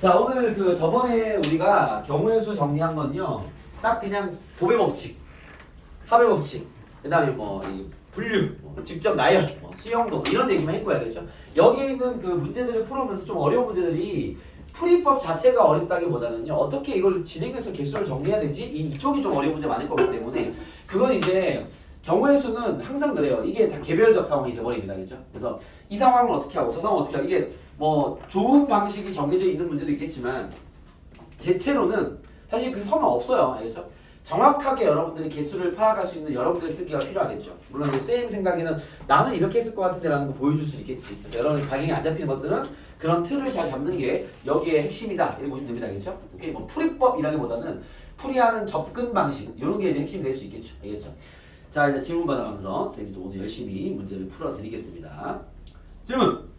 자, 오늘 그 저번에 우리가 경우의 수 정리한 건요. 딱 그냥 곱의 법칙, 합의 법칙, 그다음에 이 분류, 직접 나열, 수용도 이런 얘기만 했고요, 그렇죠? 여기 있는 그 문제들을 풀어오면서 좀 어려운 문제들이 풀이법 자체가 어렵다기보다는요. 어떻게 이걸 진행해서 개수를 정리해야 되지? 이쪽이 좀 어려운 문제 많을 거기 때문에 그건 이제 경우의 수는 항상 그래요. 이게 다 개별적 상황이 돼버립니다, 그렇죠? 그래서 이 상황을 어떻게 하고 저 상황을 어떻게 하고 이게 좋은 방식이 정해져 있는 문제도 있겠지만 대체로는 사실 그 선은 없어요, 알겠죠? 정확하게 여러분들이 개수를 파악할 수 있는 여러분들의 쓰기가 필요하겠죠. 물론 이제 쌤 생각에는 나는 이렇게 했을 것 같은데 라는 거 보여줄 수 있겠지. 그래서 여러분이 방향이 안 잡히는 것들은 그런 틀을 잘 잡는 게 여기에 핵심이다 이렇게 보시면 됩니다, 알겠죠? 오케이, 풀이법이라기보다는 풀이하는 접근 방식 이런 게 이제 핵심이 될 수 있겠죠, 알겠죠? 자, 이제 질문 받아가면서 쌤이 또 오늘 열심히 문제를 풀어드리겠습니다. 질문.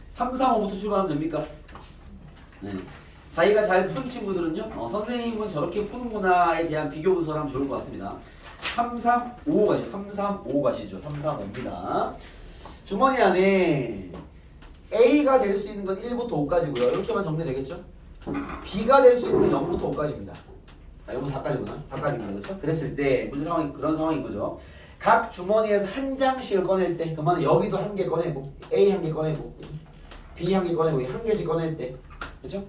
3, 4, 5부터 출발하면 됩니까? 네. 자기가 잘 푼 친구들은요, 선생님은 저렇게 푸는구나에 대한 비교 분석을 하면 좋을 것 같습니다. 3, 3, 5 가시죠. 3, 3, 5 가시죠. 3, 3, 5입니다. 주머니 안에 A가 될 수 있는 건 1부터 5까지고요. 이렇게만 정리되겠죠? B가 될 수 있는 건 0부터 5까지입니다. 아, 이거 4까지구나. 4까지입니다. 그렇죠? 그랬을 때 문제 상황이 그런 상황인 거죠. 각 주머니에서 한 장씩을 꺼낼 때, 그러면 여기도 한 개 꺼내고, A 한 개 꺼내고, B 한 개 꺼내고, 한 개씩 꺼낼 때, 그렇죠?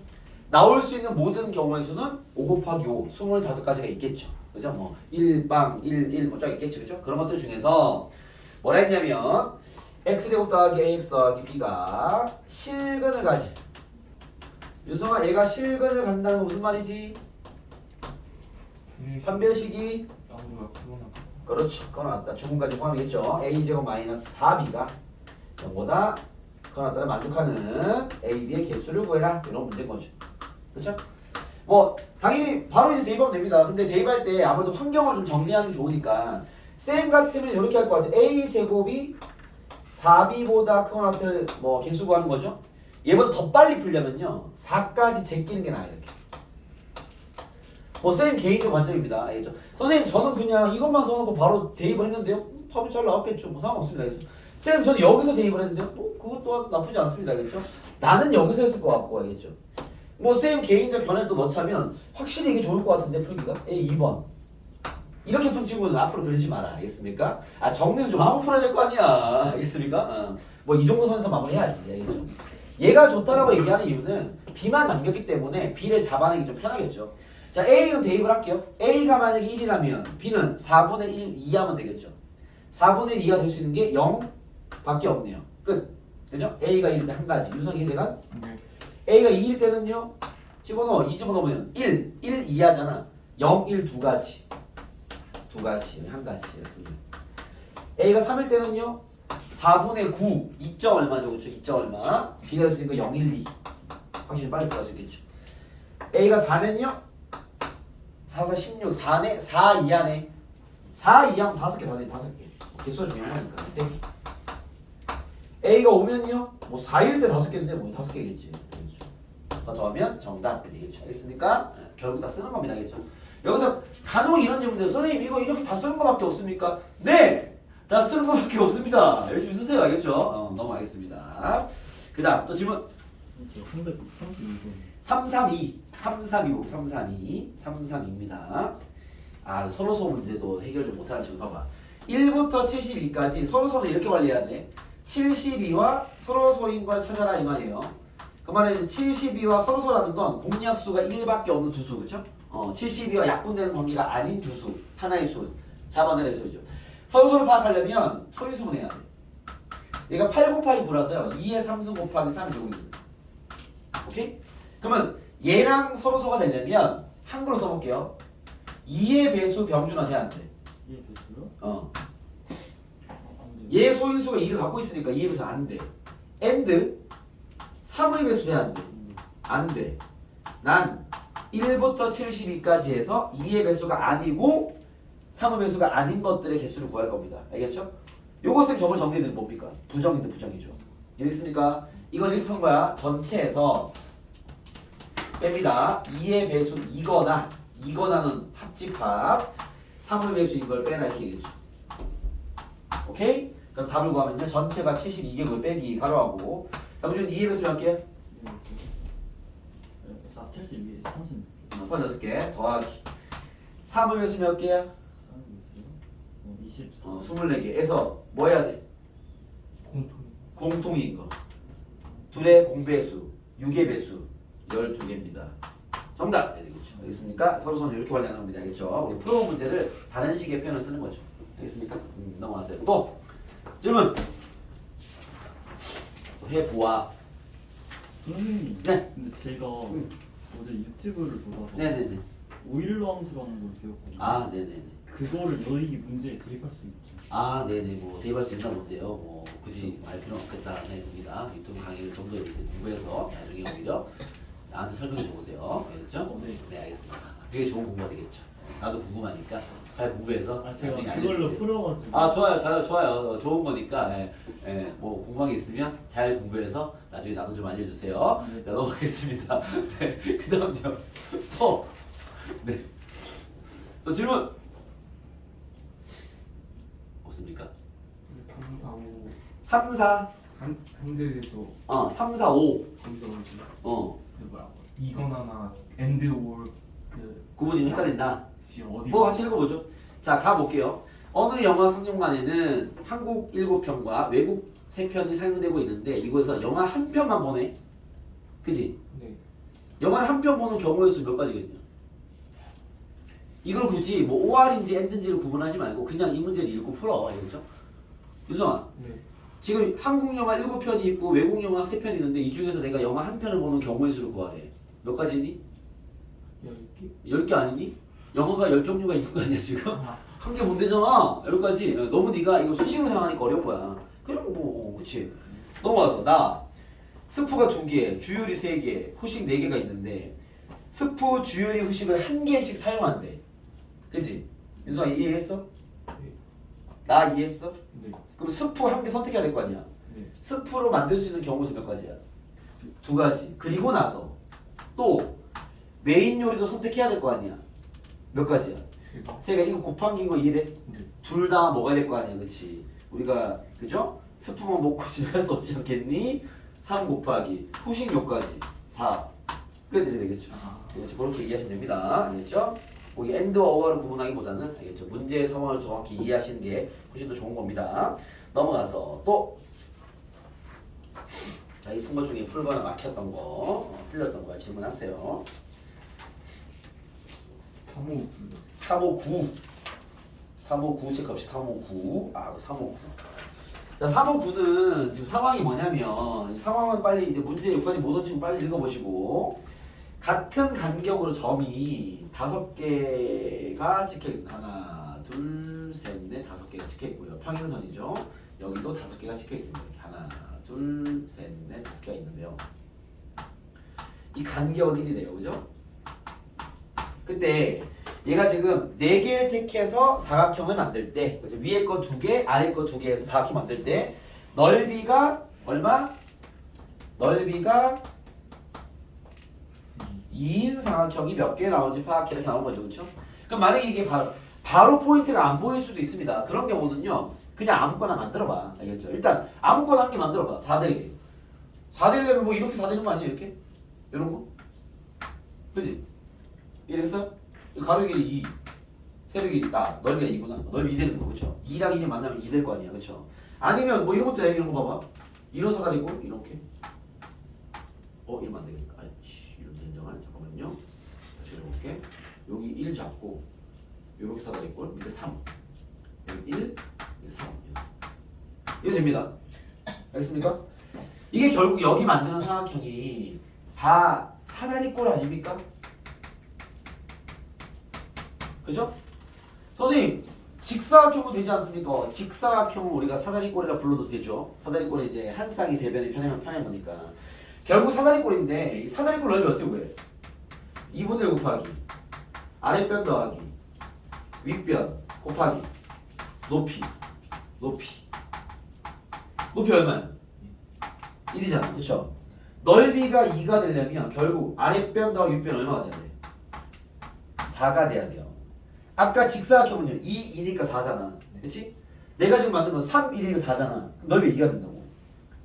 나올 수 있는 모든 경우의 수는 5 곱하기 5, 25가지가 있겠죠. 그죠? 1빵, 1, 쫙 있겠죠. 그죠? 그런 것들 중에서 뭐라 했냐면, x제곱 더하기 ax 더하기 b가 실근을 가지. 윤성아, 얘가 실근을 간다는 건 무슨 말이지? 판별식이 그렇죠. 꺼놨다. 중근까지 포함이겠죠. a제곱 마이너스 4b가 0보다 커놨다를 만족하는 a, b의 개수를 구해라. 이런 문제인 거죠. 그렇죠? 당연히 바로 이제 대입하면 됩니다. 근데 대입할 때 아무래도 환경을 좀 정리하는 게 좋으니까 쌤 같으면 이렇게 할 것 같아요. a제곱이 4b보다 커놨다를 개수 구하는 거죠. 얘보다 더 빨리 풀려면요. 4까지 제끼는 게 나아요. 이렇게. 선생님 개인적 관점입니다. 알겠죠? 선생님 저는 그냥 이것만 써놓고 바로 대입을 했는데요. 답이 잘 나왔겠죠. 상관없습니다. 알겠죠? 선생님 저는 여기서 대입을 했는데요. 그것 또한 나쁘지 않습니다. 알겠죠? 나는 여기서 했을 것 같고 알겠죠? 선생님 개인적 견해를 또 넣자면 확실히 이게 좋을 것 같은데 풀기가? 2번. 이렇게 푼 친구는 앞으로 그러지 마라. 알겠습니까? 정리는 좀 하고 풀어야 될 거 아니야. 알겠습니까? 이 정도 선에서 마무리해야지. 알겠죠? 얘가 좋다라고 얘기하는 이유는 B만 남겼기 때문에 B를 잡아내기 좀 편하겠죠. 자, A는 대입을 할게요. A가 만약에 1이라면 B는 4분의 1 2하면 되겠죠. 4분의 2가 될 수 있는 게 0밖에 없네요. 끝. 그죠? A가 1일 때 한 가지. 유성이 대가 A가 2일 때는요. 집어넣으면 1, 2 하잖아. 0, 1 두 가지. 두 가지. 한 가지. A가 3일 때는요. 4분의 9, 2점 얼마죠? 그렇죠? 2점 얼마. B가 될 수 있는 거 0, 1, 2. 확실히 빨리 구할 수 있겠죠. A가 4면요. 4, 4, 16, 4네? 4 이하네. 4 이하면 5개 더 돼, 5개. 개수가 중요하니까. 3개. A가 5면요? 4일 때 5개인데 5개겠지. 더 더하면 정답 되겠죠. 알겠습니까? 결국 다 쓰는 겁니다. 알겠죠? 여기서 간혹 이런 질문들, 선생님 이거 이렇게 다 쓰는 거밖에 없습니까? 네! 다 쓰는 거밖에 없습니다. 열심히 쓰세요. 알겠죠? 넘어가겠습니다. 그 다음 또 질문. 332. 332입니다. 서로소 문제도 해결 좀 못하는 친구 봐봐. 1부터 72까지 서로소는 이렇게 관리해야 돼. 72와 서로소인 걸 찾아라 이 말이에요. 그 말은 72와 서로소라는 건 공약수가 1밖에 없는 두 수, 그쵸? 72와 약분되는 관계가 아닌 두 수, 하나의 수 잡아내는 소리죠. 서로소를 파악하려면 소인수분 해야 돼. 얘가 8 곱하기 9라서요. 2의 3수 곱하기 3이 되거든요. 오케이? 그러면 얘랑 서로소가 되려면 한글로 써볼게요. 2의 배수 병준화 돼야 안 돼. 2의 배수요? 얘 소인수가 2를 갖고 있으니까 2의 배수 안 돼. and 3의 배수 돼야 안 돼. 안 돼. 난 1부터 72까지 해서 2의 배수가 아니고 3의 배수가 아닌 것들의 개수를 구할 겁니다. 알겠죠? 요거 쌤 저번 정리는 뭡니까? 부정인데 부정이죠. 이해됐습니까? 이건 이렇게 한 거야. 전체에서 뺍니다. 2의 배수 이거나는 합집합 3의 배수인 걸 빼라 이렇게 얘기했죠. 오케이? 그럼 답을 구하면요. 전체가 72개고 빼기 가로하고. 자, 무슨 2의 배수를 할게요. 72, 30. 36개 더하기 3의 배수 몇 개야? 24. 24개에서 뭐 해야 돼? 공통. 공통인 거. 둘의 공배수 6의 배수 12개입니다. 정답! 되겠죠. 알겠습니까? 서로 이렇게 관리하는 겁니다. 알겠죠? 우리 풀어본 문제를 다른 식의 표현을 쓰는 거죠. 알겠습니까? 넘어가세요. 또 질문! 또 해보아. 선생님. 네. 근데 제가 어제 유튜브를 보다가 네네네. 오일러 함수라는 걸 배웠거든요. 아 네네네. 그거를 여기 문제에 대입할 수 있죠. 아 네네. 뭐 대입할 수 있나 본데요. 뭐 굳이 알 필요는 없겠다 생각이 듭니다. 유튜브 강의를 좀 더 이제 공부해서 나중에 오히려 나한테 설명해 줘보세요. 알겠죠? 네. 네 알겠습니다. 그게 좋은 공부가 되겠죠. 나도 궁금하니까 잘 공부해서 제가 나중에 그걸로 알려주세요. 풀어가지고. 아 좋아요, 좋아요. 좋은 거니까 뭐 궁금한 게 있으면 잘 공부해서 나중에 나도 좀 알려주세요. 네. 자 넘어가겠습니다. 네, 그다음요. 네, 또 질문 없습니까? 3, 4, 5 3, 4, 한 대에서 3, 4, 5. 거기서 어, 그 뭐야 이거나나 and or 그 구분이 헷갈린다. 어디 뭐 같이 읽어보죠. 자, 가볼게요. 어느 영화 상영관에는 한국 7편과 외국 3편이 상영되고 있는데 이곳에서 영화 한 편만 보네. 그지? 네. 영화를 한 편 보는 경우의 수 몇 가지겠냐? 이걸 굳이 뭐 OR인지 AND인지를 구분하지 말고 그냥 이 문제를 읽고 풀어. 알겠죠? 윤성아, 네. 지금 한국 영화 7편이 있고 외국 영화 3편이 있는데 이 중에서 내가 영화 한 편을 보는 경우의 수를 구하래. 몇 가지니? 10개? 10개 아니니? 영화가 10종류가 있는 거 아니야 지금? 아, 한 개 못 되잖아. 여기까지. 너무 네가 이거 수식으로 생각하니까 어려운 거야. 그냥 뭐 그치. 넘어가서 나 스프가 2개, 주율이 3개, 후식 4개가 있는데 스프, 주율이, 후식을 1개씩 사용한대. 그치? 윤성아 이해했어? 네. 나 이해했어? 네. 그럼 스프 1개 선택해야 될 거 아니야. 네. 스프로 만들 수 있는 경우수 몇 가지야? 2가지. 그리고 나서 또 메인 요리도 선택해야 될 거 아니야. 몇 가지야? 3개. 3개. 이거 곱한 거 이해돼? 네. 둘 다 먹어야 될 거 아니야, 그렇지? 우리가 그죠? 스프만 먹고 집에 갈 수 없지 않겠니? 3 곱하기 후식 몇 가지? 4. 그래야 되겠죠? 아. 알겠죠? 그렇게 이해하시면 됩니다. 알겠죠? 거기 엔드와 어와를 구분하기보다는 알겠죠? 문제의 상황을 정확히 이해하시는 게 훨씬 더 좋은 겁니다. 넘어가서 또 자, 이 통과 중에 풀거나 막혔던 거, 틀렸던 거 질문하세요. 359. 359. 359 체크합시 359. 359. 자, 359는 지금 상황이 뭐냐면 이 상황은 빨리 이제 문제 여기까지 못 얹히고 빨리 읽어보시고 같은 간격으로 점이 5개가 찍혀 있습니다. 하나, 둘, 셋, 넷, 5개가 찍혀 있고요. 평행선이죠. 여기도 5개가 찍혀 있습니다. 이렇게 하나, 둘, 셋, 넷, 5개가 있는데요. 이 간격은 1이래요, 그죠? 근데 얘가 지금 4개를 택해서 사각형을 만들 때 그죠? 위에 거 2개, 아래 거 2개에서 사각형 만들 때 넓이가 얼마? 넓이가 2인 사각형이 몇 개 나오는지 파악해 이렇게 나온 거죠. 그렇죠? 그럼 만약에 이게 바로 포인트가 안 보일 수도 있습니다. 그런 경우는요. 그냥 아무거나 만들어 봐. 알겠죠? 일단 아무거나 한 개 만들어 봐. 4대리. 4대리려면 뭐 이렇게 4대리는 거 아니에요? 이렇게? 이런 거? 그지? 이해됐어요? 가로 길이 2, 세로 길이 넓이가 2구나. 넓이 2 되는 거, 그렇죠? 2랑 2를 만나면 2 될 거 아니야, 그렇죠? 아니면 뭐 이런 것도 해, 이런 거 봐봐. 이런 사다리꼴 이렇게. 이러면 안 되겠다. 이런 인정할 잠깐만요. 다시 해볼게. 여기 1 잡고 이렇게 사다리꼴 밑에 3, 여기 1, 여기 3. 이거 됩니다. 알겠습니까? 이게 결국 여기 만드는 사각형이 다 사다리꼴 아닙니까? 그죠? 선생님 직사각형도 되지 않습니까? 직사각형은 우리가 사다리꼴이라 불러도 되죠. 사다리꼴이 이제 한 쌍이 대변이 편하면 편한 거니까 결국 사다리꼴인데 이 사다리꼴 넓이 어떻게 구해? 2분의 1 곱하기 아랫변 더하기 윗변 곱하기 높이 얼마야? 1이잖아, 그쵸? 넓이가 2가 되려면 결국 아랫변 더하기 윗변 얼마가 돼야 돼? 4가 돼야 돼요. 아까 직사각형은요 2, 2니까 4잖아, 그치? 내가 지금 만든 건 3, 1, 4잖아. 그럼 넓이 2가 된다고.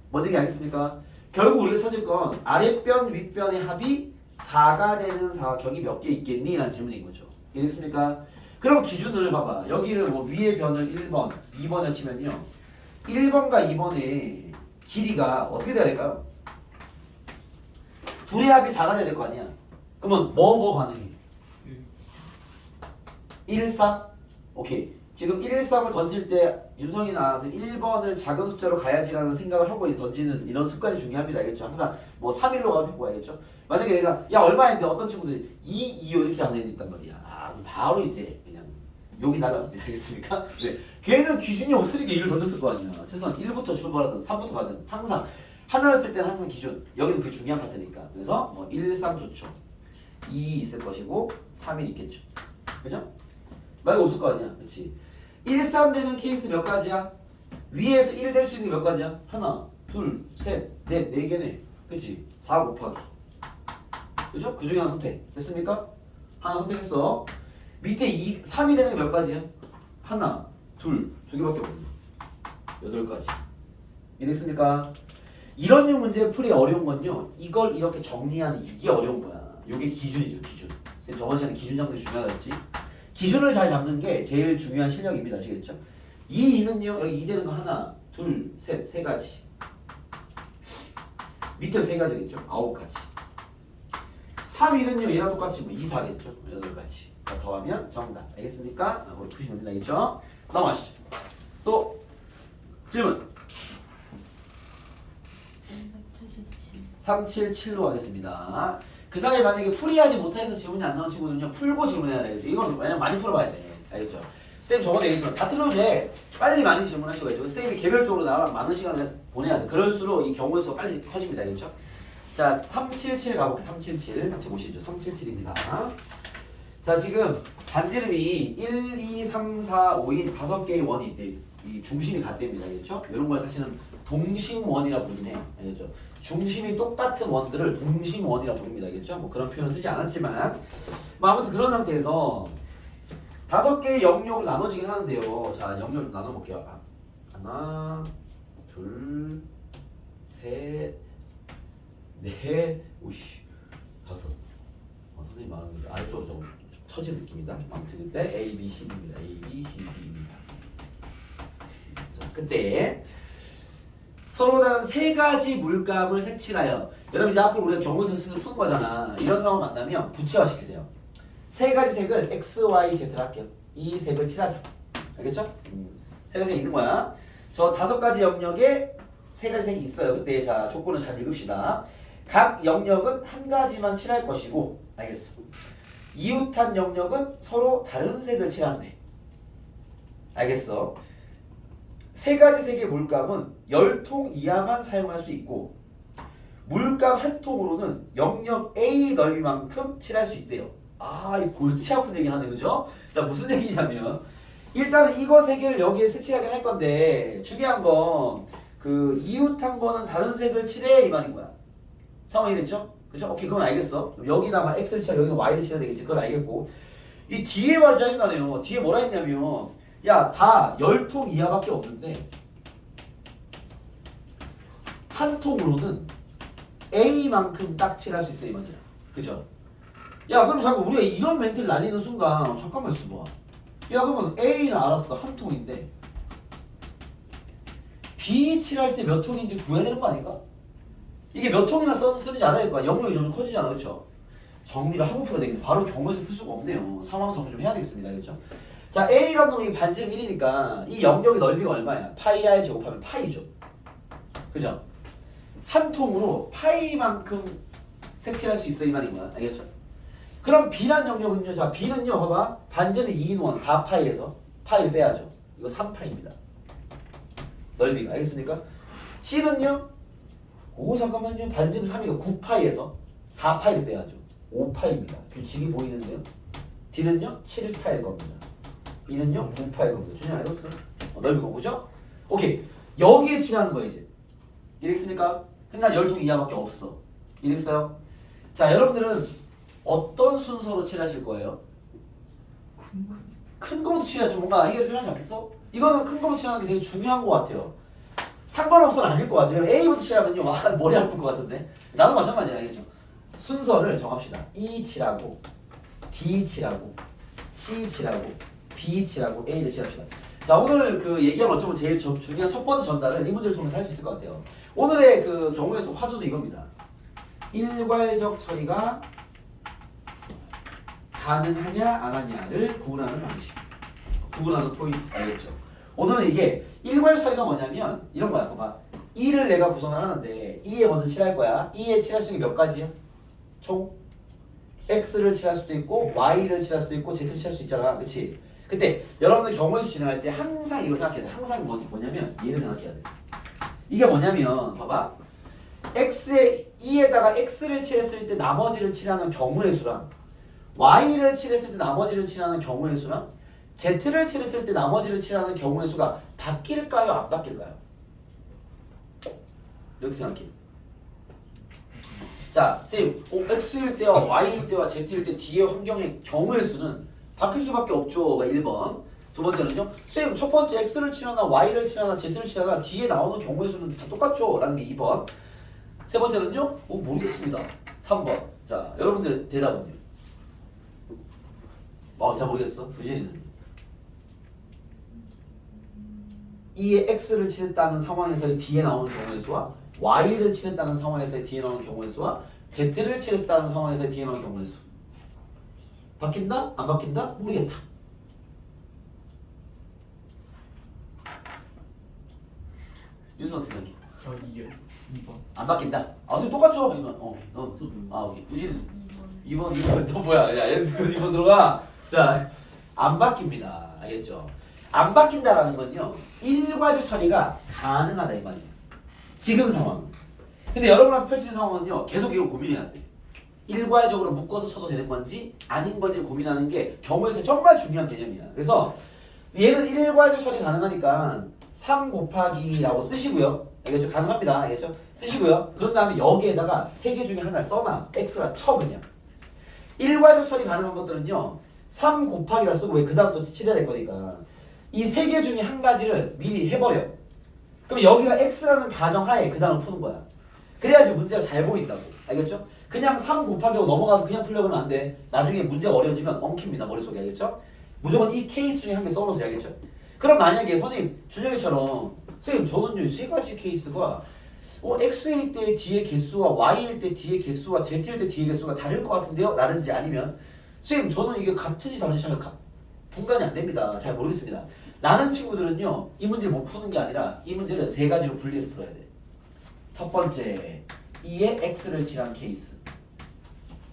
뭔 얘기 알겠습니까? 결국 우리가 찾을 건 아랫변, 윗변의 합이 4가 되는 사각형이 몇 개 있겠니? 라는 질문인 거죠. 이해됐습니까? 그럼 기준을 봐봐. 여기를 뭐 위의 변을 1번, 2번을 치면요. 1번과 2번의 길이가 어떻게 돼야 될까요? 둘의 합이 4가 돼야 될 거 아니야. 그러면 뭐 가능해? 1, 3? 오케이. 지금 1, 3을 던질 때 윤성이 나와서 1번을 작은 숫자로 가야지라는 생각을 하고 던지는 이런 습관이 중요합니다. 알겠죠? 항상 뭐 3, 1로 가도 되고 알겠죠? 만약에 내가 야 얼마인데 어떤 친구들이 2, 2 이렇게 하는 애들 있단 말이야. 아 그럼 바로 이제 그냥 욕이 날아갑니다. 알겠습니까? 네. 걔는 기준이 없으니까 2를 던졌을 거 아니야. 최소한 1부터 출발하든 3부터 가든 항상 하나를 쓸 때는 항상 기준. 여기는 그게 중요한 파트니까. 그래서 뭐 1, 3 좋죠. 2 있을 것이고 3, 1 있겠죠. 그죠? 말이 없을 거 아니야. 그치? 1, 3 되는 케이스 몇 가지야? 위에서 1 될 수 있는 게 몇 가지야? 하나, 둘, 셋, 넷, 네 개네. 그치? 4 곱하기. 그죠? 그 중에 하나 선택. 됐습니까? 하나 선택했어. 밑에 2, 3이 되는 게 몇 가지야? 하나, 둘, 두 개밖에 없네. 8가지. 이해됐습니까? 이런 류 문제 풀이 어려운 건요. 이걸 이렇게 정리하는 이게 어려운 거야. 이게 기준이죠, 기준. 선생님 저번 시간에 기준 잡는 게 중요하다 했지? 기준을 잘 잡는 게 제일 중요한 실력입니다. 아시겠죠? 이 2는요. 여기 2 되는 거 하나, 둘, 셋, 세 가지. 밑에 세 가지겠죠? 9가지. 3, 1은요. 얘랑 똑같이 뭐 2, 4겠죠? 8가지. 더하면 정답. 알겠습니까? 거기 푸시면 됩니다. 알겠죠? 넘어가시죠. 또 질문. 377로 하겠습니다. 그 사이에 만약에 풀이하지 못해서 질문이 안 나온 친구들은요. 풀고 질문해야 되겠죠. 이건 왜냐면 많이 풀어봐야 돼. 알겠죠? 쌤 저번에 얘기했지만 다 틀어도 빨리 많이 질문할 수가 있죠. 쌤이 개별적으로 나랑 많은 시간을 보내야 돼. 그럴수록 이 경우의 수가 빨리 커집니다. 알겠죠? 자, 377 가볼게요. 377 같이 보시죠. 377입니다. 자, 지금 반지름이 1, 2, 3, 4, 5인 5개의 원이 있대. 이 중심이 같답니다. 알겠죠? 이런 걸 사실은 동심원이라 부르긴 해요. 알겠죠? 중심이 똑같은 원들을 동심원이라 부릅니다. 알겠죠? 뭐 그런 표현을 쓰지 않았지만 뭐 아무튼 그런 상태에서 5개의 영역을 나눠지긴 하는데요. 자, 영역을 나눠볼게요. 하나, 둘, 셋, 넷, 오씨, 5. 선생님 말하는 아래쪽으로 좀 처진 느낌이다. 아무튼 그때 A, B, C, D입니다. A, B, C, D입니다. 자, 그때 서로 다른 세 가지 물감을 색칠하여 여러분 이제 앞으로 우리가 경우에서 스스로 푸는 거잖아. 이런 상황을 만나면 구체화시키세요. 세 가지 색을 X, Y, Z를 할게요. 이 색을 칠하자. 알겠죠? 세 가지 색이 있는 거야. 저 5가지 영역에 세 가지 색이 있어요. 그때 자 조건을 잘 읽읍시다. 각 영역은 한 가지만 칠할 것이고 알겠어. 이웃한 영역은 서로 다른 색을 칠한대. 알겠어. 세 가지 색의 물감은 10통 이하만 사용할 수 있고 물감 한 통으로는 영역 A 넓이만큼 칠할 수 있대요. 아, 이 골치 아픈 얘기 하네, 그죠? 자, 무슨 얘기냐면 일단 이거 세 개를 여기에 색칠하긴 할 건데 중요한 건 그 이웃한 거는 다른 색을 칠해 이 말인 거야. 상황이 됐죠? 그죠? 오케이, 그건 알겠어. 여기다가 X를 칠하고 여기는 Y를 칠해야 되겠지. 그건 알겠고 이 뒤에 말이 짜증나네요. 뒤에 뭐라 했냐면 야, 다 10통 이하밖에 없는데 한 통으로는 A만큼 딱 칠할 수 있어 이 말이야. 그죠? 야, 그럼 잠깐 우리가 이런 멘트를 날리는 순간 잠깐만 있어봐. 야, 그러면 A는 알았어. 한 통인데 B 칠할 때 몇 통인지 구해야 되는 거 아닌가? 이게 몇 통이나 쓰는지 알아야 될 거야. 영역이 좀 커지잖아. 그렇죠? 정리를 하고 풀어야 되겠네. 바로 경우에서 풀 수가 없네요. 상황 정리 좀 해야 되겠습니다. 그렇죠? 자, A라는 놈이 반지름 1이니까 이 영역의 넓이가 얼마야? 파이 R 제곱하면 파이죠. 그죠? 한 통으로 파이만큼 색칠할 수 있어 이 말인 거야. 알겠죠? 그럼 B란 영역은요. 자, B는요. 봐봐. 반지름이 2인 원 4파이에서 파이를 빼야죠. 이거 3파입니다. 넓이가. 알겠습니까? C는요. 오, 잠깐만요. 반지름 3이가 9파이에서 4파이를 빼야죠. 5파입니다. 규칙이 보이는데요. D는요. 7파일 겁니다. E는요. 9파일 겁니다. 준영 알겠어? 넓이가 그죠? 오케이. 여기에 칠하는 거야 이제. 이해됐습니까? 근데 난 10통 이하밖에 없어. 이해됐어요? 자, 여러분들은 어떤 순서로 칠하실 거예요? 큰 거부터 칠해야지 뭔가 해결이 필요하지 않겠어? 이거는 큰 거부터 칠하는 게 되게 중요한 것 같아요. 상관없어는 아닐 것 같아요. A부터 칠하면요. 와, 머리 아플 것 같은데. 나도 마찬가지야. 알겠죠? 순서를 정합시다. E 칠하고 D 칠하고 C 칠하고 B 칠하고 A를 칠합시다. 자, 오늘 그 얘기한 어쩌면 제일 중요한 첫 번째 전달은 이 문제를 통해서 할 수 있을 것 같아요. 오늘의 그 경우에서 화두는 이겁니다. 일괄적 처리가 가능하냐 안 하냐를 구분하는 방식. 구분하는 포인트. 알겠죠? 오늘은 이게 일괄 처리가 뭐냐면 이런 거야. 봐봐. 2를 내가 구성을 하는데 2에 먼저 칠할 거야. 2에 칠할 수 있는 게 몇 가지야? 총 X를 칠할 수도 있고 Y를 칠할 수도 있고 Z를 칠할 수 있잖아. 그치? 그때 여러분들 경우에서 진행할 때 항상 이거 생각해야 돼. 항상 뭐냐면 얘를 생각해야 돼. 이게 뭐냐면 봐봐. X에 2에다가 X를 칠했을 때 나머지를 칠하는 경우의 수랑 Y를 칠했을 때 나머지를 칠하는 경우의 수랑 Z를 칠했을 때 나머지를 칠하는 경우의 수가 바뀔까요? 안 바뀔까요? 이렇게 생각해. 자, 쌤, X일 때와 Y일 때와 Z일 때 D의 환경의 경우의 수는 바뀔 수밖에 없죠가 1번. 두 번째는요. 쌤, 첫 번째 X를 칠하나 Y를 칠하나 Z를 칠하나 D에 나오는 경우의 수는 다 똑같죠? 라는 게 2번. 세 번째는요. 모르겠습니다. 3번. 자, 여러분들 대답은요. 잘 모르겠어. 유진이는. 2에 X를 칠했다는 상황에서의 D에 나오는 경우의 수와 Y를 칠했다는 상황에서의 D에 나오는 경우의 수와 Z를 칠했다는 상황에서의 D에 나오는 경우의 수. 바뀐다? 안 바뀐다? 모르겠다. 윤수 어떻게 생각해? 저 2번. 안 바뀐다? 아, 선생님 똑같죠? 아니면 오케이. 오케이. 유진 2번 또 뭐야? 야, 얘는 그 2번 들어가. 자, 안 바뀝니다. 알겠죠? 안 바뀐다라는 건요. 일괄적 처리가 가능하다 이 말이에요. 지금 상황. 근데 여러분한테 펼치는 상황은요. 계속 이걸 고민해야 돼. 일괄적으로 묶어서 쳐도 되는 건지 아닌 건지 고민하는 게 경우에서 정말 중요한 개념이야. 그래서 얘는 일괄적 처리 가능하니까 3 곱하기라고 쓰시고요. 알겠죠? 가능합니다. 알겠죠? 쓰시고요. 그런 다음에 여기에다가 3개 중에 하나를 써놔. X가 쳐 그냥. 일괄적 처리 가능한 것들은요. 3 곱하기라 쓰고 왜 그 다음 또 칠해야 될 거니까 이 3개 중에 한 가지를 미리 해버려. 그럼 여기가 X라는 가정하에 그 다음을 푸는 거야. 그래야지 문제가 잘 보인다고. 알겠죠? 그냥 3 곱하기로 넘어가서 그냥 풀려고 하면 안 돼. 나중에 문제가 어려워지면 엉킵니다. 머릿속에. 알겠죠? 무조건 이 케이스 중에 한 개 써놓으세요. 알겠죠? 그럼 만약에 선생님 준영이처럼 선생님 저는요 3가지 케이스가 X일 때 D의 개수와 Y일 때 D의 개수와 Z일 때 D의 개수가 다를 것 같은데요? 라든지 아니면 선생님 저는 이게 같은지 다른지 잘 분간이 안 됩니다. 잘 모르겠습니다. 라는 친구들은요 이 문제를 못 푸는 게 아니라 이 문제를 3가지로 분리해서 풀어야 돼. 첫 번째 2에 X를 칠한 케이스,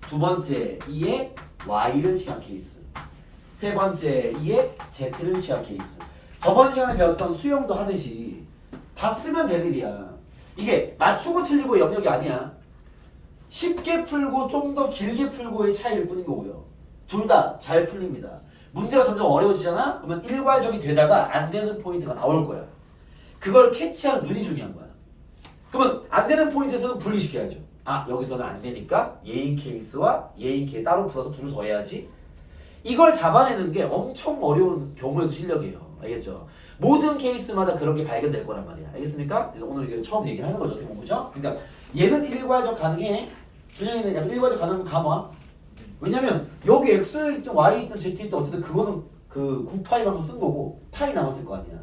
두 번째 2에 Y를 칠한 케이스, 세 번째 2에 Z를 칠한 케이스. 저번 시간에 배웠던 수용도 하듯이 다 쓰면 될 일이야. 이게 맞추고 틀리고 영역이 아니야. 쉽게 풀고 좀 더 길게 풀고의 차이일 뿐인 거고요. 둘 다 잘 풀립니다. 문제가 점점 어려워지잖아? 그러면 일괄적이 되다가 안 되는 포인트가 나올 거야. 그걸 캐치하는 눈이 중요한 거야. 그러면 안 되는 포인트에서는 분리시켜야죠. 아, 여기서는 안 되니까 얘인 케이스와 얘인 케이스 따로 풀어서 둘을 더해야지. 이걸 잡아내는 게 엄청 어려운 경우에서 실력이에요. 알겠죠? 모든 케이스마다 그런 게 발견될 거란 말이야. 알겠습니까? 그래서 오늘 이게 처음 얘기를 하는 거죠. 어떻게 보면 그죠? 그러니까 얘는 일괄적 가능해. 준영이는 약간 일괄적 가능한 감화. 왜냐면 여기 X 있든 Y 있든 Z 있든 어쨌든 그거는 그 9파이만큼 쓴 거고 파이 남았을 거 아니야.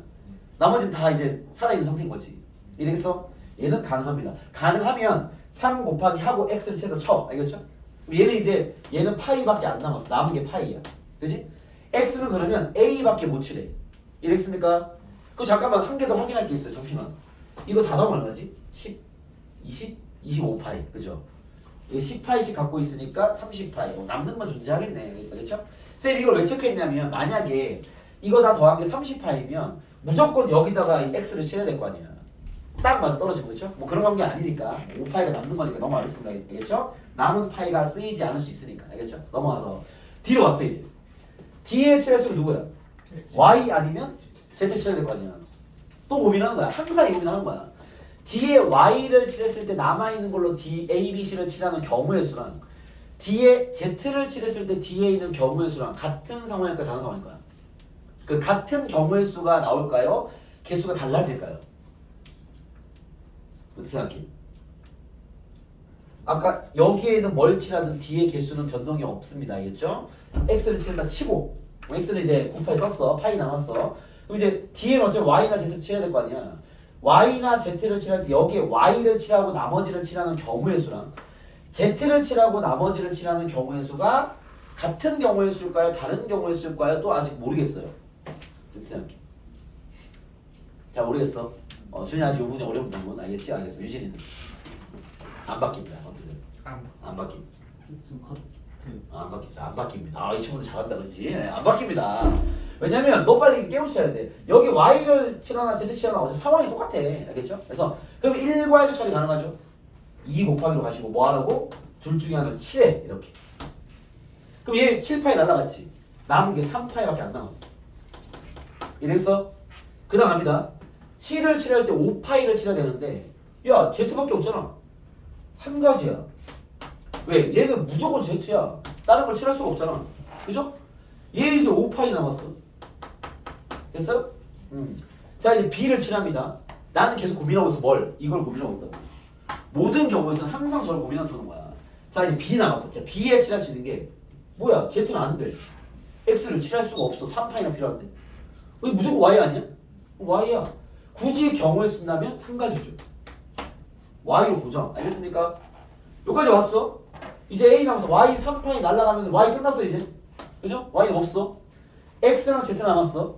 나머지는 다 이제 살아있는 상태인 거지. 이해되겠어? 얘는 가능합니다. 가능하면 3 곱하기 하고 X를 칠해서 쳐. 알겠죠? 얘는 이제 얘는 파이밖에 안 남았어. 남은 게 파이야. 그지? X는 그러면 A밖에 못 칠해. 이해됐습니까? 그럼 잠깐만 한 개 더 확인할 게 있어요. 잠시만. 이거 다 더하면 얼마지? 10, 20, 25파이. 그죠? 이게 10파이씩 갖고 있으니까 30파이. 남는 건 존재하겠네. 알겠죠? 쌤 이걸 왜 체크했냐면 만약에 이거 다 더한 게 30파이면 무조건 여기다가 이 X를 칠해야 될 거 아니야. 딱 맞아 떨어지고 그렇죠? 뭐 그런 관계 아니니까 5파이가 남는 거니까 넘어가겠습니다. 알겠죠? 남은 파이가 쓰이지 않을 수 있으니까. 알겠죠? 넘어가서 D로 왔어 이제. D의 칠할수는 누구야? Y 아니면 Z 칠해야 될 거 아니야. 또 고민하는 거야. 항상 이 고민하는 거야. D에 Y를 칠했을 때 남아있는 걸로 D, A, B, C를 칠하는 경우의 수랑 D에 Z를 칠했을 때 D에 있는 경우의 수랑 같은 상황일까 다른 상황일까요? 그 같은 경우의 수가 나올까요? 개수가 달라질까요? 어떻게 생각해? 아까 여기에는 뭘 칠하든 뒤에 개수는 변동이 없습니다. 알겠죠? x를 칠한다 치고 x는 이제 9파이 썼어. 파이 남았어. 그럼 이제 뒤에는 어차피 y나 z 칠해야 될 거 아니야. y나 z를 칠할 때 여기에 y를 칠하고 나머지를 칠하는 경우의 수랑 z를 칠하고 나머지를 칠하는 경우의 수가 같은 경우의 수일까요? 다른 경우의 수일까요? 또 아직 모르겠어요. 어떻게 생각해? 잘 모르겠어. 준이 아직 이 부분이 어려운 부분 알겠지? 알겠어. 유진이는 안 바뀝니다. 어떠세요? 안 바뀝니다. 필수 커트. 안 바뀝니다. 안 바뀝니다. 이 친구도 잘한다, 그렇지? 네, 안 바뀝니다. 왜냐면 너 빨리 깨우쳐야 돼. 여기 y를 칠하나 z 칠하나 어차피 상황이 똑같아. 알겠죠? 그래서 그럼 1과 1조 처리 가능하죠? 2 곱하기로 가시고 뭐 하라고? 둘 중에 하나를 칠해. 이렇게. 그럼 얘 7파이 날라갔지. 남은 게 3파이밖에 안 남았어. 이랬어? 그 다음 갑니다. 7을 칠할 때 5파이를 칠해야 되는데 야 Z밖에 없잖아. 한 가지야. 왜? 얘는 무조건 Z야. 다른 걸 칠할 수가 없잖아. 그죠? 얘 이제 5파이 남았어. 됐어요? 자 이제 B를 칠합니다. 나는 계속 고민하고 있어. 뭘? 이걸 고민하고 있다고. 모든 경우에서는 항상 저를 고민하고 있는 거야. 자 이제 B 남았어. 자 B에 칠할 수 있는 게 뭐야? Z는 안 돼. X를 칠할 수가 없어. 3파이나 필요한데. 이거 무조건 Y 아니야? Y야. 굳이 경우를 쓴다면 한 가지죠. Y로 고정. 알겠습니까? 여기까지 왔어. 이제 A 남아서 Y 3파이 날라가면 Y 끝났어 이제. 그죠? Y는 없어. X랑 Z 남았어.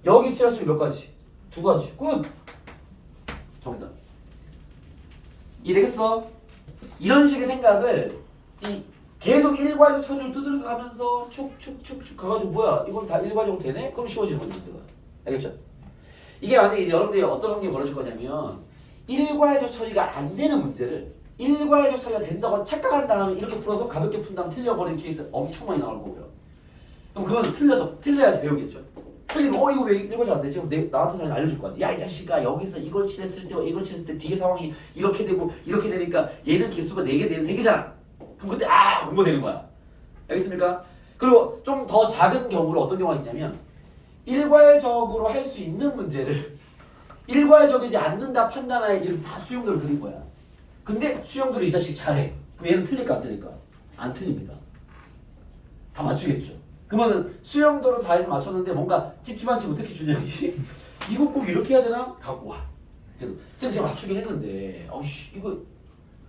여기 칠할 수 있는 몇 가지? 두 가지. 끝. 정답. 이해되겠어? 이런 식의 생각을 계속 일괄적 처리를 두드려 가면서 축축축축 가가지고 뭐야 이건 다 일괄적으로 되네? 그럼 쉬워지는 거지 문제가. 알겠죠? 이게 만약에 이제 여러분들이 어떤 게 벌어질 거냐면 일괄적 처리가 안 되는 문제를 일괄적 처리가 된다고 착각한 다음에 이렇게 풀어서 가볍게 푼 다음 틀려버리는 케이스 엄청 많이 나올 거고요. 그럼 그건 틀려야지 배우겠죠. 틀리면 이거 왜 일괄적 안 되지? 그럼 나 같은 사람이 알려줄 거 아니야. 야 이 자식아 여기서 이걸 칠했을 때와 이걸 칠했을 때 뒤에 상황이 이렇게 되고 이렇게 되니까 얘는 개수가 4개 되는 3개잖아. 그럼 그때 공부되는 거야. 알겠습니까? 그리고 좀 더 작은 경우로 어떤 경우가 있냐면 일괄적으로 할 수 있는 문제를 일괄적이지 않는다 판단하에 이런 다 수용도를 그린 거야. 근데 수용도를 이 자식이 잘해. 그럼 얘는 틀릴까 안 틀릴까? 안 틀립니다. 다 맞추겠죠. 그러면 수용도를 다 해서 맞췄는데 뭔가 찝찝한 친구 특히 준영이 이거 꼭 이렇게 해야 되나? 갖고 와. 그래서 쌤 제가 맞추긴 했는데 이거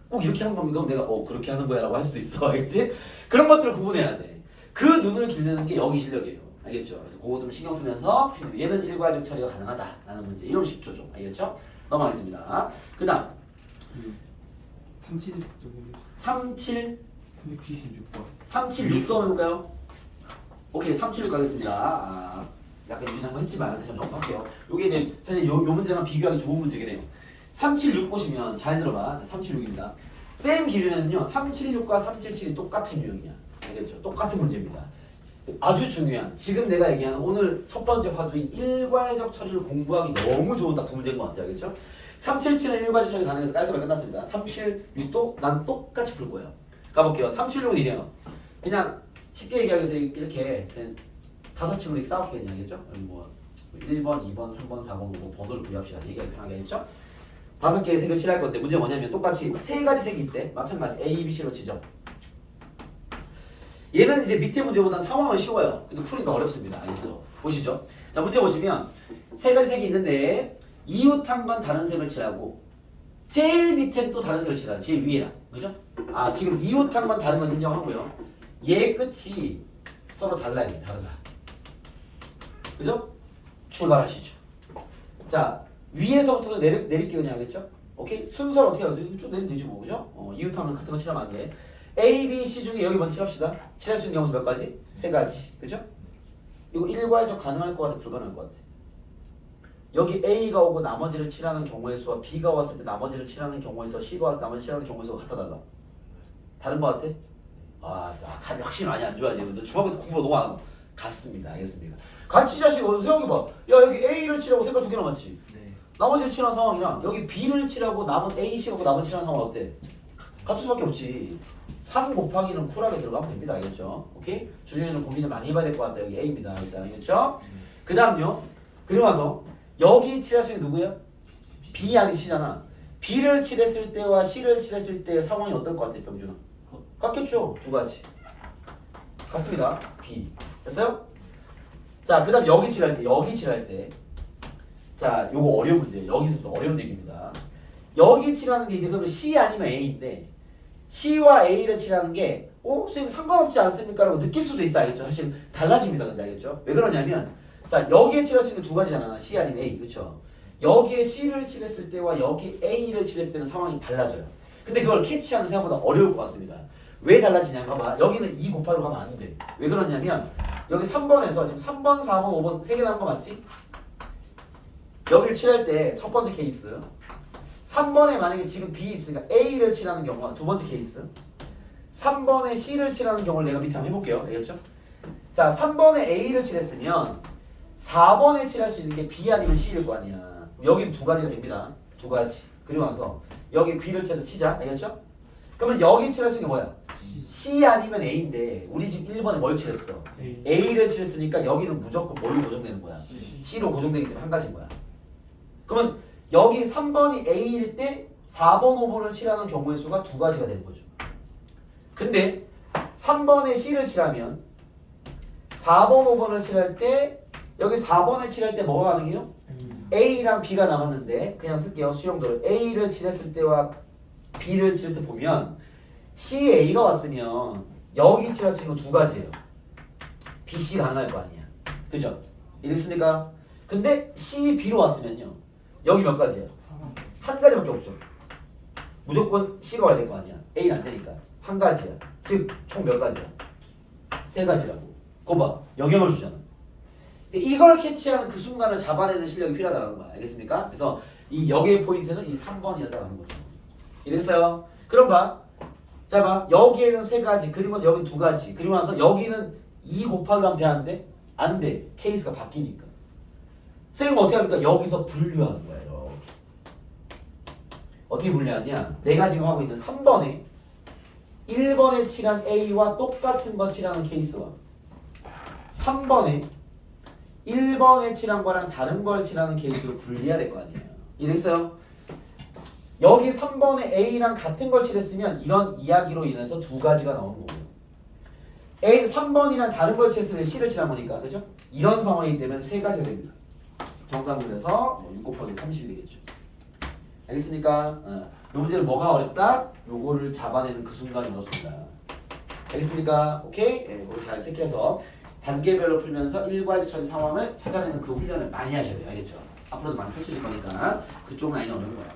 꼭 이렇게 하는 겁니까? 그럼 내가 그렇게 하는 거야 라고 할 수도 있어. 알겠지? 그런 것들을 구분해야 돼. 그 눈을 기르는 게 여기 실력이에요. 알겠죠? 그래서 그거 좀 신경 쓰면서 얘는 일괄적 처리가 가능하다라는 문제. 이런 식조 좀. 알겠죠? 넘어가겠습니다. 그 다음 37 37 376번 376도 해볼까요? 오케이 376 가겠습니다. 약간 유진 한번 했지만 다시 한번 할게요. 요게 이제 사실 요 문제랑 비교하기 좋은 문제긴 해요. 376 보시면 잘 들어봐. 376입니다. 쌤 기준에는요 376과 377이 똑같은 유형이야. 알겠죠? 똑같은 문제입니다. 아주 중요한 지금 내가 얘기하는 오늘 첫 번째 화두인 일괄적 처리를 공부하기 너무 좋은 딱 두 문제인 것 같아요. 알겠죠? 377은 일괄적 처리 가능해서 깔끔하게 끝났습니다. 376도 난 똑같이 풀 거예요. 가볼게요. 376은 이래요. 그냥 쉽게 얘기하기 위해서 이렇게 그냥 5층으로 이렇게 쌓을게 그냥 알겠죠? 뭐 1번, 2번, 3번, 4번, 5번 번호를 구합시다. 얘기하기 편하게 알겠죠? 5개의 색을 칠할 건데 문제가 뭐냐면 똑같이 3가지 색이 있대. 마찬가지 A, B, C로 치죠. 얘는 이제 밑에 문제보다는 상황은 쉬워요. 근데 풀이가 어렵습니다. 알겠죠? 보시죠. 자 문제 보시면 3가지 색이 있는데 이웃한 건 다른 색을 칠하고 제일 밑엔 또 다른 색을 칠하는 제일 위에랑 그죠? 지금 이웃한 건 다른 건 인정하고요. 얘 끝이 서로 달라요. 다르다. 그죠? 출발하시죠. 자 위에서부터 내릴게요. 그냥 알겠죠? 오케이? 순서를 어떻게 하세요? 쭉 내리면 되지 뭐 그죠? 이웃하면 같은 거 칠하면 안 돼. A, B, C 중에 여기 먼저 칠합시다. 칠할 수 있는 경우 몇 가지? 3가지. 그죠? 이거 일괄적 가능할 것 같아? 불가능할 것 같아? 여기 A가 오고 나머지를 칠하는 경우의 수와 B가 왔을 때 나머지를 칠하는 경우의 수와 C가 와서 나머지 칠하는 경우의 수가 같아 달라? 다른 것 같아? 감이 확실히 많이 안 좋아지. 근데 중학교 때 공부가 너무 안 하고 같습니다. 알겠습니까? 같이 자식 생각해봐. 야 여기 A를 칠하고 색깔 2개 남았지? 네. 나머지를 칠한 상황이랑 여기 B를 칠하고 남은 A, C하고 남은 칠한 상황 어때? 같을 수밖에 없지. 3 곱하기는 쿨하게 들어가면 됩니다. 알겠죠? 오케이? 준영이는 고민을 많이 해봐야 될 것 같다. 여기 A입니다. 일단 알겠죠? 그 다음요. 그리고 와서 여기 칠할 수 있는 누구야? B 아니 C잖아. B를 칠했을 때와 C를 칠했을 때 상황이 어떨 것 같아, 병준아? 같겠죠. 두 가지. 같습니다. B. 됐어요? 자, 그 다음 여기 칠할 때, 여기 칠할 때. 자, 요거 어려운 문제예요. 여기서부터 어려운 얘기입니다. 여기 칠하는 게 이제 그러면 C 아니면 A인데 C와 A를 칠하는 게 선생님 상관없지 않습니까? 라고 느낄 수도 있어. 알겠죠? 사실 달라집니다. 근데 알겠죠? 왜 그러냐면 자, 여기에 칠할 수 있는 두 가지잖아. C 아니면 A. 그렇죠? 여기에 C를 칠했을 때와 여기 A를 칠했을 때는 상황이 달라져요. 근데 그걸 캐치하는 생각보다 어려울 것 같습니다. 왜 달라지냐? 봐봐. 여기는 2 곱하기로 가면 안 돼. 왜 그러냐면 여기 3번에서 지금 3번, 4번, 5번 3개 남은 거 맞지? 여기를 칠할 때 첫 번째 케이스 3번에 만약에 지금 B 있으니까 A를 칠하는 경우가 두 번째 케이스 3번에 C를 칠하는 경우를 내가 밑에 한번 해볼게요. 알겠죠? 자, 3번에 A를 칠했으면 4번에 칠할 수 있는 게 B 아니면 C일 거 아니야. 여기는 두 가지가 됩니다. 두 가지. 그리고 나서 여기 B를 칠해서 치자. 알겠죠? 그러면 여기 칠할 수 있는 게 뭐야? C 아니면 A인데 우리 지금 1번에 뭘 칠했어? A를 칠했으니까 여기는 무조건 뭘로 고정되는 거야? C로 고정되기 때문에 한 가지인 거야. 그러면 여기 3번이 A일 때 4번, 5번을 칠하는 경우의 수가 두 가지가 되는 거죠. 근데 3번에 C를 칠하면 4번, 5번을 칠할 때 여기 4번에 칠할 때 뭐가 가능해요? A랑 B가 남았는데 그냥 쓸게요. 수용도를 A를 칠했을 때와 B를 칠했을 때 보면 C, A가 왔으면 여기 칠할 수 있는 건 두 가지예요. B, C 가능할 거 아니야. 그죠? 이랬습니까? 근데 C, B로 왔으면요. 여기 몇 가지야? 한 가지밖에 없죠. 무조건 C가 와야 될 거 아니야. A는 안 되니까. 한 가지야. 즉 총 몇 가지야? 세 가지라고. 그거 봐. 영향을 주잖아. 이걸 캐치하는 그 순간을 잡아내는 실력이 필요하다는 거야. 알겠습니까? 그래서 이 여기의 포인트는 이 3번이었다는 거죠. 이랬어요. 그럼 봐. 자 봐. 여기에는 세 가지. 그리고 나서 여기는 두 가지. 그리고 나서 여기는 2 곱하기 하면 되는데 안 돼. 케이스가 바뀌니까. 선생님은 어떻게 합니까? 여기서 분류하는 거야. 이렇게. 어떻게 분류하냐? 내가 지금 하고 있는 3번에 1번에 칠한 A와 똑같은 거 칠하는 케이스와 3번에 1번에 칠한 거랑 다른 걸 칠하는 케이스로 분리해야 될 거 아니에요. 이해됐어요? 여기 3번에 A랑 같은 걸 칠했으면 이런 이야기로 인해서 두 가지가 나오는 거고요. A 3번이랑 다른 걸 칠했을 때 C를 칠한 거니까. 그죠? 이런 상황이기 때문에 세 가지가 됩니다. 정답문에서 6 곱하기 30이 되겠죠. 알겠습니까? 이 문제는 뭐가 어렵다? 요거를 잡아내는 그 순간이 어렵습니다. 알겠습니까? 오케이? 이거 잘 체크해서 단계별로 풀면서 일괄 처리 상황을 찾아내는 그 훈련을 많이 하셔야 돼요. 알겠죠? 앞으로도 많이 펼쳐질 거니까 그쪽 라인은 어려운 거예요.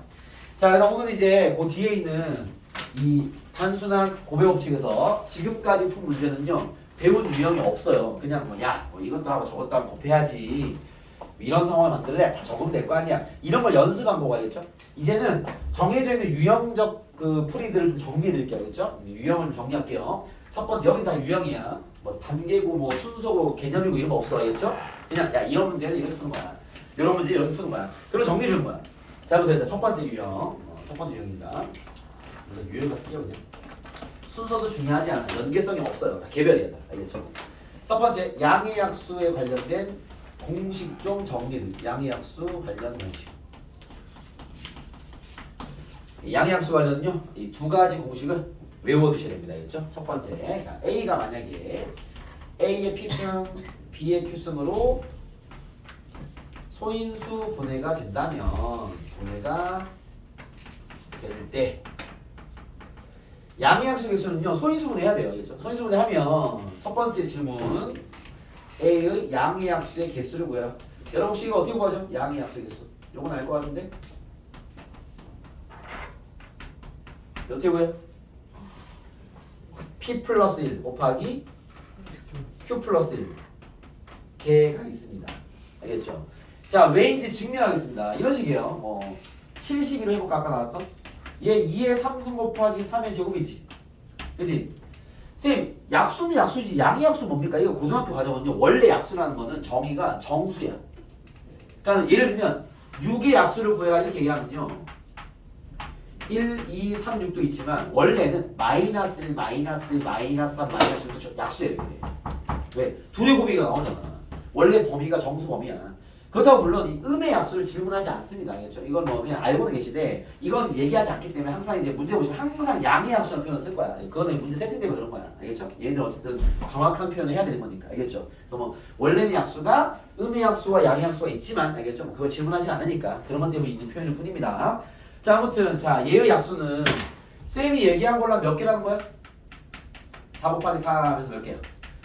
자, 그래서 오늘 이제 그 뒤에 있는 이 단순한 고배 법칙에서 지금까지 푼 문제는요 배운 유형이 없어요. 그냥 뭐 이것도 하고 저것도 하고 곱해야지. 이런 상황을 만들래? 다 적으면 될 거 아니야. 이런 걸 연습한 거고 알겠죠? 이제는 정해져 있는 유형적 그 풀이들을 좀 정리해 드릴게요. 알겠죠? 유형을 좀 정리할게요. 첫 번째 여긴 다 유형이야. 뭐 단계고 뭐 순서고 개념이고 이런 거 없어. 알겠죠? 그냥 야 이런 문제는 이렇게 푸는 거야. 이런 문제 이렇게 푸는 거야. 그리고 정리해 주는 거야. 자 보세요. 자, 첫 번째 유형. 첫 번째 유형입니다. 그래서 유형과 쓸게요 그냥. 순서도 중요하지 않아. 연계성이 없어요. 다 개별이야. 다. 알겠죠? 첫 번째 양의 약수에 관련된 공식 좀 정리를. 양의 약수 관련 공식. 양의 약수 관련은요. 이 두 가지 공식을 외워두셔야 됩니다. 알겠죠? 첫 번째. 자, A가 만약에 A의 P승, B의 Q승으로 소인수 분해가 된다면 분해가 될 때 양의 약수 개수는요. 소인수 분해해야 돼요. 알겠죠? 소인수 분해하면 첫 번째 질문 A의 양의 약수의 개수를 구해라. 여러분 혹시 이거 어떻게 구하죠? 양의 약수의 개수. 요건 알 것 같은데? 어떻게 구해요? P 플러스 1 곱하기 Q 플러스 1 개가 있습니다. 알겠죠? 자, 왜인지 증명하겠습니다. 이런 식이에요. 72로 해볼까? 아까 나왔던? 얘 2의 3승 곱하기 3의 제곱이지. 그치? 선생님, 약수는 약수지 양의 약수 뭡니까? 이거 고등학교 과정은요. 원래 약수라는 거는 정의가 정수야. 그러니까 예를 들면 6의 약수를 구해라 이렇게 얘기하면요. 1, 2, 3, 6도 있지만 원래는 마이너스 1, 마이너스 1, 마이너스 3, 마이너스 6도 약수예요. 이게. 왜? 둘의 곱이가 나오잖아. 원래 범위가 정수 범위야. 그렇다고 물론 이 음의 약수를 질문하지 않습니다. 알겠죠? 이건 뭐 그냥 알고는 계시되 이건 얘기하지 않기 때문에 항상 이제 문제 보시면 항상 양의 약수라는 표현을 쓸 거야. 그거는 문제 세팅되고 그런 거야. 알겠죠? 얘네들 어쨌든 정확한 표현을 해야 되는 거니까. 알겠죠? 그래서 뭐 원래는 약수가 음의 약수와 양의 약수가 있지만 알겠죠? 뭐 그걸 질문하지 않으니까 그런 것 때문에 있는 표현일 뿐입니다. 자 아무튼 자 얘의 약수는 쌤이 얘기한 걸로 몇 개라는 거야? 4 곱하기 4하면서 몇 개야?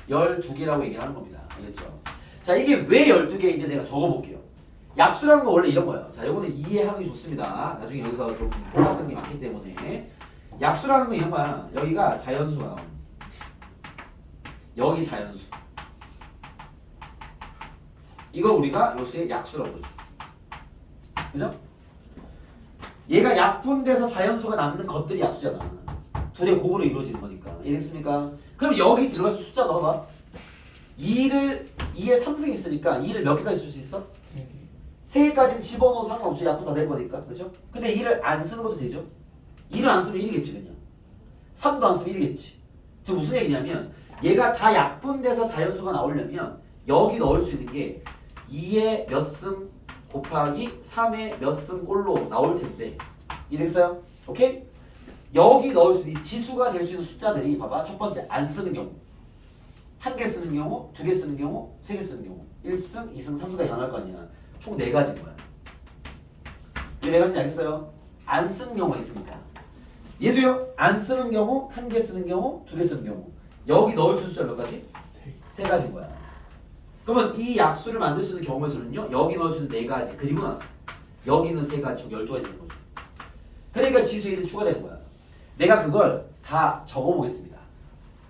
12개라고 얘기를 하는 겁니다. 알겠죠? 자 이게 왜 12개인지 내가 적어볼게요. 약수라는 건 원래 이런 거예요. 자 요거는 이해하기 좋습니다. 나중에 여기서 좀 복합성이 많기 때문에 약수라는 건 이런 거야. 여기가 자연수가 나오는 여기 자연수 이거 우리가 요수의 약수라고 보죠. 그죠? 얘가 약분돼서 자연수가 남는 것들이 약수잖아. 둘의 곱으로 이루어지는 거니까. 이해됐습니까? 그럼 여기 들어가서 숫자 넣어봐. 2에 3승 있으니까 2를 몇 개까지 쓸 수 있어? 3개까지는 집어넣어도 상관없죠. 약분 다 될 거니까. 그렇죠? 근데 2를 안 쓰는 것도 되죠? 2를 안 쓰면 1이겠지 그냥. 3도 안 쓰면 1이겠지. 지금 무슨 얘기냐면 얘가 다 약분돼서 자연수가 나오려면 여기 넣을 수 있는 게 2의 몇 승 곱하기 3의 몇 승 꼴로 나올 텐데 이해됐어요? 오케이? 여기 넣을 수 있는 지수가 될 수 있는 숫자들이 봐봐. 첫 번째 안 쓰는 경우 1개 쓰는 경우, 2개 쓰는 경우, 3개 쓰는 경우 1승, 2승, 3승까지 가능할 거 아니야. 총 4가지인 거야. 이 4가지인지 알겠어요? 안 쓰는 경우가 있으니까 얘도요. 안 쓰는 경우, 1개 쓰는 경우, 2개 쓰는 경우 여기 넣을 수 있는 숫자 몇 가지? 3가지인 거야. 그러면 이 약수를 만들 수 있는 경우의 수는요. 여기 넣을 수 있는 4가지 그리고 나서 여기는 3가지 총 12가지 되는 거죠. 그러니까 지수 1이 추가되는 거야. 내가 그걸 다 적어보겠습니다.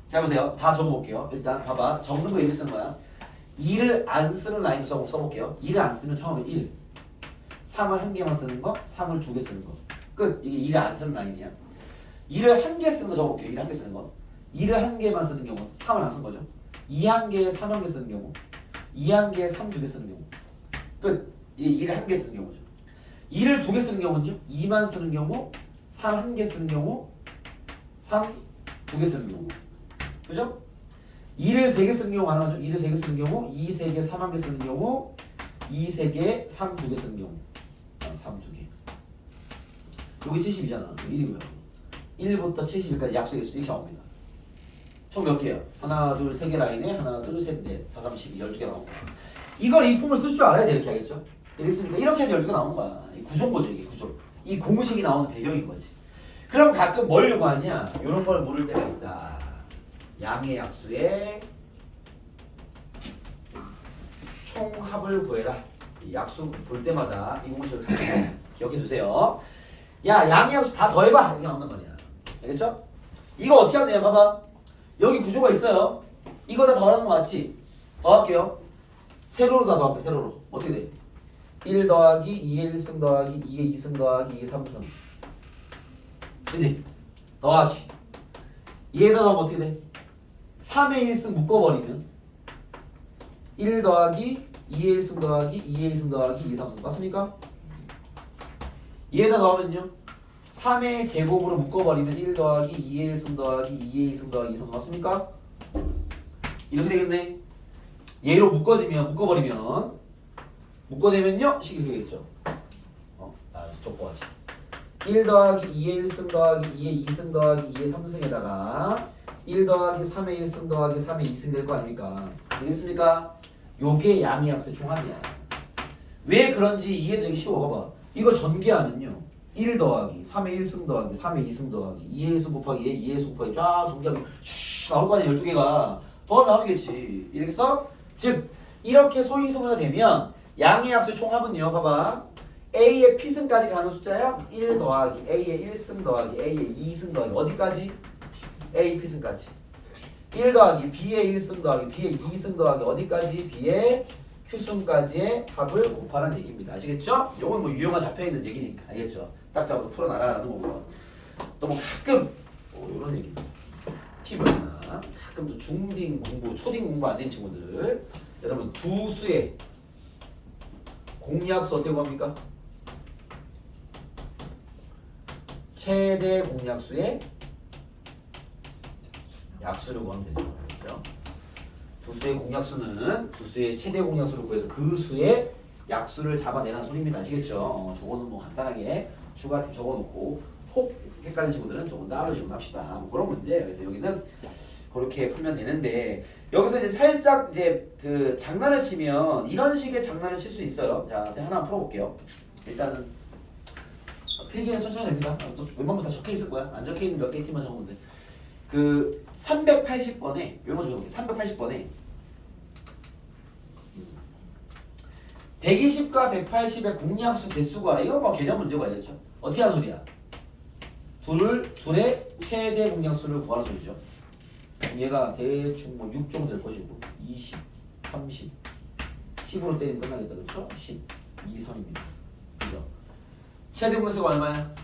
자 보세요. 다 적어볼게요. 일단 봐봐. 적는 거 이렇게 쓰는 거야. 2를 안 쓰는 라인도 써볼게요. 2를 안 쓰면 처음에 1 3을 1개만 쓰는 거 3을 2개 쓰는 거 끝. 이게 2를 안 쓰는 라인이야. 2를 1개 쓰는 거 적어볼게요. 2를 1개 쓰는 거 2를 1개만 쓰는 경우 3을 안 쓴 거죠. 2 1개에 3 1개 쓰는 경우 2 1개에 3 2개 쓰는 경우 끝. 이게 2를 1개 쓰는 경우죠. 2를 2개 쓰는 경우는요. 2만 쓰는 경우 3 1개 쓰는 경우 3 2개 쓰는 경우 그죠? 2를 3개 쓰는 경우 가능하죠? 2를 3개 쓰는 경우 2, 3개, 3, 1개 쓰는 경우 2, 3개, 3, 2개 쓰는 경우 3, 2개 여기 70이잖아. 1이고요. 1부터 70까지 약수의 수 이렇게 나옵니다. 총 몇 개야? 하나, 둘, 3개 라인에 하나, 둘, 셋, 넷, 4, 3, 12, 12개 나옵니다. 이걸 이 폼을 쓸 줄 알아야 돼. 이렇게 알겠죠? 이랬습니까? 이렇게 해서 12개 나오는 거야. 이 구조인 거죠. 이게 구조. 이 공식이 나오는 배경인 거지. 그럼 가끔 뭘 요구하냐? 이런 걸 물을 때가 있다. 양의 약수의 총합을 구해라. 이 약수 볼 때마다 이 공식을 기억해 두세요. 야, 양의 약수 다 더해봐. 이렇게 나오는 거냐. 알겠죠? 이거 어떻게 하면 돼요? 봐봐. 여기 구조가 있어요. 이거 다 더하는 거 맞지? 더할게요. 세로로 다 더할게. 세로로. 어떻게 돼? 1 더하기 2의 1승 더하기 2의 2승 더하기 2의 3승. 그치? 더하기. 얘에다 넣으면 어떻게 돼? 3의 1승 묶어버리면 1 더하기 2의 1승 더하기 2의 1승 더하기 2의 3승 맞습니까? 얘에다 넣으면요 3의 제곱으로 묶어버리면 1 더하기 2의 1승 더하기 2의 2승 더하기 2의 3승 맞습니까? 이렇게 되겠네. 얘로 묶어내면요 식이 되겠죠. 족보하지. 1 더하기 2의 1승 더하기 2의 2승 더하기 2의 3승에다가 1 더하기 3의 1승 더하기 3의 2승 될 거 아닙니까? 되겠습니까? 요게 양의 약수의 총합이야. 왜 그런지 이해되기 쉬워. 봐봐. 이거 전개하면요 1 더하기 3의 1승 더하기 3의 2승 더하기 2의 1승 곱하기 2의 1승 곱하기 쫙 전개하면 슈 나올 거 아니야. 12개가 더하면 합이겠지. 이해됐어? 즉 이렇게 소인수분해가 되면 양의 약수의 총합은요 봐봐 A의 P승까지 가는 숫자야 1 더하기 A의 1승 더하기 A의 2승 더하기 어디까지? A P승까지 1 더하기 B의 1승 더하기 B의 2승 더하기 어디까지? B의 Q승까지의 합을 곱하라는 얘기입니다. 아시겠죠? 이건 뭐 유형화 잡혀있는 얘기니까 알겠죠? 딱 잡아서 풀어나가라는 거고 또 뭐 가끔 이런 얘기 팁을 하나 가끔 또 중딩 공부, 초딩 공부 안 된 친구들 여러분 두 수의 공약수 어떻게 구합니까? 최대 공약수의 약수를 구하면 되죠. 그렇죠? 두 수의 공약수는 두 수의 최대 공약수를 구해서 그 수의 약수를 잡아내라는 소리입니다. 아시겠죠? 저거는 뭐 간단하게 추가팀 적어놓고 혹 헷갈린 친구들은 조금 따로 질문합시다. 뭐 그런 문제. 그래서 여기는 그렇게 풀면 되는데 여기서 이제 살짝 이제 그 장난을 치면 이런 식의 장난을 칠 수 있어요. 자, 선생님 하나 풀어볼게요. 일단은 필기는 천천히 됩니다. 웬만하면 다 적혀 있을 거야. 안 적혀 있는 몇 개 팀만 적으면 돼. 그 380번에 이런 거 적어볼게. 380번에 120과 180의 공약수 개수 구하라. 이거 뭐 개념 문제가 알겠죠? 어떻게 하는 소리야? 둘의 최대 공약수를 구하는 소리죠. 얘가 대충 뭐 6 정도 될 것이고 20, 30, 10으로 때리면 끝나겠다. 그렇죠? 10, 2, 3입니다. 그죠? 최대 공약수가 얼마야?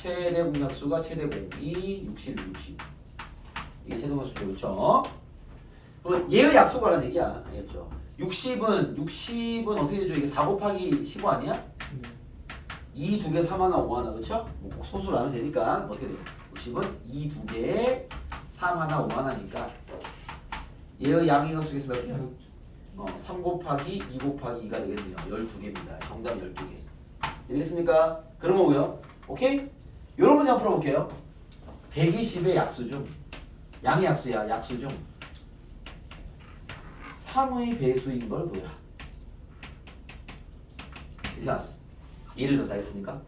최대 공약수가 최대 공이 60, 60. 이게 최대 공약수죠. 그렇죠? 그럼 얘의 약수 구하라는 얘기야. 알겠죠? 60은 어떻게 되죠? 이게 4 곱하기 15 아니야? 네. 2 두 개 3 하나 5 하나 그렇죠? 뭐 소수로 하면 되니까 어떻게 돼요? 60은 2 두 개에 3 하나 5 하나니까 얘의 양의 값수에서 몇 개야? 3 곱하기 2 곱하기 2가 되겠네요. 12개입니다. 정답 12개. 이해됐습니까? 그런 거고요. 오케이? 요런 문제 한번 풀어볼게요. 120의 약수 중 양의 약수야. 약수 중 3의 배수인 걸 구해라. 이제 알았어. 예를 들어서 하겠습니까?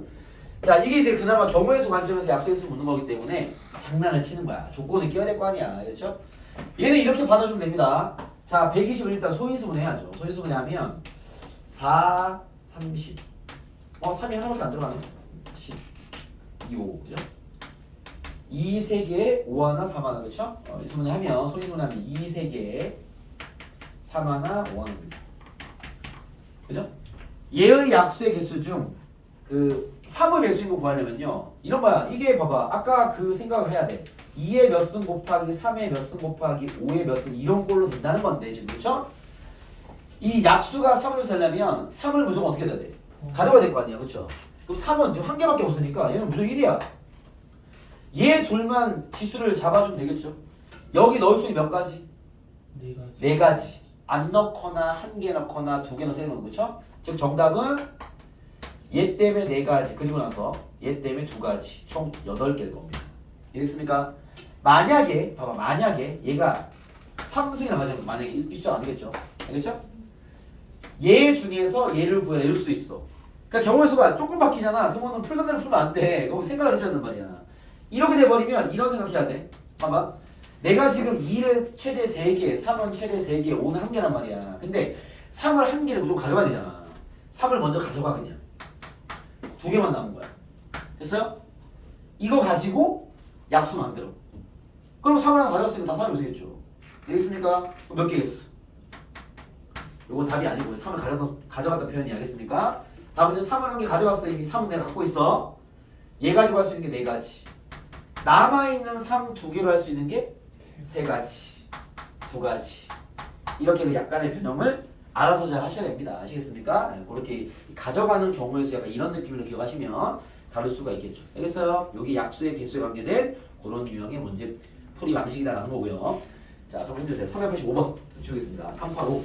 자, 이게 이제 그나마 경우의 수 관점에서 약수의 수 묻는 거기 때문에 장난을 치는 거야. 조건을 끼워야 될 거 아니야. 그렇죠? 얘는 이렇게 받아주면 됩니다. 자, 120을 일단 소인수분 해야죠. 소인수분 하면 4, 30. 3이 하나밖에 안 들어가네. 10, 2, 5. 그죠? 2 3개, 5 하나, 3 하나. 그렇죠? 인수분 하면 소인수분 하면 2 3개, 3 하나, 5 하나입니다. 그죠? 얘의 약수의 개수 중 그 3의 배수인 거 구하려면요. 이런 거야. 이게 봐봐. 아까 그 생각을 해야 돼. 2의 몇 승 곱하기 3의 몇 승 곱하기 5의 몇 승 이런 꼴로 된다는 건데 지금 그렇죠? 이 약수가 3을 살려면 3을 무조건 어떻게 해야 돼? 가져가야 될 거 아니야. 그렇죠? 그럼 3은 지금 한 개밖에 없으니까 얘는 무조건 1이야. 얘 둘만 지수를 잡아주면 되겠죠? 여기 넣을 수 있는 몇 가지? 네 가지. 안 넣거나 한 개 넣거나 두 개 넣어서 해놓은 거죠? 즉 정답은 얘 때문에 네 가지 그리고 나서 얘 때문에 두 가지 총 8개일 겁니다. 이해됐습니까? 만약에 봐봐 만약에 얘가 3승이나 가자면 만약에 일수 아니겠죠? 알겠죠? 얘 중에서 얘를 구해라 이럴 수도 있어. 그러니까 경우의 수가 조금 바뀌잖아. 그러면 풀던 대로 풀면 안 돼. 그럼 생각을 해줘야 된단 말이야. 이렇게 돼버리면 이런 생각해야 돼. 봐봐. 내가 지금 2를 최대 3개, 3은 최대 3개, 5는 1개란 말이야. 근데 3을 1개를 무조건 가져가야 되잖아. 3을 먼저 가져가 그냥. 2개만 남은 거야. 됐어요? 이거 가지고 약수 만들어. 그럼 3을 하나 가져갔으니까 다 3이 되겠죠. 되겠습니까? 몇 개겠어? 이건 답이 아니고 3을 가져갔다 표현이 알겠습니까? 답은 3을 한 개 가져갔어. 이미 3은 내가 갖고 있어. 얘 가지고 할 수 있는 게 4가지. 남아있는 3 2개로 할 수 있는 게 3가지, 2가지. 이렇게 그 약간의 변형을 알아서 잘 하셔야 됩니다. 아시겠습니까? 네, 그렇게 가져가는 경우에서 약간 이런 느낌으로 기억하시면 다룰 수가 있겠죠. 알겠어요? 여기 약수의 개수에 관계된 그런 유형의 문제 풀이 방식이다라는 거고요. 자, 좀 힘주세요. 385번 주겠습니다. 385.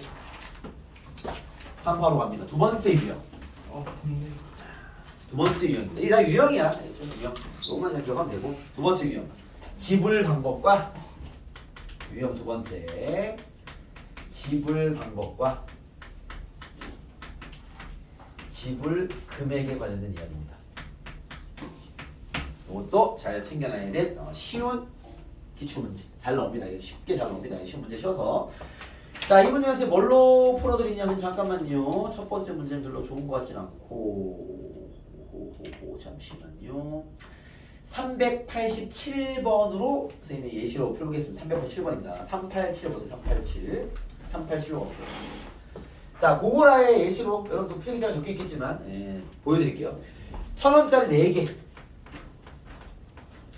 385 갑니다. 두 번째 유형. 근데 두 번째 유형입니다. 이게 다 유형이야. 좀 유형. 조금만 잘 기억하면 되고. 두 번째 유형. 지불 방법과 유형 두 번째. 지불 방법과 지불 금액에 관련된 이야기입니다. 이것도 잘 챙겨놔야 될 쉬운 기출문제. 잘 나옵니다. 이거 쉽게 잘 나옵니다. 쉬운 문제 쉬어서. 자, 이 문제는 뭘로 풀어드리냐면 잠깐만요. 첫 번째 문제는 별로 좋은 것 같진 않고 잠시만요. 387번으로 선생님이 예시로 풀겠습니다. 387번입니다. 387 보세요. 387. 387로 갈게요. 자, 고고라의 예시로 여러분도 필기 잘 적혀 있겠지만 보여드릴게요. 1,000원짜리 4개.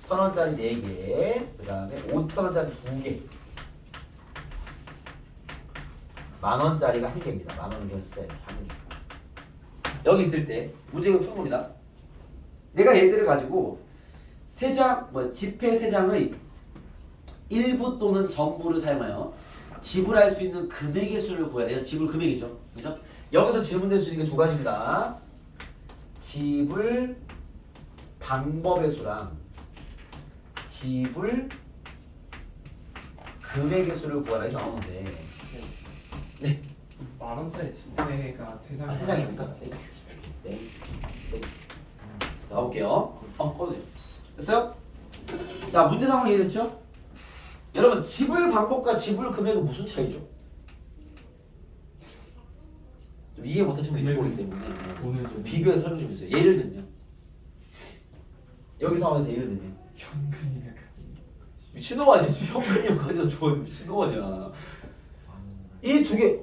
1,000원짜리 4개. 그 다음에 5,000원짜리 2개. 10,000원짜리가 1개입니다. 10,000원이 했을 때 1개. 여기 있을 때 문제가 푸는 겁니다. 내가 얘들을 가지고 지폐 3장의 일부 또는 전부를 사용하여 지불할 수 있는 금액의 수를 구해야 돼요. 지불 금액이죠. 그죠? 여기서 질문될 수 있는 게 두 가지입니다. 지불 방법의 수랑 지불 금액의 수를 구하라 이 나오는데 네. 만 원짜리 지폐가 세 장. 세 장입니까? 네. 자, 가볼게요. 꺼주세요. 됐어요? 자, 문제 상황 이해됐죠? 여러분, 지불 방법과 지불 금액은 무슨 차이죠? 좀 이해 못하시는 분 있을 거기 때문에 돈을 좀 비교해서 설명 좀 해주세요. 예를 들면 여기 상황에서 예를 들면 현금이가 미친놈 아니야? 현금이 가져다 줘. 미친놈 아니야? 이 두 개,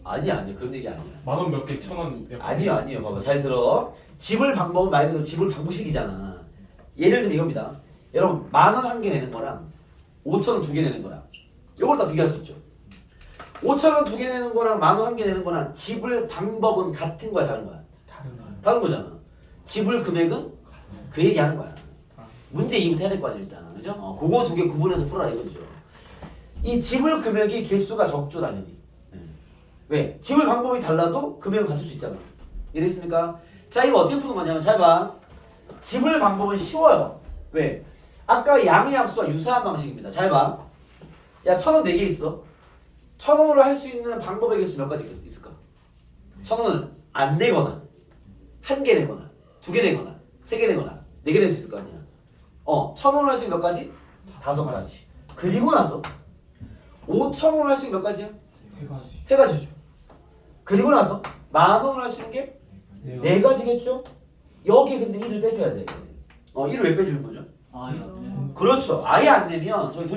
아니야. 그런 얘기 아니야. 만원 몇 개, 천 원. 아니요. 봐봐. 잘 들어. 지불 방법은 말 그대로 지불 방식이잖아. 예를 들면 이겁니다. 여러분, 10,000원 한 개 내는 거랑 5,000원 두 개 내는 거랑 이걸 다 비교할 수 있죠. 5,000원 두 개 내는 거랑 10,000원 한 개 내는 거랑 지불 방법은 같은 거야, 다른 거야? 다른 거. 다른 거잖아. 지불 금액은 그 얘기하는 거야. 문제 2부터 해야 될 거 아니야, 일단. 그죠? 그거 두 개 구분해서 풀어라 이거죠. 이 지불 금액이 개수가 적죠, 당연히. 왜? 지불 방법이 달라도 금액은 같을 수 있잖아. 이해됐습니까? 자, 이거 어떻게 푸는 거냐면 잘 봐. 지불 방법은 쉬워요. 왜? 아까 양의 약수와 유사한 방식입니다. 잘 봐. 야, 1,000원 4개 있어. 1,000원으로 할 수 있는 방법의 개수 몇 가지 있을까? 1,000원은 안 내거나, 한 개 내거나, 두 개 내거나, 세 개 내거나, 네 개 낼 수 있을 거 아니야. 1,000원으로 할 수 있는 몇 가지? 5가지. 그리고 나서 5,000원으로 할 수 있는 몇 가지야? 세 가지. 세 가지죠. 그리고 나서 10,000원으로 할 수 있는 게 네 가지겠죠? 여기에 근데 1을 빼줘야 돼. 1을 왜 빼주는 거죠? 그렇죠. 아예 안 내면 저기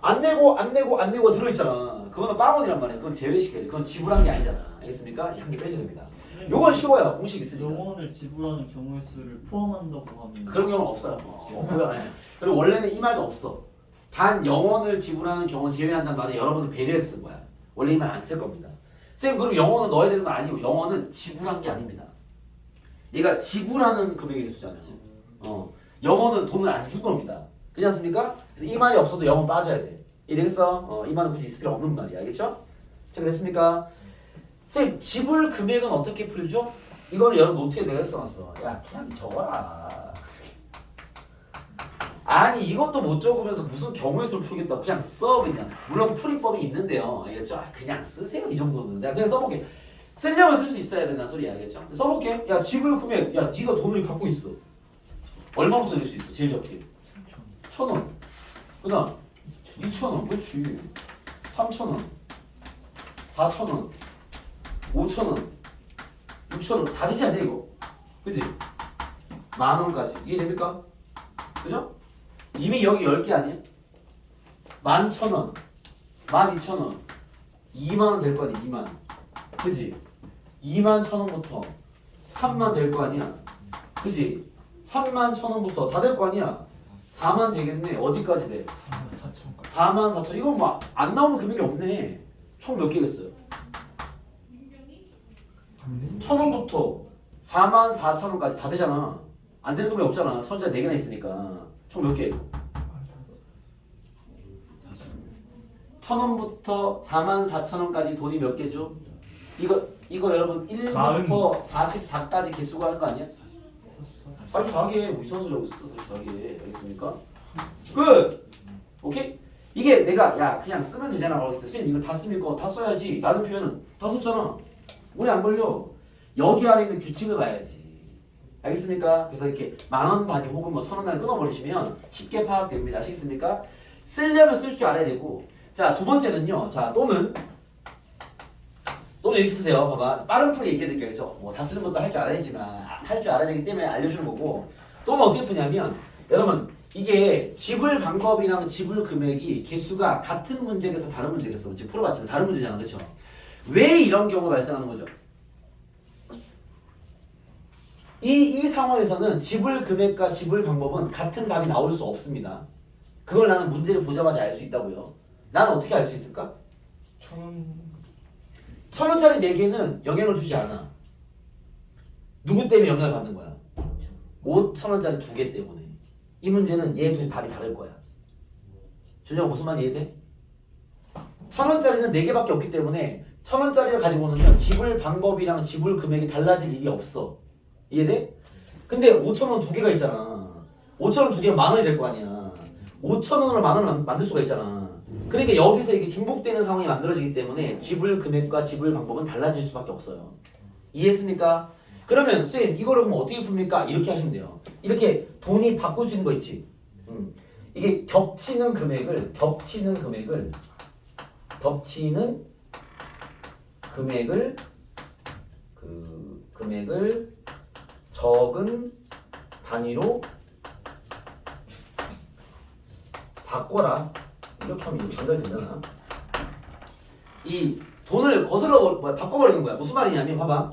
안 내고 들어있잖아. 그거는 빵원이란 말이야. 그건 제외시켜야지. 그건 지불한 게 아니잖아. 알겠습니까? 한 개 빼줘야 됩니다. 요건 쉬워요. 공식 있으니까. 영원을 지불하는 경우의 수를 포함한다고 하면 그런 경우는 없어요. 없고요. 네. 그리고 원래는 이 말도 없어. 단 영원을 지불하는 경우는 제외한단 말에 여러분들 배려해서 쓴 거야. 원래 이 말 안 쓸 겁니다. 선생님 그럼 영원은 넣어야 되는 거 아니고 영원은 지불한 게 아닙니다. 얘가 지불하는 금액의 개수잖아요. 영원은 돈을 안 준 겁니다. 그렇지 않습니까? 그래서 이 말이 없어도 영원 빠져야 돼. 이해되겠어? 이 말은 굳이 있을 필요 없는 말이야. 알겠죠? 자, 됐습니까? 선생님 지불 금액은 어떻게 풀죠? 이거는 여러분 노트에 내가 써놨어. 야 그냥 적어라. 아니 이것도 못 적으면서 무슨 경우의 수를 풀겠다고 그냥 써 그냥. 물론 풀이법이 있는데요. 알겠죠? 그냥 쓰세요 이 정도는. 내가 그냥 써볼게. 쓰려면 쓸 수 있어야 된다는 소리 알겠죠? 써볼게. 야 지불 금액. 야 네가 돈을 갖고 있어. 얼마부터 낼 수 있어? 제일 적게. 1,000원. 그 다음 2,000원. 그렇지. 3,000원. 4,000원. 5,000원. 6,000원. 다 되지 않냐 이거? 그치? 10,000원까지. 이해됩니까? 그죠? 이미 여기 10개 아니야? 11,000원, 12,000원, 2만원 될 거 아니야, 2만. 그지? 21,000원부터 3만 될 거 아니야? 그지? 31,000원부터 다 될 거 아니야? 4만 되겠네. 어디까지 돼? 44,000까지. 44,000. 이거 뭐 안 나오는 금액이 없네. 총 몇 개겠어요? 1,000원부터 44,000원까지 다 되잖아. 안 되는 금액 없잖아. 1,000원짜리 4개나 있으니까. 총 몇 개? 1,000원부터 44,000원까지 돈이 몇 개죠? 이거 여러분 1부터 44까지 개수가 하는 거 아니야? 44개 뭐 이상한 소리 하고 있어. 44개 알겠습니까? 끝! 오케이? 이게 내가 야 그냥 쓰면 되잖아 라고 했을 때 선생님 이거 다 쓰면 이거 다 써야지 라는 표현은 다 썼잖아. 오래 안 걸려. 여기 안에 있는 규칙을 봐야지. 알겠습니까? 그래서 이렇게 10,000원 단위 혹은 뭐 1,000원 단위 끊어버리시면 쉽게 파악됩니다. 아시겠습니까? 쓰려면 쓸 줄 알아야 되고. 자, 두 번째는요. 자, 또는 이렇게 푸세요. 봐봐. 빠른 풀이 얘기해드릴게요. 그죠? 뭐 다 쓰는 것도 할 줄 알아야지만 할 줄 알아야 되기 때문에 알려주는 거고. 또는 어떻게 푸냐면 여러분 이게 지불 방법이랑 지불 금액이 개수가 같은 문제에서 다른 문제겠어. 지금 풀어봤지만 다른 문제잖아. 그렇죠? 왜 이런 경우가 발생하는 거죠? 이 상황에서는 지불 금액과 지불 방법은 같은 답이 나올 수 없습니다. 그걸 나는 문제를 보자마자 알 수 있다고요. 나는 어떻게 알 수 있을까? 1,000원. 1,000원짜리 4개는 영향을 주지 않아. 누구 때문에 영향을 받는 거야? 5,000원짜리 2개 때문에. 이 문제는 얘 둘이 답이 다를 거야. 준영 무슨 말인지 이해돼? 1,000원짜리는 4개밖에 없기 때문에 1,000원짜리를 가지고는 지불 방법이랑 지불 금액이 달라질 일이 없어. 이해돼? 근데 5,000원 2개가 있잖아. 5,000원 2개면 10,000원이 될 거 아니야. 5,000원으로 10,000원을 만들 수가 있잖아. 그러니까 여기서 이게 중복되는 상황이 만들어지기 때문에 지불 금액과 지불 방법은 달라질 수밖에 없어요. 이해했습니까? 그러면 쌤 이거를 그럼 어떻게 풉니까? 이렇게 하시면 돼요. 이렇게 돈이 바꿀 수 있는 거 있지. 이게 겹치는 금액을 금액을 적은 단위로 바꿔라. 이렇게 하면 이게 전달되잖아. 이 돈을 바꿔버리는 거야. 무슨 말이냐면 봐봐.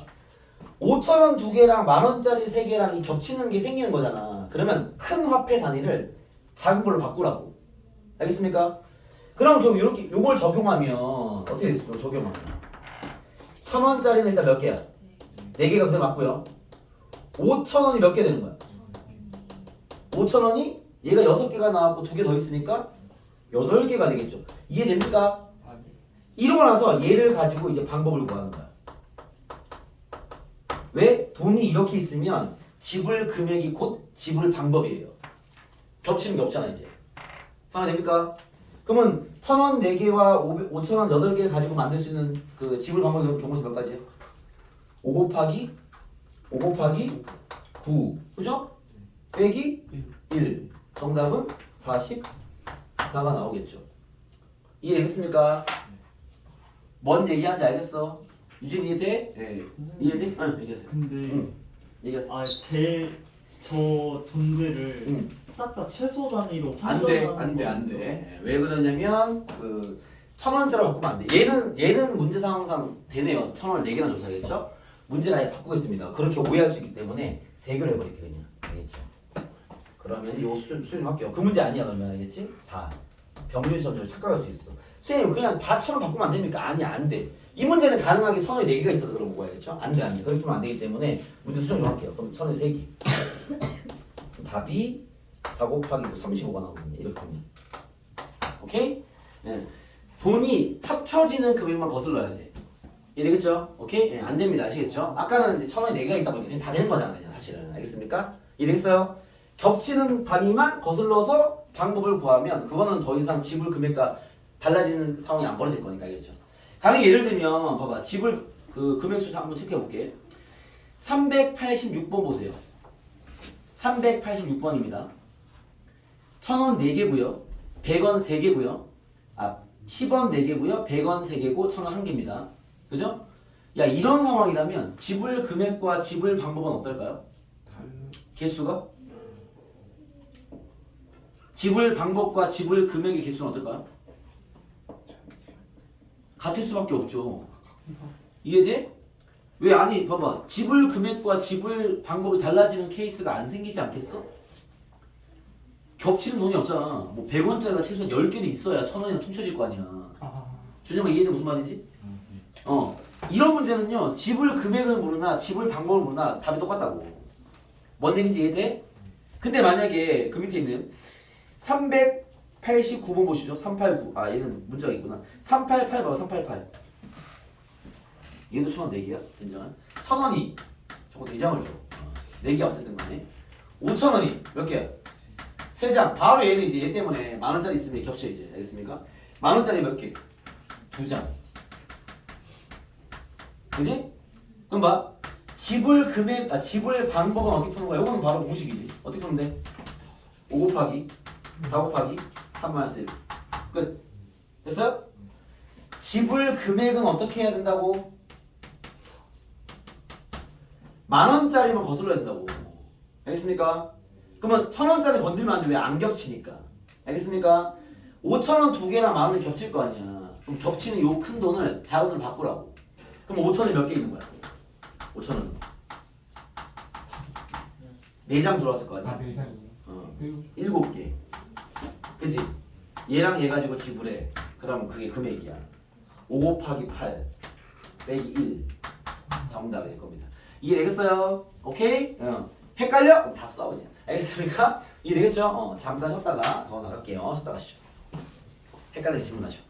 5,000원 2개랑 10,000원짜리 3개랑 이 겹치는 게 생기는 거잖아. 그러면 큰 화폐 단위를 작은 걸로 바꾸라고. 알겠습니까? 그럼 결국 이렇게 요걸 적용하면 어떻게 되죠? 적용하면 1,000원짜리는 일단 몇 개야? 4개가 그대로 맞고요. 5,000원이 몇 개 되는 거야? 5,000원이 얘가 6개가 나왔고 2개 더 있으니까 8개가 되겠죠. 이해됩니까? 이러고 나서 얘를 가지고 이제 방법을 구하는 거야. 왜? 돈이 이렇게 있으면 지불 금액이 곧 지불 방법이에요. 겹치는 게 없잖아 이제. 상황됩니까? 그러면 1,000원 4개와 5,000원 8개를 가지고 만들 수 있는 그 지불 방법의 경우수 몇 가지예요? 5 곱하기 9 그죠? 빼기 1 정답은 44가 나오겠죠. 이해되겠습니까? 뭔 얘기하는지 알겠어? 유진이 이해돼? 네. 이해돼? 응 얘기하세요. 근데 얘기하세요. 제일 저 돈들을 싹 다 최소 단위로 안돼. 왜 그러냐면 그 1,000원짜리 바꾸면 안 돼. 얘는 문제 상황상 되네요. 1,000원을 4개나 줬어야겠죠? 문제를 아예 바꾸겠습니다. 그렇게 오해할 수 있기 때문에 3개로 해버릴게 그냥. 알겠죠? 그러면 요 수준 할게요. 그 문제 아니야 그러면 알겠지? 4. 병준 점수를 착각할 수 있어. 선생님 그냥 다 1,000원 바꾸면 안 됩니까? 아니 안 돼. 이 문제는 가능하게 1,000원이 4개가 있어서 그런 거겠죠? 안 돼. 그렇게 하면 안 되기 때문에 문제 수정 좀 할게요. 그럼 1,000원이 3개. 답이 4 곱하기 35가 나오겠네. 이렇게 하면. 오케이? 네. 돈이 합쳐지는 금액만 거슬러야 돼. 이해되겠죠? 오케이? 네, 안 됩니다. 아시겠죠? 아까는 이제 1,000원이 4개가 있다 보니까 그냥 다 되는 거잖아. 그냥 사실은. 알겠습니까? 이해되겠어요? 겹치는 단위만 거슬러서 방법을 구하면 그거는 더 이상 지불 금액과 달라지는 상황이 안 벌어질 거니까. 알겠죠? 가령 예를 들면 봐봐. 지불 그 금액 수 한번 체크해 볼게. 386번 보세요. 386번입니다. 1,000원 4개고요. 100원 3개고요. 10원 4개고요. 100원 3개고 1,000원 1개입니다. 그죠? 야 이런 상황이라면 지불 금액과 지불 방법은 어떨까요? 개수가? 지불 방법과 지불 금액의 개수는 어떨까요? 같을 수밖에 없죠. 이해돼? 왜 아니 봐봐 지불 금액과 지불 방법이 달라지는 케이스가 안 생기지 않겠어? 겹치는 돈이 없잖아. 뭐 100원짜리가 최소한 10개는 있어야 1,000원이나 퉁쳐질 거 아니야. 준영아 이해돼 무슨 말인지? 이런 문제는요 지불 금액을 모르나 지불 방법을 모르나 답이 똑같다고. 뭔 얘기인지 이해돼? 근데 만약에 그 밑에 있는 389번 보시죠. 389. 얘는 문자가 있구나. 388 봐봐. 388. 얘도 1,000원 4개야. 인정한? 1,000원이 저거 4장을 줘. 4개 어쨌든 간에. 5,000원이 몇 개야? 3장. 바로 얘는 이제 얘 때문에 10,000원짜리 있으면 겹쳐 이제. 알겠습니까? 10,000원짜리 몇 개? 2장. 그지? 그럼 봐. 지불 금액, 지불 방법은 어떻게 푸는 거야? 이거는 바로 공식이지. 어떻게 푸면 돼? 5 곱하기 4 곱하기 3-1 끝. 됐어요? 지불 금액은 어떻게 해야 된다고? 10,000원짜리만 거슬러야 된다고. 알겠습니까? 그러면 1,000원짜리 건들면 안 돼. 왜 안 겹치니까. 알겠습니까? 5,000원 2개랑 10,000원이 겹칠 거 아니야. 그럼 겹치는 요 큰 돈을 작은 돈을 바꾸라고. 그럼 5,000원이 몇 개 있는 거야? 5,000원 4장 들어왔을 거 아니야? 4장이요. 7개. 그치? 얘랑 얘 가지고 지불해. 그럼 그게 금액이야. 5 곱하기 8 빼기 1 정답이 될 겁니다. 이해되겠어요? 오케이? 헷갈려? 그럼 다 써 그냥. 알겠습니까? 이해되겠죠? 잠깐 쉬었다가 더 나갈게요. 쉬었다 가시죠. 헷갈리는 질문하죠.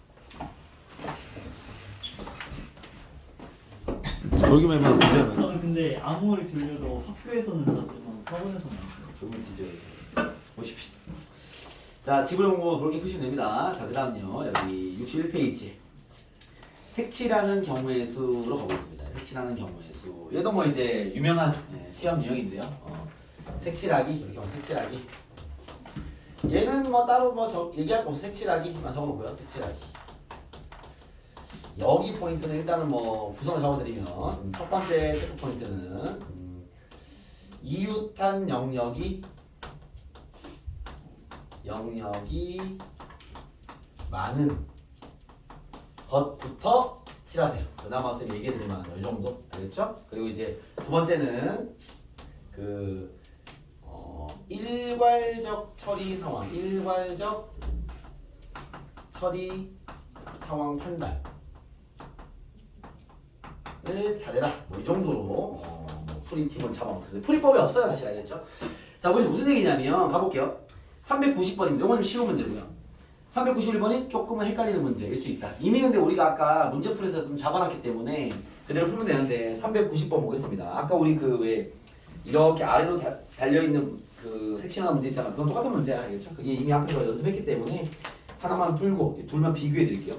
저기만 해봐 되잖아. 저는 근데 아무리 들려도 학교에서는 잤지만 학원에서는 안 자요. 조금 뒤져요. 보십시오. 자, 지불 공부 그렇게 푸시면 됩니다. 자, 그 다음요. 여기 61페이지. 색칠하는 경우의 수로 가보겠습니다. 색칠하는 경우의 수. 얘도 뭐 이제 유명한 시험 유형인데요. 색칠하기. 이렇게 하면 색칠하기. 얘는 뭐 따로 뭐 얘기할 거 없어. 색칠하기만 적어놓고요. 색칠하기. 여기 포인트는 일단은 뭐 구성을 적어드리면 첫 번째 체크 포인트는 이웃한 영역이 많은 것부터 칠하세요. 그나마 쌤이 얘기해드릴 만한 이 정도 알겠죠? 그리고 이제 두 번째는 일괄적 처리 상황, 일괄적 처리 상황 판단을 잘해라. 뭐 이 정도로 풀이팁은 잡아먹겠습니다. 풀이법이 없어요, 사실 알겠죠? 자, 무슨 얘기냐면 가볼게요. 390번입니다. 이건 좀 쉬운 문제고요. 391번이 조금은 헷갈리는 문제일 수 있다. 이미 근데 우리가 아까 문제풀이에서 좀 잡아놨기 때문에 그대로 풀면 되는데 390번 보겠습니다. 아까 우리 왜 이렇게 아래로 달려있는 그 섹션한 문제 있잖아. 그건 똑같은 문제야. 알겠죠? 그게 이미 앞에서 연습했기 때문에 하나만 풀고 둘만 비교해 드릴게요.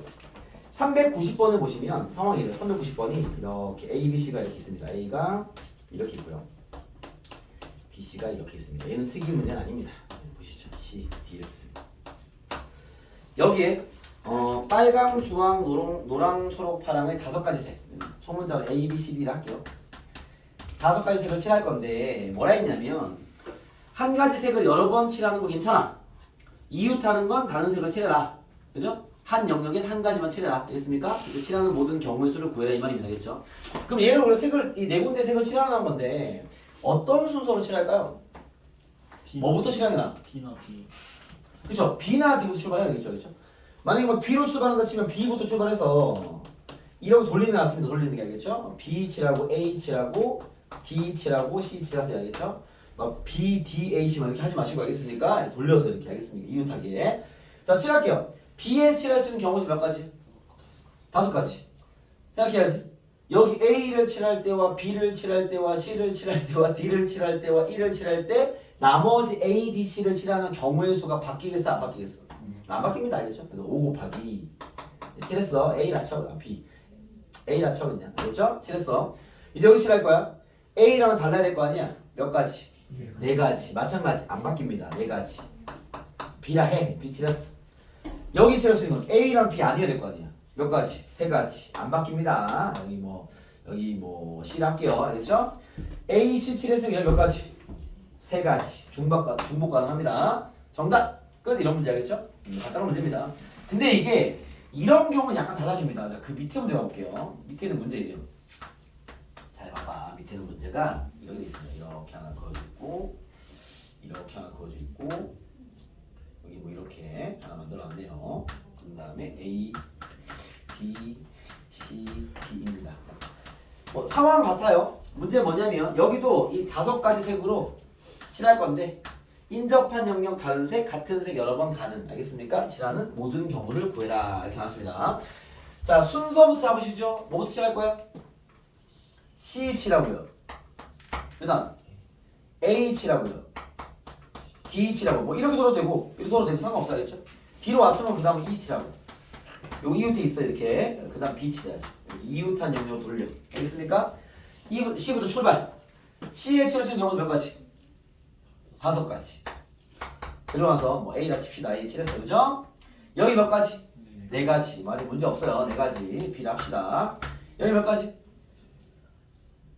390번을 보시면 상황이에요. 390번이 이렇게 A, B, C가 이렇게 있습니다. A가 이렇게 있고요. B, C가 이렇게 있습니다. 얘는 특이 문제는 아닙니다. 보시죠. C, D 이렇게 있습니다. 여기에 빨강, 주황, 노랑, 초록, 파랑의 5가지 색. 소문자로 A, B, C, D를 할게요. 5가지 색을 칠할 건데 뭐라 했냐면 한 가지 색을 여러 번 칠하는 거 괜찮아. 이웃하는 건 다른 색을 칠해라. 그죠? 한 영역엔 한 가지만 칠해라. 알겠습니까? 칠하는 모든 경우의 수를 구해라 이 말입니다. 알겠죠? 그럼 얘를 우리가 색을 이 네 군데 색을 칠하는 건데 어떤 순서로 칠할까요? 뭐부터 칠하는 게 나아? B나 B. 그쵸? B나 D부터 출발해야 되겠죠? 그쵸? 만약에 뭐 B로 출발한다 치면 B부터 출발해서 이렇게 돌리는 게 낫습니다. 돌리는 게 알겠죠? B 칠하고 A 칠하고 D 칠하고 C 칠하세요. 알겠죠? 막 B, D, A, C만 이렇게 하지 마시고 알겠습니까? 돌려서 이렇게 알겠습니까? 이웃하게. 자, 칠할게요. B에 칠할 수 있는 경우수 몇 가지? 5가지. 생각해야지. 여기 A를 칠할 때와 B를 칠할 때와 C를 칠할 때와 D를 칠할 때와 E를 칠할 때 나머지 A, D, C를 칠하는 경우의 수가 바뀌겠어? 안 바뀌겠어? 안 바뀝니다. 알겠죠? 그래서 5 곱하기 칠했어. A라 쳐. B. A라 쳐 그냥. 알겠죠? 칠했어. 이제 여기 칠할 거야. A랑은 달라야 될 거 아니야? 몇 가지? 4가지. 마찬가지. 안 바뀝니다. 4가지. B라 해. B 칠했어. 여기 칠할 수 있는 건 A랑 B 아니어야 될 거 아니야. 몇 가지? 3가지. 안 바뀝니다. 여기 뭐 C를 할게요. 알겠죠? A, C 칠했으니까 몇 가지? 3가지. 중복 가능합니다. 정답! 끝! 이런 문제 알겠죠? 간단한 문제입니다. 근데 이게 이런 경우는 약간 달라집니다. 자, 그 밑에 문제 가볼게요. 밑에는 문제예요. 잘 봐봐. 밑에는 문제가 이렇게 돼 있습니다. 이렇게 하나 그어져 있고 이렇게 하나 그어져 있고 여기 뭐 이렇게 하나 만들어놨네요. 그 다음에 A, B, C, D입니다. 상황 같아요. 문제 뭐냐면 여기도 이 5가지 색으로 칠할 건데 인접한 영역 다른 색, 같은 색 여러 번 가능. 알겠습니까? 칠하는 모든 경우를 구해라. 이렇게 나왔습니다. 자, 순서부터 잡으시죠. 뭐부터 칠할 거야? C 칠하고요. 그 다음 A 칠하고요. D 칠하고 뭐 이렇게 서로 되고 이렇게 서로 되면 상관없어요. 알겠죠? D로 왔으면 그 다음에 E 칠하고 요 이웃에 있어 이렇게. 그 다음 B 칠해야죠. 이웃한 영역으로 돌려. 알겠습니까? C부터 출발. C에 칠할 수 있는 경우는 몇 가지? 5가지. 그리고 나서 뭐 A라 칩시다. A 칠했어요. 그죠? 여기 몇 가지? 4가지. 말이 문제 없어요. 4가지. B를 합시다. 여기 몇 가지?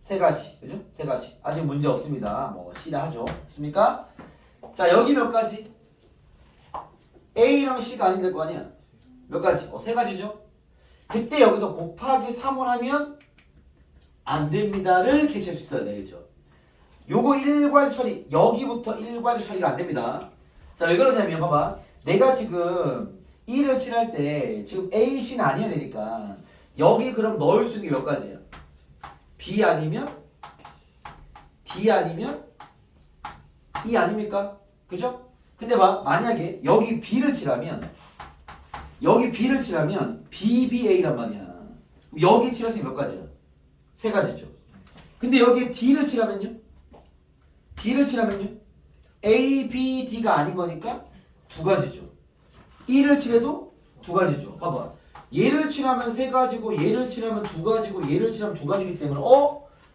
3가지. 그죠? 3가지. 아직 문제 없습니다. 뭐 C라 하죠. 됐습니까? 자, 여기 몇 가지? A랑 C가 아닌 될 거 아니야? 몇 가지? 3가지죠? 그때 여기서 곱하기 3을 하면 안 됩니다를 캐치할 수 있어야 되겠죠? 요거 일괄 처리, 여기부터 일괄 처리가 안 됩니다. 자, 왜 그러냐면 봐봐. 내가 지금 1을 칠할 때 지금 A, C는 아니어야 되니까 여기 그럼 넣을 수 있는 게 몇 가지야? B 아니면 D 아니면 E 아닙니까? 그죠? 근데 만약에 여기 B를 칠하면 여기 B를 칠하면 BBA란 말이야. 여기 칠했으니 몇 가지야? 세 가지죠. 근데 여기에 D를 칠하면요? D를 칠하면요? A, B, D가 아닌 거니까 두 가지죠. E를 칠해도 두 가지죠. 봐봐. 얘를 칠하면 세 가지고 얘를 칠하면 두 가지고 얘를 칠하면 두 가지이기 때문에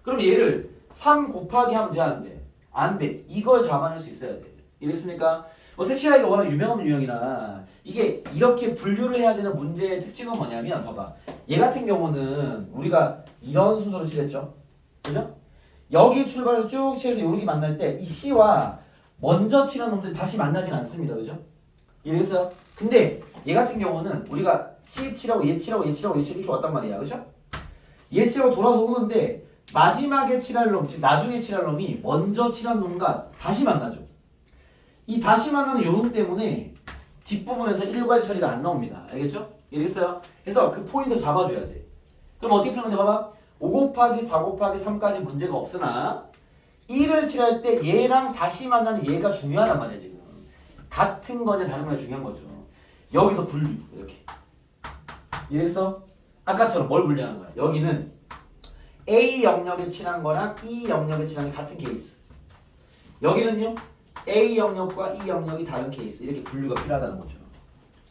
그럼 얘를 3 곱하기 하면 돼? 안 돼? 안 돼. 이걸 잡아낼 수 있어야 돼. 이랬으니까 뭐 색칠하기가 워낙 유명한 유형이라 이게 이렇게 분류를 해야 되는 문제의 특징은 뭐냐면 봐봐. 얘 같은 경우는 우리가 이런 순서로 칠했죠. 그죠? 여기 출발해서 쭉 칠해서 여기 만날 때 이 C와 먼저 칠한 놈들이 다시 만나진 않습니다. 그죠? 이해됐어요? 근데 얘 같은 경우는 우리가 C 칠하고 얘 칠하고 얘 칠하고 얘 칠하고 이렇게 왔단 말이야. 그죠? 얘 칠하고 돌아서 오는데 마지막에 칠할 놈, 즉 나중에 칠할 놈이 먼저 칠한 놈과 다시 만나죠. 이 다시 만나는 요놈 때문에 뒷부분에서 일괄 처리가 안 나옵니다. 알겠죠? 이해됐어요? 그래서 그 포인트를 잡아줘야 돼. 그럼 어떻게 풀면 돼? 봐봐. 5 곱하기 4 곱하기 3까지 문제가 없으나 1을 칠할 때 얘랑 다시 만나는 얘가 중요하단 말이야 지금. 같은 거냐 다른 거냐 중요한 거죠. 여기서 분류 이렇게. 이해됐어? 아까처럼 뭘 분류하는 거야? 여기는 A 영역에 칠한 거랑 E 영역에 칠한 게 같은 케이스. 여기는요 A 영역과 E 영역이 다른 케이스. 이렇게 분류가 필요하다는 거죠.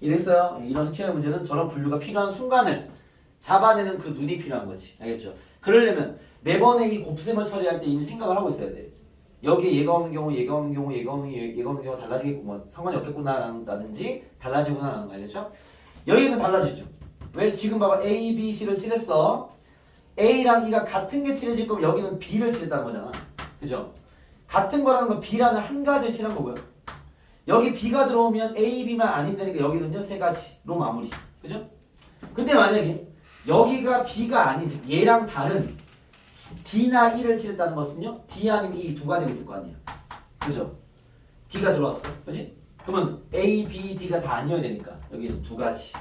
이해됐어요? 이런 킬의 문제는 저런 분류가 필요한 순간을 잡아내는 그 눈이 필요한 거지. 알겠죠? 그러려면 매번에 이 곱셈을 처리할 때 이미 생각을 하고 있어야 돼. 여기에 얘가 오는 경우, 얘가 오는 경우, 얘가 오는 얘가 오는 경우 달라지겠고 뭐 상관이 없겠구나라든지 달라지구나라는 거 알겠죠? 여기는 달라지죠. 왜? 지금 봐봐 A, B, C를 칠했어. A랑 E가 같은 게 칠해질 거면 여기는 B를 칠했다는 거잖아. 그죠? 같은 거라는 건 B라는 한 가지를 칠한 거고요. 여기 B가 들어오면 A, B만 아닌다니까 여기는요 세 가지로 마무리. 그죠? 근데 만약에 여기가 B가 아닌 즉 얘랑 다른 D나 E를 칠했다는 것은요 D 아니면 E 두 가지가 있을 거 아니야. 그죠? D가 들어왔어. 그지? 그러면 A, B, D가 다 아니어야 되니까 여기는 두 가지.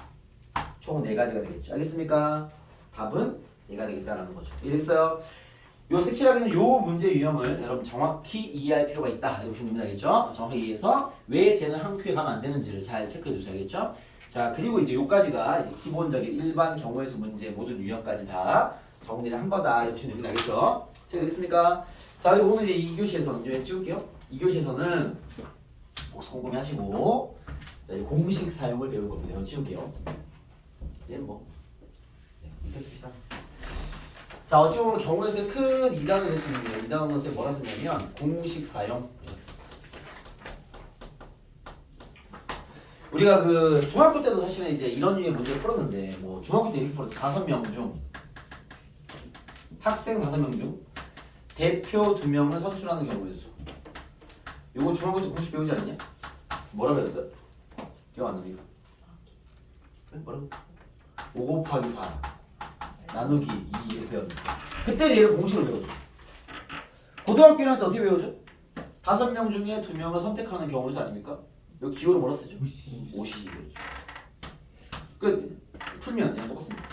총 네 가지가 되겠죠. 알겠습니까? 답은 얘가 되겠다라는 거죠. 이해됐어요? 요 색칠하기는 요 문제 유형을 여러분 정확히 이해할 필요가 있다. 이렇게 보시면 알겠죠? 정확히 이해해서 왜 쟤는 한 큐에 가면 안 되는지를 잘 체크해 주셔야겠죠? 자, 그리고 이제 요까지가 이제 기본적인 일반 경우의 수 문제 모든 유형까지 다 정리를 한 거다. 이렇게 보시면 알겠죠? 자, 됐습니까? 자, 그리고 오늘 이제 2교시에서는 이제 찍을게요. 2교시에서는 복수 꼼꼼히 하시고 자, 이제 공식 사용을 배울 겁니다. 이거 찍을게요. 얘는 뭐 됐습니다. 자, 어찌 보면 경우의 수의 큰 2단원을 낼 수 있는데 2단원에 뭐라 쓰냐면 공식 사용. 우리가 그 중학교 때도 사실은 이제 이런 류의 문제를 풀었는데 뭐 중학교 때 이렇게 풀었죠. 5명 중 학생 5명 중 대표 2명을 선출하는 경우의 수. 요거 중학교 때 공식 배우지 않냐? 뭐라 배웠어요? 기억 안 납니까? 뭐라고? 5 곱하기 4 나누기 2 이렇게 배웠는데 그때 얘를 공식으로 배우죠. 고등학교 1학년 때 어떻게 배우죠? 5명 중에 2명을 선택하는 경우의 수 아닙니까? 여기 기호를 뭐라 쓰죠? 오시. 그 풀면 그냥 똑같습니다.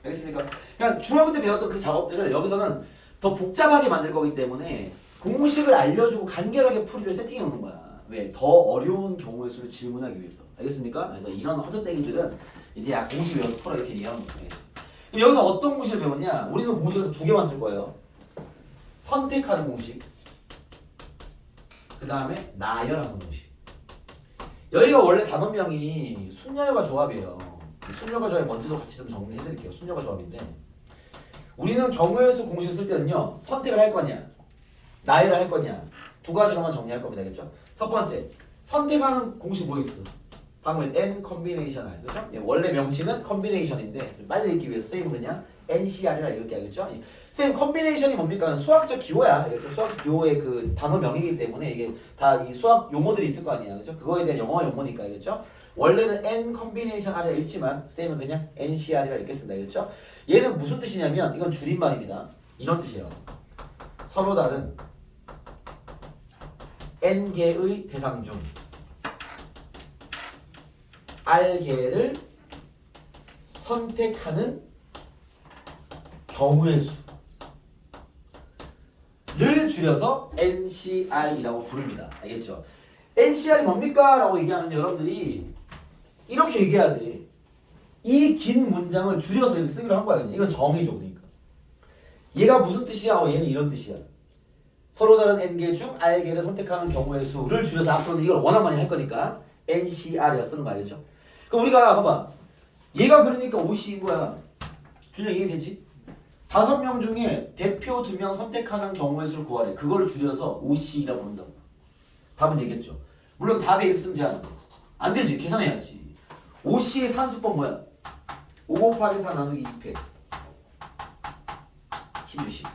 알겠습니까? 그냥 중학교 때 배웠던 그 작업들을 여기서는 더 복잡하게 만들 거기 때문에 공식을 알려주고 간결하게 풀이를 세팅해 놓는 거야. 왜? 더 어려운 경우의 수를 질문하기 위해서. 알겠습니까? 그래서 이런 허접대기들은 이제 야 공식 외워서 풀어 이렇게 얘기하는 거예요. 그럼 여기서 어떤 공식을 배웠냐? 우리는 공식에서 2개만 쓸 거예요. 선택하는 공식. 그 다음에 나열하는 공식. 여기가 원래 단원명이 순열과 조합이에요. 순열과 조합 먼저도 같이 좀 정리해드릴게요. 순열과 조합인데 우리는 경우의 수 공식 쓸 때는요 선택을 할 거냐 나열을 할 거냐 두 가지로만 정리할 겁니다. 알겠죠? 첫 번째 선택하는 공식 뭐 있어? 방금 N 컨비네이션 알 그죠? 원래 명칭은 컨비네이션인데 빨리 읽기 위해서 쌤은 그냥 NCR이라 이렇게 알겠죠? 쌤 컨비네이션이 뭡니까? 수학적 기호야. 알겠죠? 수학적 기호의 그 단어명이기 때문에 이게 다 이 수학 용어들이 있을 거 아니야. 그죠? 그거에 대한 영어 용어니까 알겠죠? 원래는 N 컨비네이션 R이라 읽지만 쌤은 그냥 NCR이라 읽겠습니다. 알겠죠? 얘는 무슨 뜻이냐면 이건 줄임말입니다. 이런 뜻이에요. 서로 다른 N개의 대상 중 R개를 선택하는 경우의 수를 줄여서 NCR이라고 부릅니다. 알겠죠? NCR이 뭡니까? 라고 얘기하면 여러분들이 이렇게 얘기해야 돼. 이 긴 문장을 줄여서 이렇게 쓰기로 한 거야. 그냥. 이건 정의죠. 그러니까. 얘가 무슨 뜻이야? 얘는 이런 뜻이야. 서로 다른 n개 중 r개를 선택하는 경우의 수를 줄여서 앞으로는 이걸 워낙 많이 할 거니까 NCR이라 쓰는 거 알겠죠? 그럼 우리가 봐봐. 얘가 그러니까 OC인 거야. 준영 이해되지? 5명 중에 대표 2명 선택하는 경우의 수를 구하래. 그걸 줄여서 OC라고 부른다고. 답은 얘기했죠. 물론 답에 이렇게 쓰면 돼. 안 되지. 계산해야지. OC의 산수법 뭐야? 5 곱하기 4 나누기 2패 10, 10.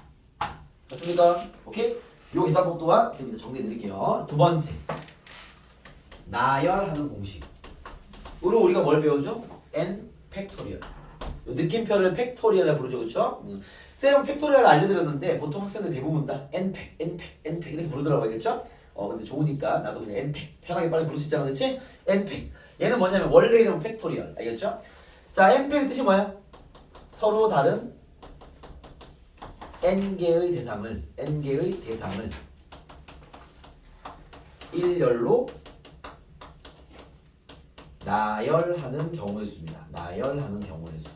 됐습니까? 오케이? 요 계산법 또한 선생님이 정리해 드릴게요. 두 번째. 나열하는 공식으로 우리가 뭘 배우죠? n 팩토리얼. 느낌표를 팩토리얼이라 부르죠. 그렇죠? 쌤은 팩토리얼 알려드렸는데 보통 학생들 대부분 다 n팩, n팩, n팩 이렇게 부르더라고요. 알겠죠? 근데 좋으니까 나도 그냥 n팩 편하게 빨리 부를 수 있잖아. 그렇지? n팩. 얘는 뭐냐면 원래 이름은 팩토리얼. 알겠죠? 자, n팩의 뜻이 뭐야? 서로 다른 n개의 대상을 일렬로 나열하는 경우의 수입니다. 나열하는 경우의 수.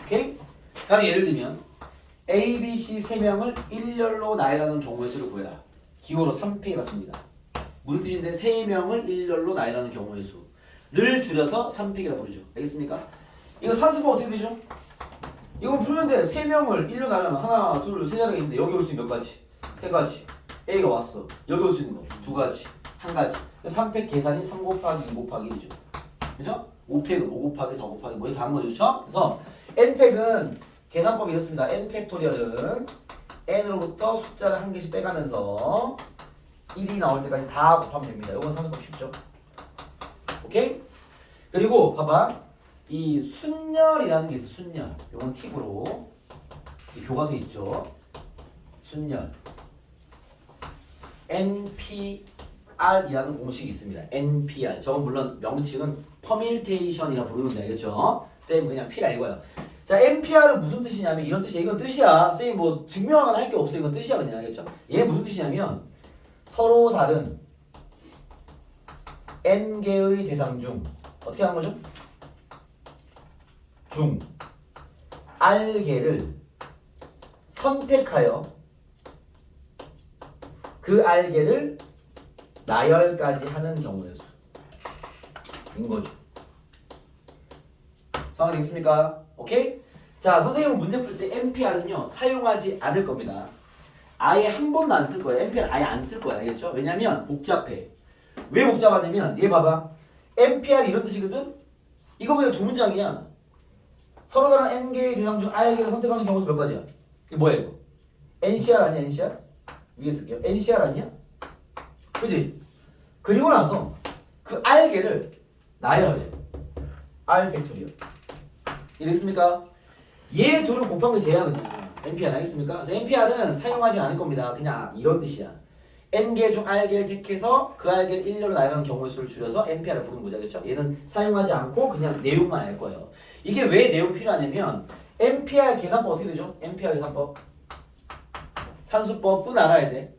오케이? 다음 예를 들면 A, B, C 3명을 일렬로 나열하는 경우의 수를 구해라. 기호로 3팩이 같습니다. 무슨 뜻인데 3명을 일렬로 나열하는 경우의 수를 줄여서 3팩이라 부르죠. 알겠습니까? 이거 산수법 어떻게 되죠? 이거 풀면 돼. 3명을 1로 나누면 하나, 둘, 세 자리가 있는데 여기 올 수 있는 몇 가지? 3가지. A가 왔어. 여기 올 수 있는 거 2가지. 1가지. 3팩 계산이 3 곱하기 2 곱하기 1이죠. 그죠? 5팩은 5 곱하기 4 곱하기 뭐 이렇게 하는 거죠. 그렇죠? 그래서 n팩은 계산법이 이렇습니다. n팩토리얼은 n으로부터 숫자를 한 개씩 빼가면서 1이 나올 때까지 다 곱하면 됩니다. 이건 산수법 쉽죠? 오케이? 그리고 봐봐. 이 순열이라는 게 있어. 순열. 이건 팁으로 이 교과서에 있죠. 순열. NPR이라는 공식이 있습니다. NPR. 저건 물론 명칭은 퍼밀테이션이라 부르는데 알겠죠? 쌤 그냥 P라 읽어요. 자, NPR은 무슨 뜻이냐면 이런 뜻이야. 이건 뜻이야. 쌤 뭐 증명하거나 할 게 없어. 이건 뜻이야 그냥. 알겠죠? 얘 무슨 뜻이냐면 서로 다른 N개의 대상 중 어떻게 하는 거죠? 중 R개를 선택하여 그 R개를 나열까지 하는 경우의 수인 거죠. 상황이 되겠습니까? 오케이? 자, 선생님은 문제 풀 때 NPR은요 사용하지 않을 겁니다. 아예 한 번도 안 쓸 거예요. NPR 아예 안 쓸 거야. 알겠죠? 왜냐면 복잡해. 왜 복잡하냐면 얘 봐봐. NPR 이런 뜻이거든? 이거 그냥 두 문장이야. 서로 다른 n개의 대상 중 r개를 선택하는 경우수 몇 가지야? 이게 뭐야 이거? NCR 아니야 NCR? 위에 쓸게요. NCR 아니야? 그지? 그리고 나서 그 r개를 나열하래. R 팩토리얼. 이해됐습니까? 얘 둘을 곱한 게 쟤야 그냥. NPR 알겠습니까? 그래서 NPR은 사용하지 않을 겁니다. 그냥 이런 뜻이야. n개 중 r개를 택해서 그 r개를 일렬로 나열하는 경우의 수를 줄여서 NPR을 부르는 거죠. 그렇죠? 얘는 사용하지 않고 그냥 내용만 알 거예요. 이게 왜 내용이 필요하냐면 NPR 계산법 어떻게 되죠? NPR 계산법 산수법은 알아야 돼.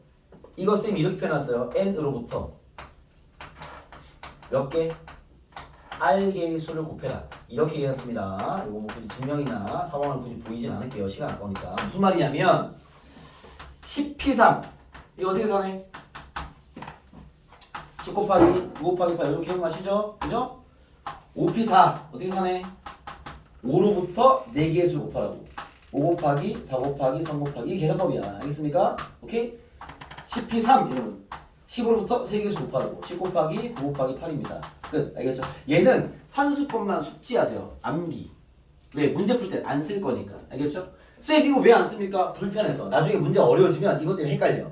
이거 쌤이 이렇게 표현했어요. n으로부터 몇 개? r개의 수를 곱해라. 이렇게 얘기했습니다. 이거 뭐 굳이 증명이나 상황을 굳이 보이진 않을게요. 시간 아까우니까. 무슨 말이냐면 10p3 이거 어떻게 사네? 10 곱하기 9 곱하기 8 이렇게 기억나시죠? 그죠? 5p4 어떻게 사네? 5로부터 4개의 수를 곱하라고. 5 곱하기 4 곱하기 3 곱하기 이게 계산법이야. 알겠습니까? 오케이? 10p3 이러면 10으로부터 3개의 수 곱하라고. 10 곱하기 9 곱하기 8입니다. 끝. 알겠죠? 얘는 산수법만 숙지하세요. 암기. 왜? 문제 풀 때 안 쓸 거니까. 알겠죠? 쌤 이거 왜 안 씁니까? 불편해서. 나중에 문제 어려워지면 이것 때문에 헷갈려.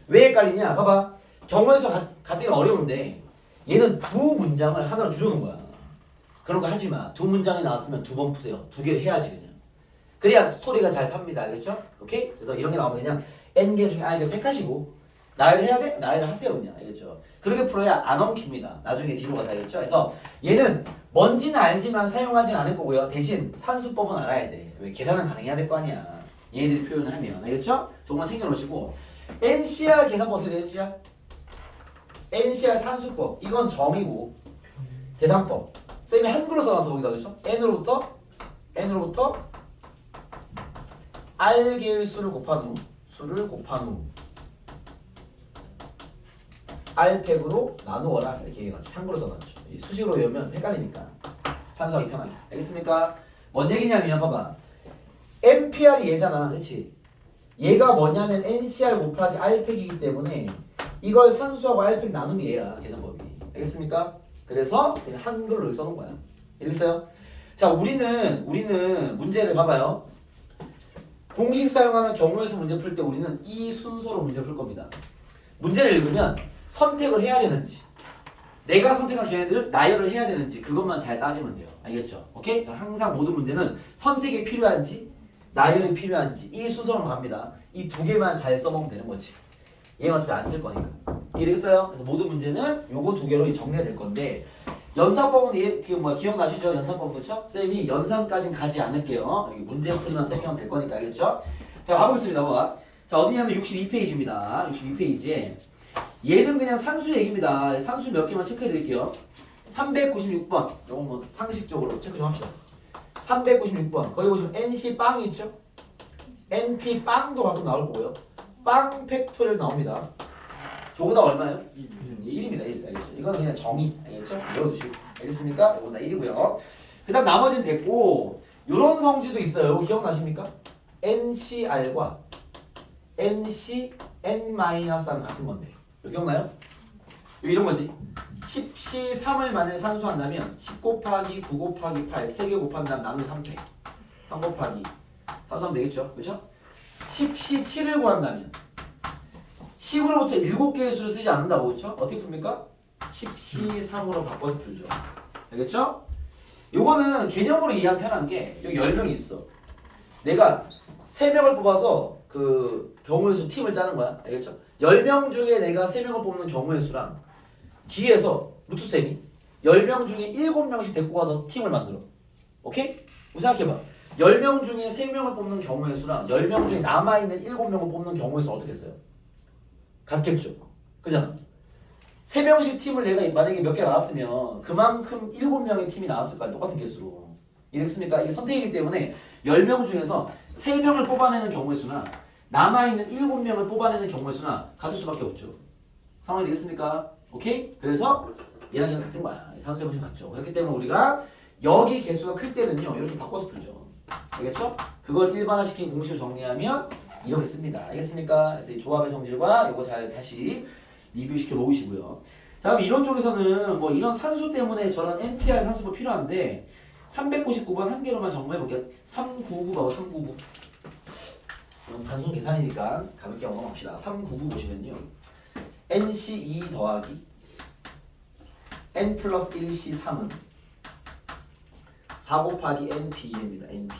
왜 헷갈리냐? 봐봐. 경우에서 같기는 어려운데 얘는 두 문장을 하나로 줄여놓은 거야. 그런 거 하지 마. 두 문장이 나왔으면 2번 푸세요. 2개를 해야지 그냥. 그래야 스토리가 잘 삽니다. 알겠죠? 오케이? 그래서 이런 게 나오면 그냥 n개 중에 r개를 택하시고 나열을 해야 돼? 나열을 하세요 그냥. 알겠죠? 그렇게 풀어야 안 엉킵니다. 나중에 뒤로 가서. 알겠죠? 그래서 얘는 뭔지는 알지만 사용하진 않을 거고요. 대신 산수법은 알아야 돼. 왜? 계산은 가능해야 될 거 아니야. 얘네들이 표현을 하면. 알겠죠? 조금만 챙겨놓으시고 NCR 계산법 어떻게 되죠? NCR 산수법 이건 정이고 계산법 쌤이 한글로 써놔서 거기다 그렇죠? n으로부터 r 개의 수를 곱한 후 r 팩으로 나누어라 이렇게 얘기해가지고 한글로 써놨죠. 이 수식으로 외우면 헷갈리니까 산수하기 편하게. 알겠습니까? 뭔 얘기냐면 봐봐. NPR이 얘잖아, 그렇지? 얘가 뭐냐면 NCR 곱하기 R팩이기 때문에 이걸 산수하고 R팩 나눈 게 얘야, 계산법이. 알겠습니까? 그래서 그냥 한글로 이렇게 써놓은 거야. 알겠어요? 자, 우리는 문제를 봐봐요. 공식 사용하는 경우에서 문제 풀 때 우리는 이 순서로 문제를 풀 겁니다. 문제를 읽으면 선택을 해야 되는지, 내가 선택한 걔네들을 나열을 해야 되는지 그것만 잘 따지면 돼요. 알겠죠? 오케이? 항상 모든 문제는 선택이 필요한지 나열이 필요한지 이 순서로 갑니다. 이 두 개만 잘 써먹으면 되는 거지. 얘는 어차피 안 쓸 거니까. 이해되겠어요? 그래서 모든 문제는 요거 두 개로 정리가 될 건데 연산법은 기억나시죠? 연산법 그렇죠? 쌤이 연산까지는 가지 않을게요. 여기 문제 풀이만 세팅하면 될 거니까 알겠죠? 자, 가보겠습니다. 봐. 자, 어디냐면 62페이지입니다. 62페이지에 얘는 그냥 산수 얘기입니다. 산수 몇 개만 체크해 드릴게요. 396번. 이거 뭐 상식적으로 체크 좀 합시다. 396번. 거기 보시면 NC 빵이 있죠? NP 빵도 가끔 나올 거고요. 빵 팩토리얼 나옵니다. 저거다 얼마예요? 1입니다. 1. 알겠죠? 이건 그냥 정의. 알겠죠? 외워두시고. 알겠습니까? 이건 다 1이고요. 그 다음 나머지는 됐고 요런 성질도 있어요. 이거 기억나십니까? NCR과 NCN-R은 같은 건데. 이거 기억나요? 이런 거지. 10시 3을 만약에 산수한다면 10 곱하기 9 곱하기 8 3개 곱한다면 나누기 3팩 3 곱하기 산수하면 되겠죠? 그렇죠? 10시 7을 구한다면 10으로부터 7개의 수를 쓰지 않는다고 그렇죠? 어떻게 풉니까? 10시 3으로 바꿔서 풀죠. 알겠죠? 요거는 개념으로 이해하면 편한 게 여기 10명이 있어. 내가 3명을 뽑아서 그 경우의 수 팀을 짜는 거야. 알겠죠? 10명 중에 내가 3명을 뽑는 경우의 수랑 뒤에서 루트쌤이 10명 중에 7명씩 데리고 가서 팀을 만들어. 오케이? 생각해봐. 10명 중에 3명을 뽑는 경우의 수랑 10명 중에 남아있는 7명을 뽑는 경우의 수 어떻게 써요? 같겠죠? 그잖아. 3명씩 팀을 내가 만약에 몇 개 나왔으면 그만큼 7명의 팀이 나왔을 거야. 똑같은 개수로. 이해됐습니까? 이게 선택이기 때문에 10명 중에서 3명을 뽑아내는 경우의 수나 남아있는 7명을 뽑아내는 경우의 수나 같을 수밖에 없죠. 상황이 되겠습니까? 오케이? 그래서 얘랑 얘랑 같은 거야. 산수해 보시면 같죠. 그렇기 때문에 우리가 여기 개수가 클 때는요 이렇게 바꿔서 풀죠. 알겠죠? 그걸 일반화시킨 공식을 정리하면 이렇게 씁니다. 알겠습니까? 그래서 이 조합의 성질과 이거 잘 다시 리뷰시켜 놓으시고요. 자, 그럼 이런 쪽에서는 뭐 이런 산수 때문에 저런 NPR 산수가 필요한데 399번 한 개로만 정리해 볼게요. 399가 399. 단순 계산이니까 가볍게 한번 넘어갑시다. 399 보시면요. NC2 더하기 N 플러스 1C 3은 4 곱하기 NP2입니다. NP.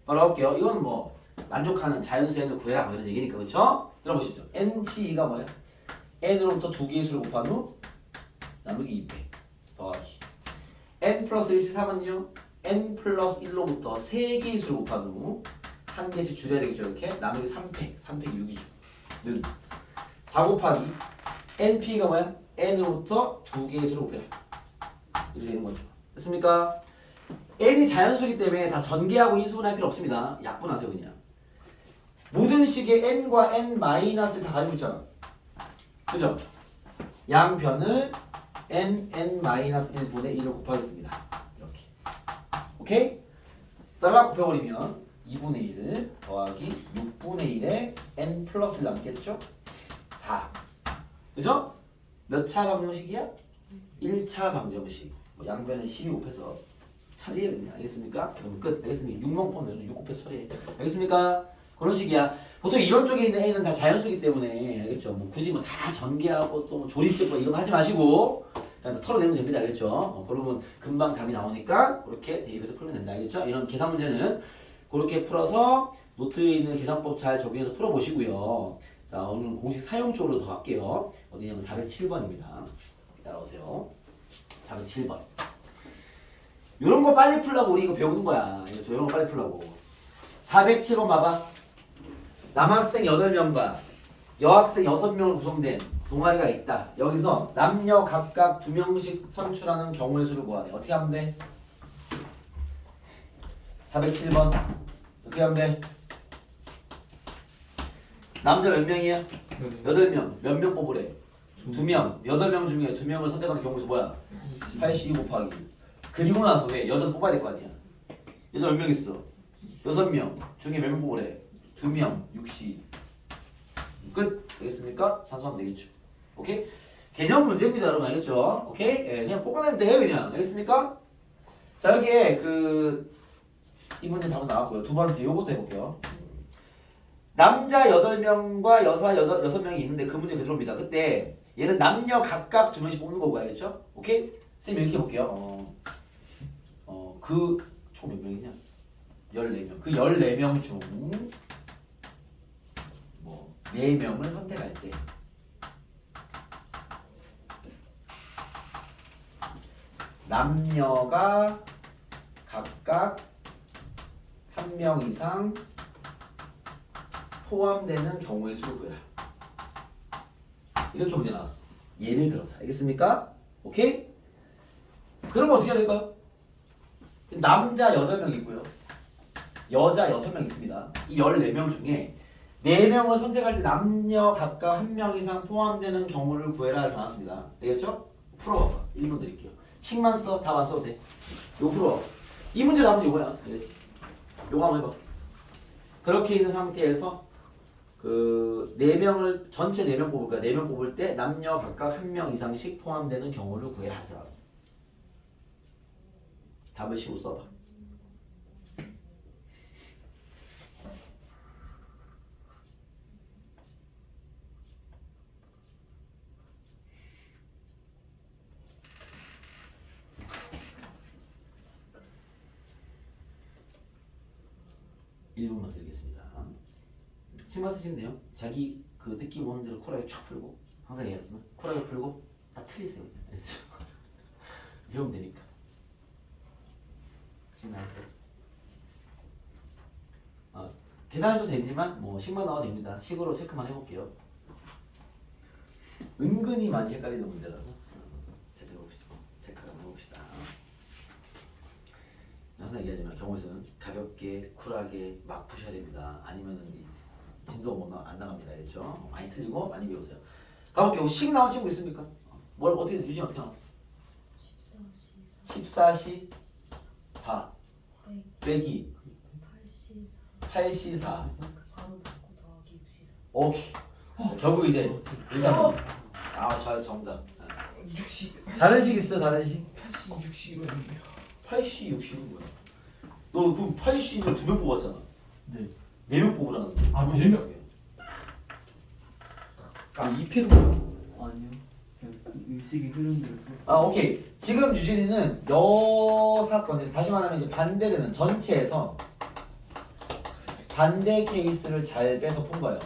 바로 해볼게요. 이건 뭐 만족하는 자연수 N을 구해라 뭐 이런 얘기니까 그렇죠? 들어보시죠. NC2가 뭐야? N으로부터 두 개의 수를 곱한 후 나누기 2배 더하기 N 플러스 1C 3은요? N 플러스 1로부터 세 개의 수를 곱한 후 한 개씩 줄여야 되겠죠. 이렇게 나누기 3팩 6이죠. 는 4 곱하기 NP가 뭐야? N으로부터 두 개의 수를 곱해라. 이렇게 되는 거죠. 됐습니까? N이 자연수이기 때문에 다 전개하고 인수분할 필요 없습니다. 약분하세요 그냥. 모든 식의 N과 N 마이너스를 다 가지고 있잖아. 그죠? 양변을 N 마이너스 1분의 1을 곱하겠습니다. 이렇게. 오케이? 따라 곱해버리면 2분의 1 더하기 6분의 1에 N 플러스 1 남겠죠? 4. 그죠? 몇 차 방정식이야? 1차 방정식. 뭐 양변에 12 곱해서 처리해 그냥. 알겠습니까? 그럼 끝. 알겠습니까? 6만 보면 6 곱해서 처리해. 알겠습니까? 그런 식이야. 보통 이런 쪽에 있는 A는 다 자연수기 때문에 알겠죠? 뭐 굳이 뭐 다 전개하고 또 뭐 조립되고 이런 거 하지 마시고 그냥 털어내면 됩니다. 알겠죠? 그러면 금방 답이 나오니까 그렇게 대입해서 풀면 된다. 알겠죠? 이런 계산 문제는 그렇게 풀어서 노트에 있는 계산법 잘 적용해서 풀어보시고요. 자, 오늘 공식 사용 쪽으로 더 갈게요. 어디냐면 407번입니다. 따라오세요. 407번. 이런 거 빨리 풀라고 우리 이거 배우는 거야. 이런 거 빨리 풀라고. 407번 봐봐. 남학생 8명과 여학생 6명으로 구성된 동아리가 있다. 여기서 남녀 각각 2명씩 선출하는 경우의 수를 구하래. 어떻게 하면 돼? 407번. 어떻게 하면 돼? 남자 몇 명이야? 8명. 몇 명 뽑으래? 2명. 8명 중에 2명을 선택하는 경우의 수 뭐야? 82 곱하기. 그리고 나서 왜? 여자도 뽑아야 될 거 아니야. 여자 몇 명 있어? 6명 중에 몇 명 뽑으래? 2명. 60. 끝. 되겠습니까? 산수하면 되겠죠. 오케이? 개념 문제입니다, 여러분. 알겠죠? 오케이? 예, 그냥 뽑아내면 돼요, 그냥. 알겠습니까? 자, 여기에 이 문제 답은 나왔고요. 두 번째, 요것도 해볼게요. 남자 8명과 여자 6명이 있는데 그 문제 그대로입니다. 그때 얘는 남녀 각각 2명씩 뽑는 거고, 알겠죠? 오케이? 쌤 이렇게 해볼게요. 총 몇 명이냐? 14명. 그 14명 중 4명을 선택할 때 남녀가 각각 1명 이상 포함되는 경우의 수를 구해라. 이렇게 문제 나왔어. 예를 들어서. 알겠습니까? 오케이? 그러면 어떻게 해야 될까요? 지금 남자 8명 있고요. 여자 6명 있습니다. 이 14명 중에 4명을 선택할 때 남녀 각각 1명 이상 포함되는 경우를 구해라 이렇게 나왔습니다. 알겠죠? 풀어봐봐. 1분 드릴게요. 식만 써. 답 안 써도 돼. 요거 풀어봐. 이 문제 답은 요거야. 알겠지? 요거 한번 해봐. 그렇게 있는 상태에서 전체 4명 뽑을 거야. 4명 뽑을 때 남녀 각각 1명 이상씩 포함되는 경우를 구해라 이렇게 나왔어. 답을 쉬고 써봐. 일분만 드리겠습니다. 신경 쓰시면 돼요. 자기 느낌 오는 대로 쿨하게 쫙 풀고 항상 얘기하지만 쿨하게 풀고 다 틀리세요. 알겠죠? 배우면 되니까. 지금 나왔어요. 계산해도 되지만 식만 나와도 됩니다. 식으로 체크만 해볼게요. 은근히 많이 헷갈리는 문제라서 체크해봅시다. 체크 한번 해봅시다. 항상 얘기하지만 경우에서는 가볍게 쿨하게 막 푸셔야 됩니다. 아니면은 진도 안 나갑니다. 알죠? 많이 틀리고 많이 배우세요. 가볼게요. 식 나온 친구 있습니까? 유진이 어떻게 나왔어? 14시 4 빼기 8시4 오케이. 결국 이제 일단 잘했어. 정답. 60 다른 식 있어? 다른 식? 80 60은 80, 60은 뭐야? 너 그럼 80이면 2명 뽑았잖아. 네. 4명 뽑으라는 거야. 4명? 2패는 뭐야? 아니요. 그냥 의식의 흐름대로 썼어요. 오케이. 지금 유진이는 여사건, 다시 말하면 이제 반대되는 전체에서 반대 케이스를 잘 빼서 푼 거예요.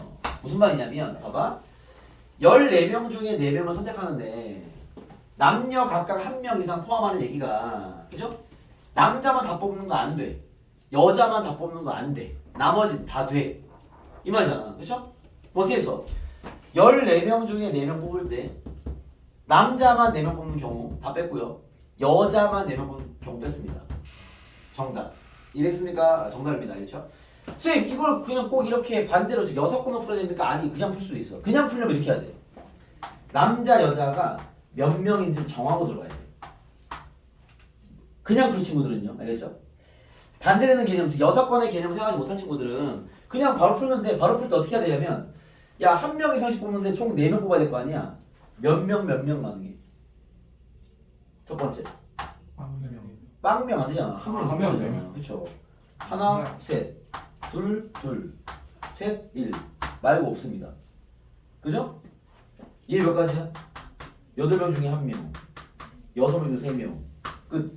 무슨 말이냐면, 봐봐. 14명 중에 4명을 선택하는데 남녀 각각 1명 이상 포함하는 얘기가, 그죠? 남자만 다 뽑는 거 안 돼. 여자만 다 뽑는 거 안 돼. 나머진 다 돼. 이 말이잖아. 그죠? 어떻게 해서 14명 중에 4명 뽑을 때 남자만 4명 뽑는 경우 다 뺐고요. 여자만 4명 뽑는 경우 뺐습니다. 정답. 이랬습니까? 정답입니다. 알겠죠? 선생님 이걸 그냥 꼭 이렇게 반대로 6건을 풀어야 됩니까? 아니 그냥 풀 수도 있어. 그냥 풀려면 이렇게 해야 돼. 남자 여자가 몇 명인지 정하고 들어가야 돼. 그냥 풀 친구들은요. 알겠죠? 반대되는 개념, 6건의 개념을 생각하지 못한 친구들은 그냥 바로 풀면 돼. 바로 풀 때 어떻게 해야 되냐면 야, 1명 이상씩 뽑는데 총 4명 뽑아야 될 거 아니야? 몇 명 나누기. 첫 번째. 빵명 안 되잖아. 한 명. 한 명, 네 명. 그쵸. 하나, 셋. 둘, 셋, 1. 말고 없습니다. 그죠? 얘 몇 가지야? 8명 중에 1명. 6명 중에 3명. 끝.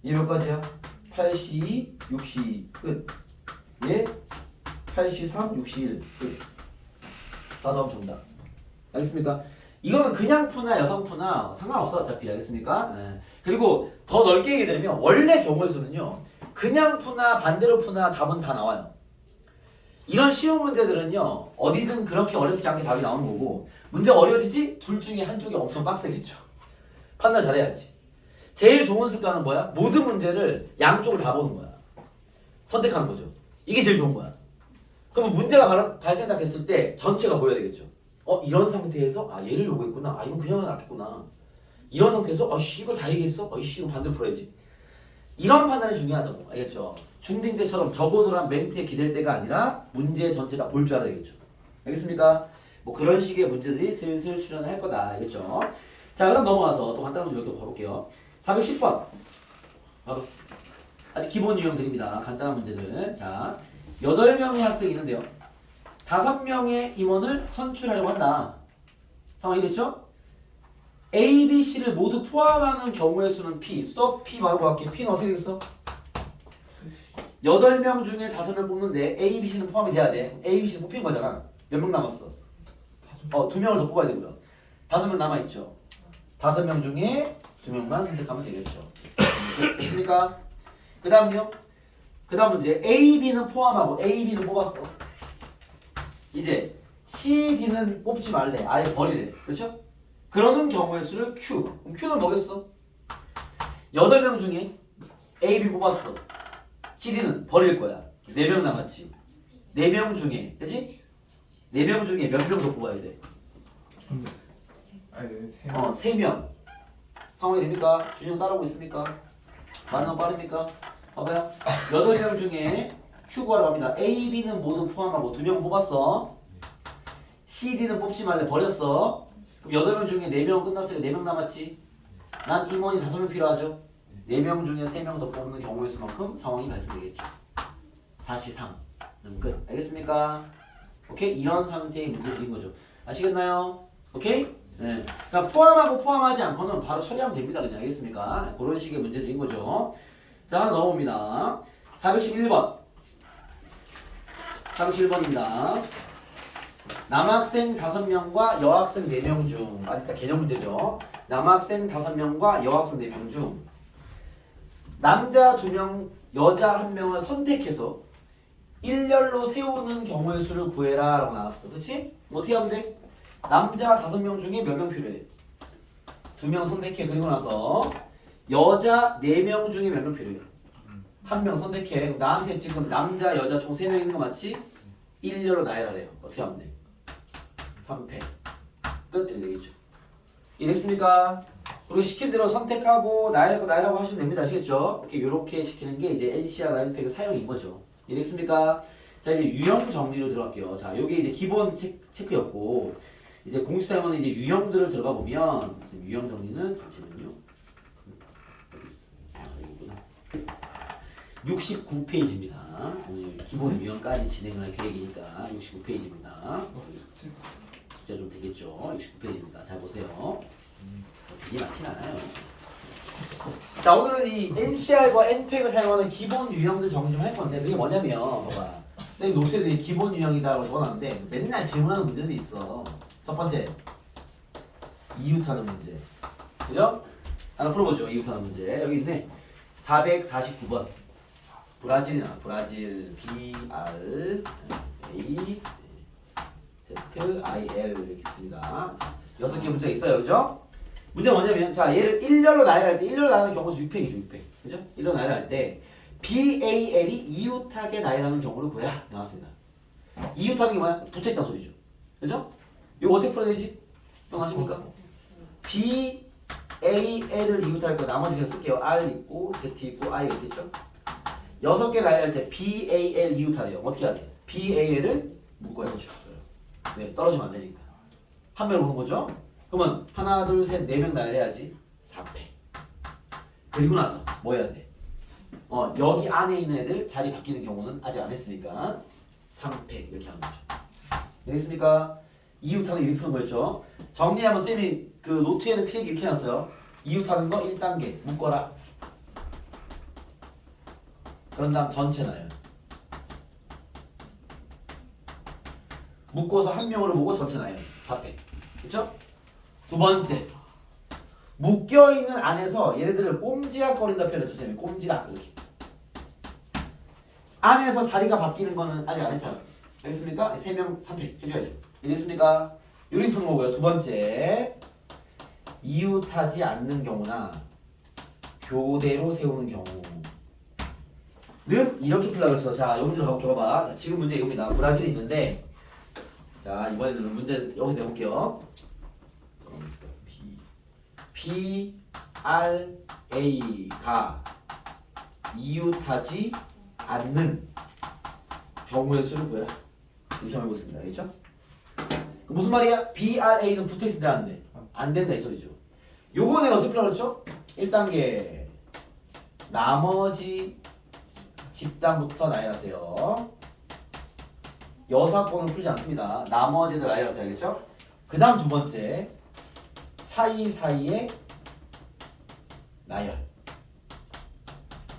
얘 몇 가지야? 82, 62. 끝. 얘 83, 61. 끝. 다 다음 정답. 알겠습니까? 이거는 그냥 푸나 여성 푸나 상관없어 어차피. 알겠습니까? 네. 그리고 더 넓게 얘기드리면 원래 경우에서는요 그냥 푸나 반대로 푸나 답은 다 나와요. 이런 쉬운 문제들은요 어디든 그렇게 어렵지 않게 답이 나오는 거고 문제가 어려워지지? 둘 중에 한쪽이 엄청 빡세겠죠. 판단 잘해야지. 제일 좋은 습관은 뭐야? 모든 문제를 양쪽을 다 보는 거야. 선택하는 거죠. 이게 제일 좋은 거야. 그러면 문제가 발생됐을 때 전체가 보여야 되겠죠. 이런 상태에서 얘를 요구했구나. 이건 그냥 낫겠구나. 이런 상태에서 이거 다 얘기했어? 이거 반대로 풀어야지. 이런 판단이 중요하다고. 알겠죠? 중딩 때처럼 저고도란 멘트에 기댈 때가 아니라 문제 전체 다 볼 줄 알아야 되겠죠. 알겠습니까? 뭐 그런 식의 문제들이 슬슬 출현할 거다. 알겠죠? 자, 그럼 넘어가서 또 간단한 문제 몇 개 봐볼게요. 410번. 바로 아직 기본 유형들입니다. 간단한 문제들. 자, 8명의 학생이 있는데요. 5명의 임원을 선출하려고 한다. 상황이 됐죠? A, B, C를 모두 포함하는 경우의 수는 P. 스톱 P 바로 구할게. P는 어떻게 됐어? 8명 중에 5명 뽑는데 A, B, C는 포함이 돼야 돼. A, B, C는 뽑힌 거잖아. 몇 명 남았어? 2명을 더 뽑아야 되고요. 5명 남아있죠. 5명 중에 2명만 선택하면 되겠죠. 됐습니까? 그 다음요. 그 다음 문제. A, B는 포함하고 A, B는 뽑았어. 이제 C, D는 뽑지 말래. 아예 버리래. 그렇죠? 그러는 경우의 수를 Q. 그럼 Q는 뭐겠어? 8명 중에 A, B 뽑았어. C, D는 버릴 거야. 4명 남았지. 4명 중에, 그치? 4명 중에 몇 명 더 뽑아야 돼? 아니 네, 3명. 상황이 됩니까? 준영 따라오고 있습니까? 맞나 빠릅니까? 봐봐요. 8명 중에 Q 구하러 갑니다. A, B는 모두 포함하고 2명 뽑았어. C, D는 뽑지 말래. 버렸어. 그럼 8명 중에 4명 끝났으니까 4명 남았지. 난 임원이 5명 필요하죠. 4명 중에 3명 더 뽑는 경우의 수만큼 상황이 발생되겠죠. 사시상. 끝. 알겠습니까? 오케이? 이런 상태의 문제들인 거죠. 아시겠나요? 오케이? 네. 그러니까 포함하고 포함하지 않고는 바로 처리하면 됩니다. 그냥 알겠습니까? 그런 식의 문제들인 거죠. 자, 하나 넘어봅니다. 411번. 411번입니다. 남학생 5명과 여학생 4명 중, 아직 다 개념 문제죠. 남학생 5명과 여학생 4명 중 남자 2명, 여자 1명을 선택해서 일렬로 세우는 경우의 수를 구해라 라고 나왔어. 그치? 어떻게 하면 돼? 남자 5명 중에 몇 명 필요해? 2명 선택해. 그리고 나서 여자 4명 중에 몇 명 필요해? 1명 선택해. 나한테 지금 남자, 여자 총 3명 있는 거 맞지? 일렬로 나열하래요. 어떻게 하면 돼? 3패. 끝. 이렇게 되겠죠. 이해됐습니까? 그리고 시킨 대로 선택하고 나열하고 하시면 됩니다. 아시겠죠? 이렇게 시키는 게 이제 NCR 라인팩의 사용인 거죠. 이해됐습니까? 자, 이제 유형 정리로 들어갈게요. 자, 요게 이제 기본 체크였고, 이제 공식 사용하는 이제 유형들을 들어가 보면, 유형 정리는, 잠시만요. 어디 있어? 여기구나. 69페이지입니다. 오늘 기본 유형까지 진행할 계획이니까 69페이지입니다. 숫자 좀 되겠죠? 69페이지입니다. 잘 보세요. 되게 많진 않아요. 자, 오늘은 이 NCR과 NPEC을 사용하는 기본 유형들 정리 좀 할 건데, 그게 뭐냐면, 봐봐. 선생님 노트에 기본 유형이다라고 적어놨는데 맨날 질문하는 문제들이 있어. 첫 번째, 이웃하는 문제. 그죠? 하나 풀어보죠. 이웃하는 문제. 여기 있네. 449번. 브라질이나 브라질 BR A Z I L 이렇게 있습니다. 6개 문제가 있어요. 그죠? 문제가 뭐냐면, 자, 얘를 일렬로 나열할 때, 일렬로 나열하는 경우는 6팩이죠, 6팩. 그죠? 일렬로 나열할 때, BAL이 이웃하게 나열하는 경우를 구해라. 나왔습니다. 이웃하는 게 뭐야? 붙어있다는 소리죠. 그죠? 이거 어떻게 풀어야 되지? 기억나십니까? BAL을 이웃할 거 나머지 그냥 쓸게요. R 있고, Z 있고, I 있겠죠? 6개 나열할 때, BAL 이웃하래요. 어떻게 해야 돼? BAL을 묶어야죠. 네, 떨어지면 안 되니까. 한 명 오는 거죠? 그러면 하나, 둘, 셋, 4명 나열해야지. 4패. 그리고 나서 뭐 해야 돼? 여기 안에 있는 애들 자리 바뀌는 경우는 아직 안 했으니까 3패 이렇게 하는 거죠. 알겠습니까? 이웃하는 이렇게 푸는 거였죠. 정리하면 쌤이 그 노트에는 필기 이렇게 해놨어요. 이웃하는 거 1단계 묶어라. 그런 다음 전체 나열. 묶어서 한 명으로 보고 전체 나열. 4패. 그쵸? 두 번째, 묶여있는 안에서 얘네들을 꼼지락거린다 표현했죠. 쌤이 꼼지락 이렇게. 안에서 자리가 바뀌는 거는 아직 안 했잖아. 알겠습니까? 3명 3패 해줘야죠. 이해됐습니까? 이렇게 푸는 거고요. 두 번째, 이웃하지 않는 경우나 교대로 세우는 경우는 이렇게 풀라고 했어. 자, 이 문제 가볼게 봐봐. 자, 지금 문제 이겁니다. 브라질이 있는데, 자 이번에는 문제 여기서 내볼게요. BRA가 이웃하지 않는 경우의 수를 구해라. 이렇게 한번 해보겠습니다. 알겠죠? 그 무슨 말이야? BRA는 붙어있을 때 안 돼. 안 된다 이 소리죠. 요거 내가 어떻게 풀라고 그랬죠? 1단계 나머지 집단부터 나열하세요. 여사건은 풀지 않습니다. 나머지들 나열하세요. 알겠죠? 그 다음 두 번째 사이사이에 나열.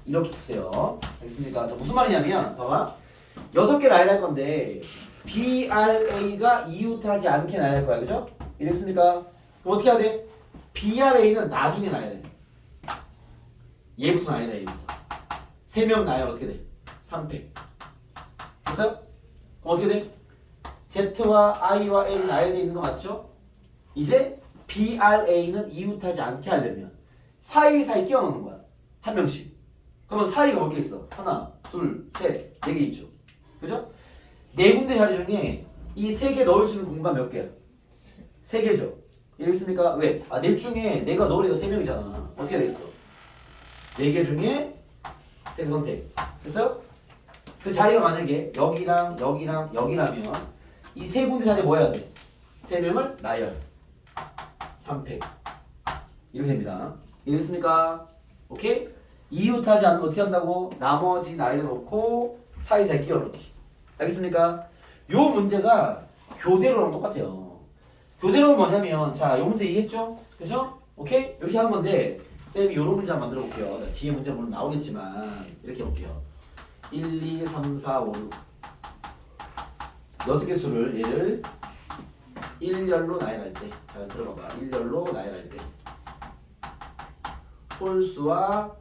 이렇게 푸세요. 알겠습니까? 자, 무슨 말이냐면 봐봐. 6개 나열할 건데 BRA가 이웃하지 않게 나열할 거야. 그죠? 이랬습니까? 그럼 어떻게 해야 돼? BRA는 나중에 나열해. 얘부터 나열해. 얘부터 3명 나열 어떻게 돼? 3팩. 됐어요? 그럼 어떻게 돼? Z와 I와 L이 나열되어 있는 거 맞죠? 이제 BRA는 이웃하지 않게 하려면 사이사이 끼워 넣는 거야. 한 명씩. 그러면 사이가 몇 개 있어? 하나, 둘, 셋, 4개 있죠. 그죠? 4군데 자리 중에 이 3개 넣을 수 있는 공간 몇 개야? 3개죠. 이해했습니까? 왜? 넷 중에 내가 넣으려고 3명이잖아. 어떻게 되겠어? 4개 중에 3개 선택. 됐어요? 그 자리가 만약에 여기랑 여기랑 여기라면 이 3군데 자리에 뭐 해야 돼? 3명을 나열. 3팩. 이렇게 됩니다. 이해했습니까? 오케이? 이웃하지 않는 거 어떻게 한다고? 나머지 나열해 놓고 사이사이 끼워 넣기. 알겠습니까? 요 문제가 교대로랑 똑같아요. 교대로는 뭐냐면 자, 요 문제 이해했죠? 그죠? 오케이? 이렇게 하는 건데 쌤이 요런 문제 한번 만들어 볼게요. 자, 뒤에 문제 물론 나오겠지만 이렇게 해볼게요. 1, 2, 3, 4, 5, 6 6개 수를 얘를 1열로 나열할 때 잘 들어봐봐. 1열로 나열할 때 홀수와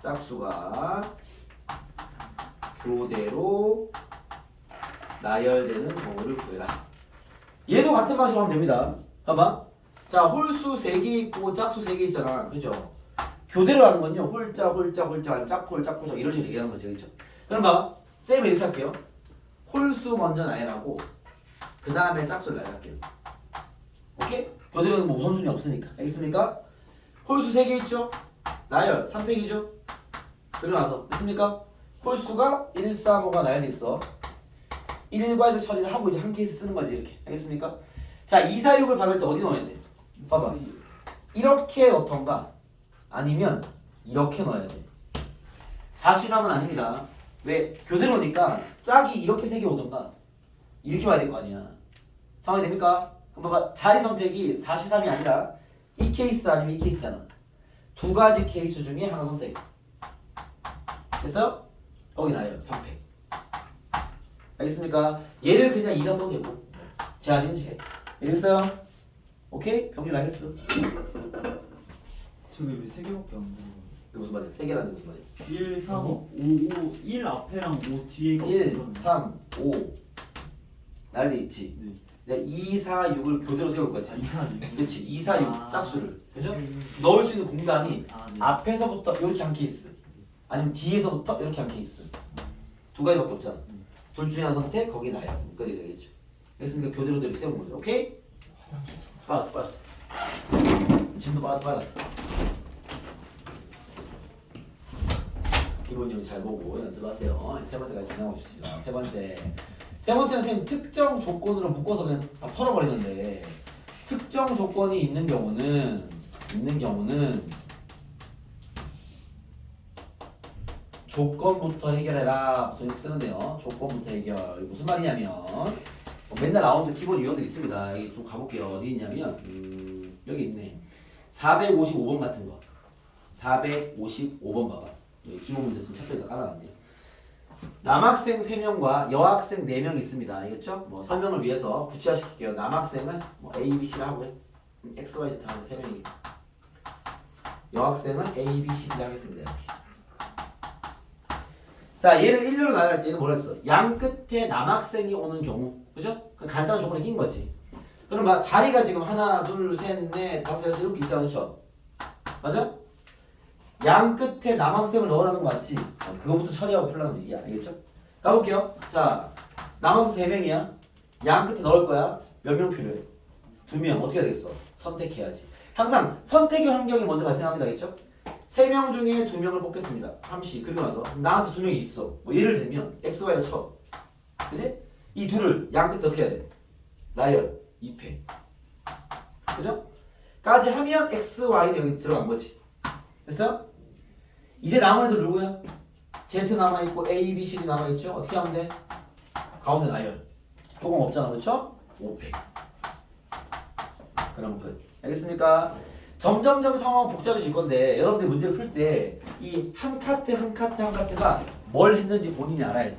짝수가 교대로 나열되는 경우를 구해라. 얘도 같은 방식으로 하면 됩니다. 봐봐. 자, 홀수 3개 있고 짝수 3개 있잖아. 그죠? 교대로 하는 건요. 홀자, 홀자, 홀자, 짝홀, 짝홀, 이런 식으로 얘기하는 거죠. 그죠? 그럼 봐봐. 쌤이 이렇게 할게요. 홀수 먼저 나열하고 그 다음에 짝수를 나열할게요. 오케이? 교대로는 뭐 우선순위 없으니까. 알겠습니까? 홀수 3개 있죠? 나열 3팩이죠? 그리고 나서 됐습니까? 홀수가 1, 3, 5가 나열돼 있어. 일괄적 처리를 하고 이제 한 케이스 쓰는 거지 이렇게. 알겠습니까? 자, 2, 4, 6을 박을 때 어디 넣어야 돼? 봐봐. 이렇게 넣던가 아니면 이렇게 넣어야 돼. 4C3은 아닙니다. 왜? 교대로니까 짝이 이렇게 3개 오던가 이렇게 와야 될 거 아니야. 상황이 됩니까? 그럼 봐봐. 자리 선택이 4C3이 아니라 이 케이스 아니면 이 케이스잖아. 두 가지 케이스 중에 하나 선택. 됐어? 거기 나요. 3팩. 알겠습니까? 얘를 그냥 2라 써도 되고 제 아니면 제. 알겠어요? 오케이? 병준 알겠어? 저기 왜 3개밖에 안 돼요? 그 무슨 말이야? 3개라는 게 무슨 말이야? 1, 3, 5, 5, 1 앞에랑 5 뒤에가 1, 없거든요. 3, 5 날돼 있지? 네. 내가 2, 4, 6을 교대로 세울 거지. 아, 2, 4, 6. 그렇지. 2, 4, 6 아. 짝수를. 그죠? 넣을 수 있는 공간이 아, 네. 앞에서부터 이렇게 한 케이스 아니면 뒤에서부터 이렇게 한 케이스 두 가지밖에 없잖아. 둘 중에 하나 선택 거기 나요. 여기까지 되겠죠. 그랬으니까 교대로도 이렇게 세운 거죠. 오케이? 화장실 좀. 빨라. 짐도 빨라. 기본용 잘 보고 연습하세요. 세 번째까지 지나고 주시죠. 세 번째는 선생님 특정 조건으로 묶어서 그냥 다 털어버리는데 특정 조건이 있는 경우는 조건부터 해결해라 보통 이렇게 쓰는데요. 조건부터 해결. 이게 무슨 말이냐면 맨날 나오는 기본 유형들이 있습니다. 여기 좀 가볼게요. 어디 있냐면 여기 있네. 455번 같은 거. 455번 봐봐. 여기 기본 문제 쓰면 챕터에다 깔아놨네요. 남학생 3명과 여학생 4명 있습니다. 알겠죠? 뭐 설명을 위해서 구체화시킬게요. 남학생은 뭐 A, B, C를 하고요. X, Y, Z 하는 3명이니까. 여학생은 A, B, C, D 하겠습니다. 이렇게. 자, 얘를 1류로 나열할 때는 뭐라 했어? 양 끝에 남학생이 오는 경우. 그죠? 그 간단한 조건을 낀 거지. 그럼 자리가 지금 하나, 둘, 셋, 넷, 다섯, 여섯 이렇게 있잖아, 그렇죠? 맞아? 양 끝에 남학생을 넣으라는 거 맞지? 그거부터 처리하고 풀라는 얘기야, 알겠죠? 가볼게요. 자, 남학생 3명이야. 양 끝에 넣을 거야. 몇 명 필요해? 2명. 어떻게 해야 되겠어? 선택해야지. 항상 선택의 환경이 먼저 발생합니다, 알겠죠? 3명 중에 2명을 뽑겠습니다. 30. 그리고 나서 나한테 2명이 있어. 뭐 예를 들면 X, Y가 쳐. 그지? 이 둘을 양 끝에 어떻게 해야 돼? 나열, 2패. 그죠? 까지 하면 X, Y는 여기 들어간 거지. 됐어? 이제 남은 애들 누구야? Z 남아있고 A, B, C도 남아있죠? 어떻게 하면 돼? 가운데 나열. 조금 없잖아, 그렇죠? 5패. 그럼 끝. 알겠습니까? 점점점 상황은 복잡해질 건데 여러분들이 문제를 풀 때 이 한 카트 한 카트 한 카트가 뭘 했는지 본인이 알아야 돼.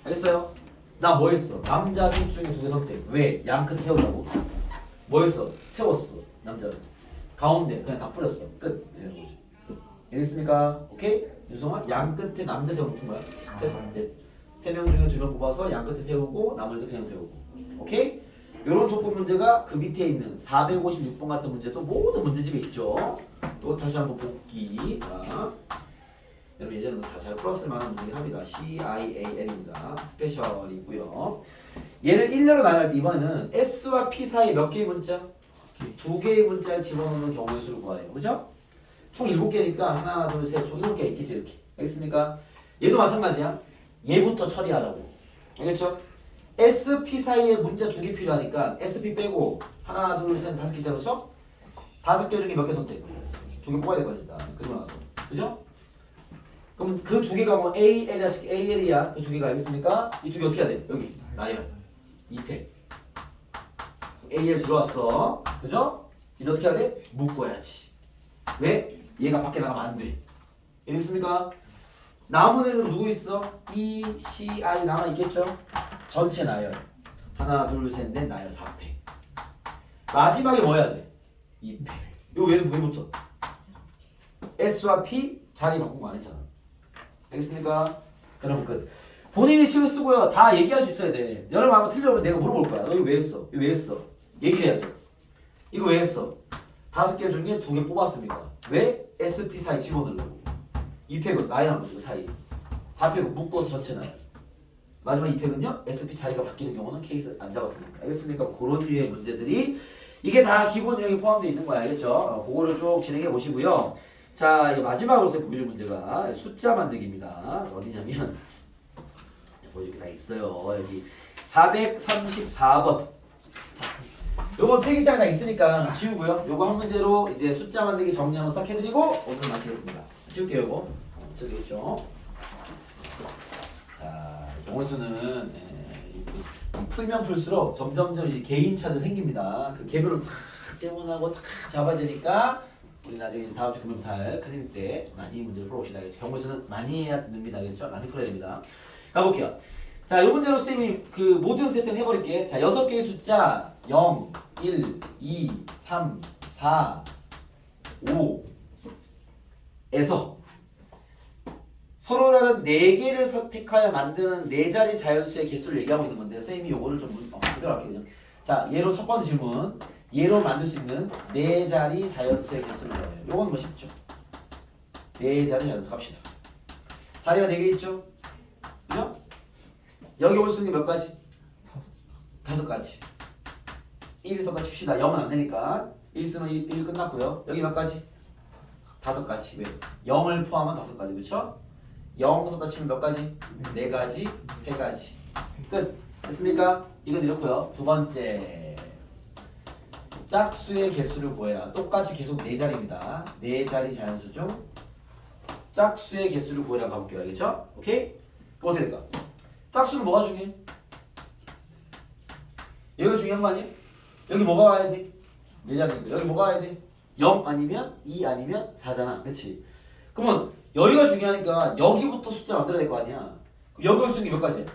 알겠어요? 나 뭐 했어? 남자 셋 중에 2개 선택. 왜? 양 끝에 세우려고. 뭐 했어? 세웠어. 남자를. 가운데 그냥 다 뿌렸어. 끝. 이제 이런 거죠. 알겠습니까? 오케이? 윤성아, 양 끝에 남자 세워놓은 거야. 세 명 중에 2명 뽑아서 양 끝에 세우고 나머지도 그냥 세우고. 오케이? 이런 조건 문제가 그 밑에 있는 456번 같은 문제도 모두 문제집에 있죠. 또 다시 한번 복기. 자, 여러분 예전에 다 잘 풀었을 만한 문제긴 합니다. CIAL입니다. 스페셜이고요. 얘를 1렬로 나열할 때 이번에는 S와 P 사이 몇 개의 문자? 2개의 문자를 집어넣는 경우의 수를 구하래요. 그죠? 총 7개니까 하나, 둘, 셋, 총 7개 있겠지 이렇게. 알겠습니까? 얘도 마찬가지야. 얘부터 처리하라고. 알겠죠? SP 사이에 문자 2개 필요하니까 SP 빼고 하나, 둘, 셋, 5개 있잖아. 그렇죠? 5개 중에 몇 개 선택? 2개 뽑아야 될 거니까. 그리고 나서. 그죠? 그럼 그 2개가 뭐 AL이야, AL이야. 그 2개가 알겠습니까? 이 2개 어떻게 해야 돼? 여기. 나열. 2패. AL 들어왔어. 그죠? 이제 어떻게 해야 돼? 묶어야지. 왜? 얘가 밖에 나가면 안 돼. 알겠습니까? 남은 애들은 누구 있어? E, C, I 남아 있겠죠? 전체 나열. 하나, 둘, 셋, 넷 나열 4패. 마지막에 뭐 해야 돼? 2패. 이거 왜부터? S와 P 자리 바꾼 거 안 했잖아. 알겠습니까? 그럼 끝. 본인이 식을 쓰고요. 다 얘기할 수 있어야 돼. 여러분 아마 틀려보면 내가 물어볼 거야. 너 이거 왜 했어? 이거 왜 했어? 얘기를 해야죠. 이거 왜 했어? 5개 중에 2개 뽑았습니다. 왜? SP 사이 집어넣으려고. 2팩은 나열한 거죠, 사이. 4팩은 묶어서 전체 나열. 마지막 2팩은요, SP 자리가 바뀌는 경우는 케이스 안 잡았으니까. 알겠습니까? 그런 류의 문제들이 이게 다 기본 유형이 포함되어 있는 거야. 알겠죠? 그거를 쭉 진행해 보시고요. 자, 마지막으로 보여줄 문제가 숫자 만들기입니다. 어디냐면, 보여줄 게 다 있어요. 여기 434번. 요건 필기장에 다 있으니까 지우고요. 요거 한 문제로 이제 숫자 만들기 정리 한번 싹 해드리고 오늘 마치겠습니다. 지울게요, 요거. 저기 있죠. 자, 정원수는 풀면 풀수록 점점점 이제 개인차도 생깁니다. 그 개별로 다 재원하고 다 잡아야 되니까 우리 나중에 이제 다음 주 금요일 클리닉 때 많이 문제를 풀어봅시다. 경고수는 많이 해야 됩니다. 알겠죠? 많이 풀어야 됩니다. 가볼게요. 자, 이 문제로 쌤이 그 모든 세트는 해버릴게. 자, 6개의 숫자 0, 1, 2, 3, 4, 5에서 서로 다른 4개를 선택하여 만드는 4자리 자연수의 개수를 얘기하고 있는 건데요. 쌤이 요거를 좀 그대로 할게요. 그냥. 자, 얘로 첫 번째 질문. 얘로 만들 수 있는 4자리 자연수의 개수를 구해요. 요건 뭐 쉽죠? 4자리 자연수 갑시다. 자리가 4개 있죠? 그죠? 여기 올 수 있는 게 몇 가지? 5가지. 1 썼다 칩시다. 0은 안 되니까 1 쓰면 1 끝났고요. 여기 몇 가지? 5가지. 왜? 0을 포함한 5가지. 그렇죠? 0 썼다 치면 몇 가지? 4가지, 3가지. 끝. 됐습니까? 이건 이렇고요. 두 번째. 짝수의 개수를 구해라. 똑같이 계속 4자리입니다. 4자리 자연수 중 짝수의 개수를 구해라 가볼게요. 알겠죠? 오케이? 그럼 어떻게 될까? 짝수는 뭐가 중요해? 여기가 중요한 거 아니야? 여기 뭐가 와야 돼? 4자리인데 여기 뭐가 와야 돼? 0 아니면 2 아니면 4잖아. 그치? 그러면 여기가 중요하니까 여기부터 숫자 만들어야 될 거 아니야. 여기 올 수 있는 게 몇 가지?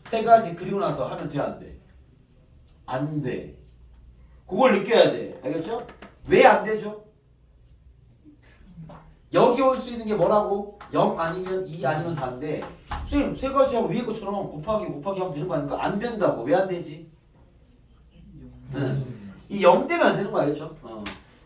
3가지 그리고 나서 하면 돼? 안 돼? 안 돼. 그걸 느껴야 돼. 알겠죠? 왜 안 되죠? 여기 올 수 있는 게 뭐라고? 0 아니면 2 아니면 4인데 선생님 3가지 하고 위에 것처럼 곱하기 하면 되는 거 아닙니까? 안 된다고. 왜 안 되지? 이 0 되면 안 되는 거 알겠죠?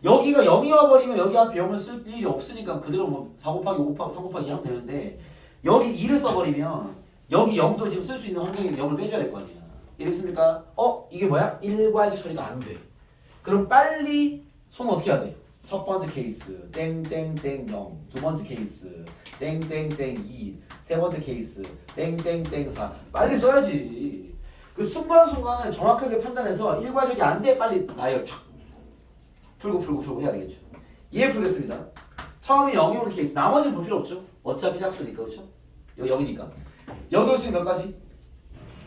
여기가 0이 와버리면 여기 앞에 0을 쓸 일이 없으니까 그대로 뭐 4 곱하기 5 곱하기 3 곱하기 2 하면 되는데 여기 2를 써버리면 여기 0도 지금 쓸 수 있는 환경에 0을 빼줘야 될 거 아니야. 이랬습니까? 이게 뭐야? 일괄적 처리가 안 돼. 그럼 빨리 손 어떻게 해야 돼? 첫 번째 케이스 땡땡땡 0, 두 번째 케이스 땡땡땡 2, 세 번째 케이스 땡땡땡 4 빨리 써야지. 그 순간순간을 정확하게 판단해서 일괄적이 안 돼 빨리 나열 촥 풀고 해야 되겠죠. 이해 풀겠습니다. 처음에 0이 오는 케이스 나머지는 볼 필요 없죠. 어차피 짝수니까 그렇죠? 여기 0이니까 여기 올 수 있는 몇 가지?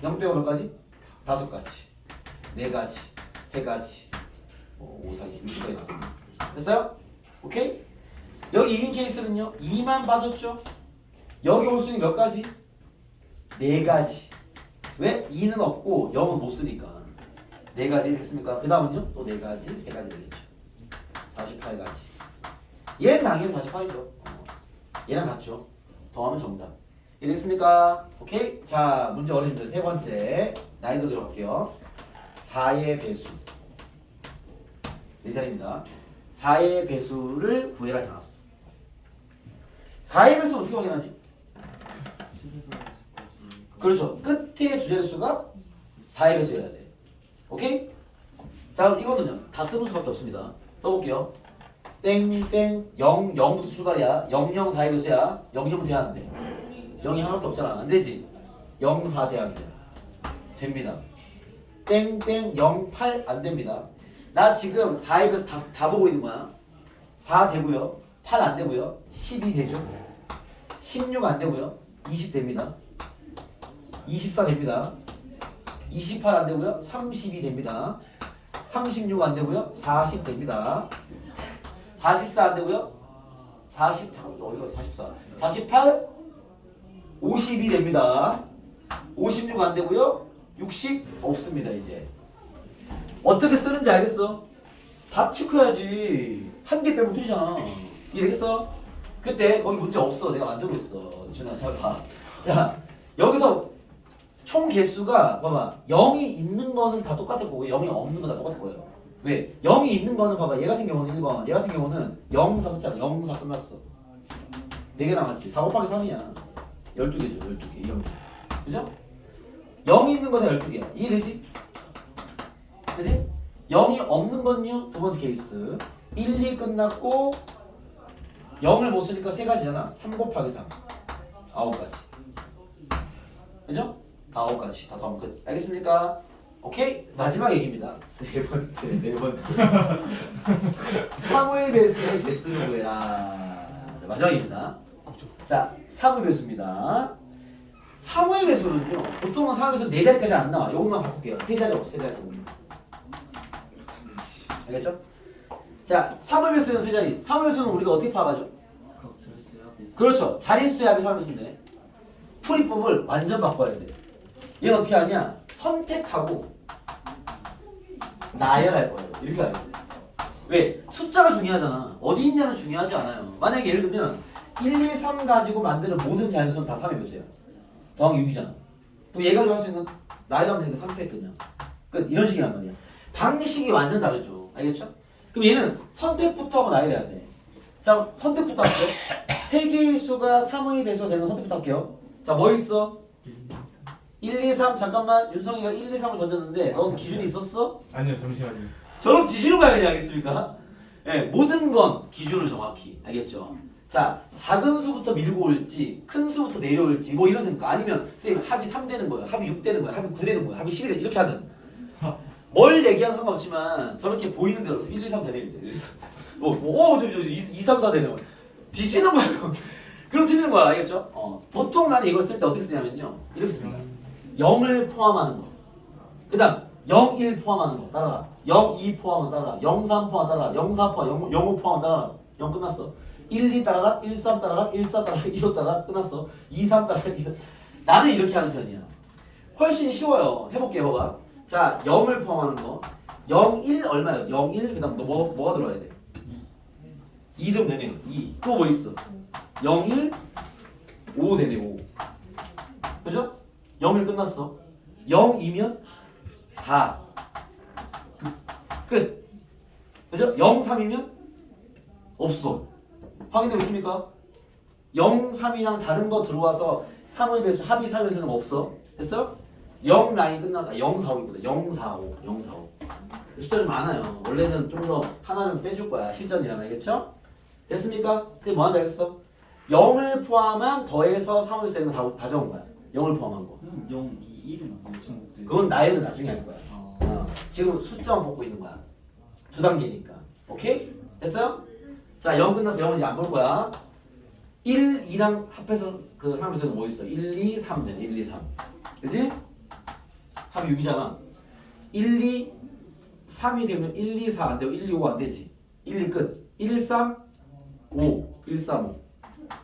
0 빼고 몇 가지? 5가지 4가지 3가지 5, 4, 20, 60까지 나왔습니다. 됐어요? 오케이? 여기 2인 케이스는요 2만 받았죠? 여기 올 수 있는 몇 가지? 4가지 왜? 2는 없고 0은 못 쓰니까 4가지 됐습니까? 그 다음은요? 또 4가지 3가지 되겠죠 48가지 얘는 당연히 48이죠 얘랑 같죠 더하면 정답 이해됐습니까? 오케이? 자 문제 어려집니다 세 번째 난이도 들어갈게요 4의 배수 4자리입니다 4의 배수를 구해라 나왔어 4의 배수는 어떻게 확인하지? 그렇죠 끝에 주제수가 4의 배수여야 돼 오케이? 자 이거는요 다 쓰는 수밖에 없습니다 써볼게요 땡땡 0 0부터 출발이야 0 0 4의 배수야 0 0 돼야 안 돼 0이 하나밖에 없잖아 안 되지 0 4 돼야 안 돼 됩니다 땡땡 0 8 안 됩니다 나 지금 4의 배수 다 보고 있는 거야 4 되고요 8 안 되고요 12 되죠 16 안 되고요 20 됩니다 24 됩니다 28 안 되고요 32 됩니다 36 안 되고요 40 됩니다 44 안 되고요 40 잠깐만 어디가 44 48 52 됩니다 56 안 되고요 60 없습니다 이제 어떻게 쓰는지 알겠어? 답 체크해야지 한 개 빼면 틀리잖아 이해되겠어? 그때 거기 문제 없어 내가 만들고 있어 준아 잘 봐 자 여기서 총 개수가 봐봐 0이 있는 거는 다 똑같을 거고 0이 없는 건 다 똑같을 거예요 왜? 0이 있는 거는 봐봐 얘 같은 경우는 1번 얘 같은 경우는 0, 4 썼잖아 0, 4 끝났어 4개 남았지 4 곱하기 3이야 12개죠 12개 2형 그죠? 0이 있는 거는 12개야 이해되지? 그지? 0이 없는 건요 두 번째 케이스 1, 2 끝났고 0을 못 쓰니까 3가지잖아 3 곱하기 3 9가지 그죠? 9가지 다 더하면 끝 알겠습니까? 오케이? 마지막 얘기입니다 세 번째 네 번째 3의 배수의 개수는 뭐야 자, 마지막입니다 자 3의 배수입니다 3의 배수는요 보통은 3의 배수 4자리까지 안 나와 요것만 바꿀게요 3자리 없어 3자리 알겠죠? 자 3의 배수는 3자리 3의 배수는 우리가 어떻게 파악하죠? 그렇죠 자릿수의 합이 3의 배수인데 풀이법을 완전 바꿔야 돼 얘는 어떻게 하냐 선택하고 나열할 거예요 이렇게 하면 돼 왜? 숫자가 중요하잖아 어디 있냐는 중요하지 않아요 만약에 예를 들면 1, 2, 3 가지고 만드는 모든 자연수는 다 3의 배수야 더하기 6이잖아 그럼 얘가 좋아할 수 있는 나열하면 되니까 3 그냥 끝 이런 식이란 말이야 방식이 완전 다르죠 알겠죠? 그럼 얘는 선택부터 하고 나열해야 돼 자 선택부터 할게요 3개의 수가 3의 배수가 되는 거 선택부터 할게요 자 뭐 있어? 1, 2, 3 잠깐만 윤성이가 1, 2, 3을 던졌는데 넌 기준이 있었어? 아니요 잠시만요. 저럼 뒤지는 거야 그냥 알겠습니까? 예, 모든 건 기준을 정확히 알겠죠? 자 작은 수부터 밀고 올지 큰 수부터 내려올지 뭐 이런 생각 아니면 선생님 합이 3 되는 거야 합이 6 되는 거야 합이 9 되는 거야 합이 10이 되는 이렇게 하든 뭘 얘기하는 상관없지만 저렇게 보이는 대로 1, 2, 3 되네 1, 2, 3 2, 3, 4 되네 뒤지는 거야 그럼 틀리는 거야 알겠죠? 보통 나는 이걸 쓸 때 어떻게 쓰냐면요 이렇게 씁니다 0을 포함하는 거 그 다음 0, 1 포함하는 거 따라라 0, 2 포함은 따라라 0, 3 포함 따라라 0, 4 포함 0, 5 포함 따라라 0 끝났어 1, 2 따라라 1, 3 따라라 1, 4 따라라 1, 5 따라라 끝났어 2, 3 따라라 2, 3 나는 이렇게 하는 편이야 훨씬 쉬워요 해볼게요 봐봐 자 0을 포함하는 거 0, 1 얼마야 0, 1 그 다음 너 뭐가 들어와야 돼 2름 되네요 2 또 뭐 있어 0, 1 5 되네 5 그죠? 0일 끝났어 0이면 4 그럼 끝. 그죠? 0, 3이면 없어. 확인되고 있습니까? 0, 3이랑 다른 거 들어와서 3의 배수 합이 3의 배수는 없어. 됐어요? 0 라인 끝나다 0, 4, 5이거든. 0, 4, 5, 0, 4, 5. 숫자는 많아요. 원래는 좀 더 하나 좀 빼줄 거야. 실전이라면 알겠죠? 됐습니까? 선생님 뭐 하자 했어? 0을 포함한 더해서 3의 배수 되는 거 다 적은 거야. 0을 포함한 거. 0, 2, 1은 친구들. 그건 나이는 나중에 할 거야. 아, 지금 숫자만 뽑고 있는 거야. 두 단계니까. 오케이? 됐어요? 자, 0 끝나서 0은 이제 안 볼 거야. 1, 2랑 합해서 그 3에서는 뭐 있어? 1, 2, 3 되네. 1, 2, 3. 그지? 합이 6이잖아. 1, 2, 3이 되면 1, 2, 4 안 되고 1, 2, 5 안 되지. 1, 2 끝. 1, 3, 5. 1, 3, 5.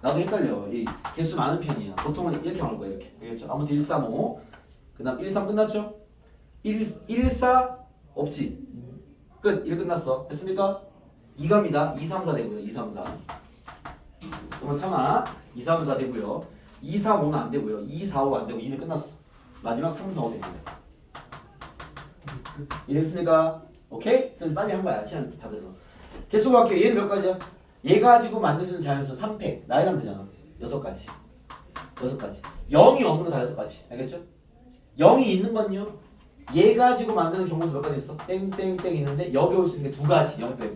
나도 헷갈려. 이 개수 많은 편이야. 보통은 이렇게 나올 거야. 이렇게. 알겠죠? 아무튼 1, 3, 5. 그 다음 1, 3 끝났죠? 1, 4 없지? 끝. 1 끝났어. 됐습니까? 2갑니다. 2, 3, 4 되고요. 2, 3, 4. 그러면 참아. 2, 3, 4 되고요. 2, 3, 5는 안 되고요. 2, 4, 5 안 되고 2는 끝났어. 마지막 3, 4, 5 됩니다. 이해됐습니까? 오케이? 선생님 빨리 한 거야. 시간 다 돼서. 계속 할게요. 얘는 몇 가지야? 얘 가지고 만드는 자연수 3팩. 나이랑 되잖아. 6가지. 6가지. 0이 없는 거 다 6가지. 알겠죠? 0이 있는 건요. 얘 가지고 만드는 경우도 몇 가지 있어? 땡땡땡 있는데 여기 올 수 있는 게 2가지. 0 빼고.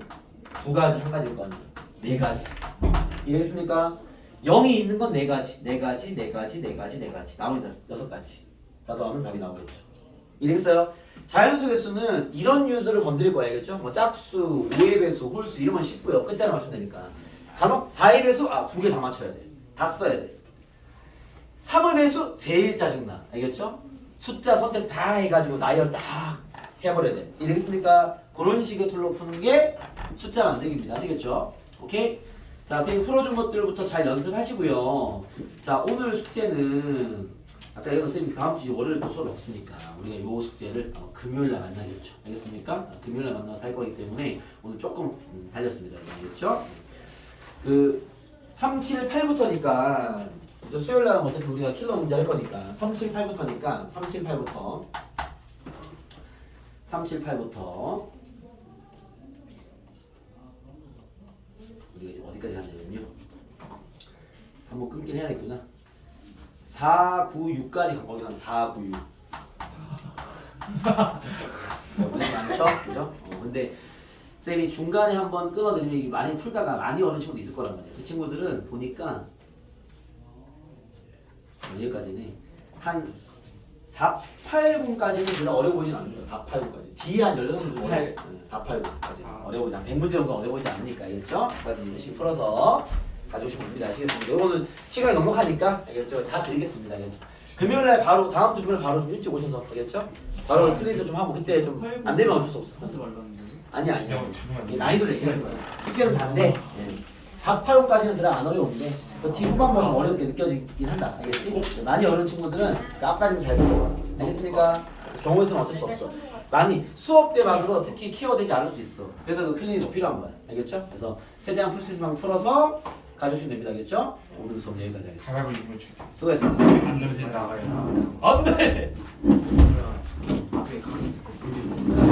2가지, 1가지일 거 아니야. 4가지. 이해했습니까? 0이 있는 건 4가지. 4가지, 4가지, 4가지, 4가지. 나머지 6가지. 다 더하면 답이 나오겠죠. 이해했어요? 자연수 개수는 이런 유들을 건드릴 거야. 알겠죠? 뭐 짝수, 5의 배수, 홀수 이런 건 쉽고요. 끝자리 맞추면 되니까. 간혹 4의 배수, 2개 다 맞춰야 돼. 다 써야 돼. 3의 배수 제일 짜증나. 알겠죠? 숫자 선택 다 해가지고 나열 딱 해버려야 돼. 이해됐습니까? 그런 식의 툴로 푸는 게 숫자 만들기입니다. 아시겠죠? 오케이? 자, 선생님 풀어준 것들부터 잘 연습하시고요. 자, 오늘 숙제는 아까 얘기한 선생님 다음 주 월요일 또 수업이 없으니까 우리가 이 숙제를 금요일날 만나겠죠. 알겠습니까? 금요일날 만나서 할 거기 때문에 오늘 조금 달렸습니다. 알겠죠? 그 3, 7, 8부터니까 수요일날은 어차피 우리가 킬러 문제 할 거니까 3, 7, 8부터니까 3, 7, 8부터 3, 7, 8부터 우리가 지금 어디까지 하냐면요. 한번 끊긴 해야겠구나. 4, 9, 6까지 갖고 오긴 하면 4, 9, 6 문제 많죠? 그죠? 근데 쌤이 중간에 한번 끊어드리면 이게 많이 풀다가 많이 어려운 친구도 있을 거란 말이에요. 그 친구들은 보니까 여기까지는 한 4, 8분까지는 그냥 어려워 보이진 않는다. 4, 8분까지. 뒤에 한 16분 중 4, 8분까지 어려워 보이지 않아. 100문제 정도 어려워 보이지 않으니까. 알겠죠? 까지 열심히 풀어서 가져오시면 됩니다. 아시겠습니까? 이거는 시간이 넉넉하니까 알겠죠? 다 드리겠습니다. 알겠죠? 금요일날 바로 다음 주 금요일 바로 좀 일찍 오셔서 알겠죠? 바로 트레이드 좀 하고 그때 좀 안 되면 어쩔 수 없어. 하지 말라는데. 아니야. 주문 난이도를 얘기하는 거야. 숙제는 다인데 4, 8호까지는 그다음 안 어려운데 그 뒤후반부는 어렵게 느껴지긴 한다. 알겠지? 많이 어려운 친구들은 그 앞까지는 잘 들어봐. 알겠습니까? 그래서 경우의 수는 어쩔 수 없어. 많이 수업 때만으로 특히 케어되지 않을 수 있어. 그래서 그 클리닉이 더 필요한 거야. 알겠죠? 그래서 최대한 풀 수 있을 만큼 풀어서 가져오시면 됩니다. 알겠죠? 오늘 수업 여기까지 하겠습니다. 가위바위보 이거 줄게. 수고했습니다. 안 넘어진다. 안 돼! 앞에 강의 듣고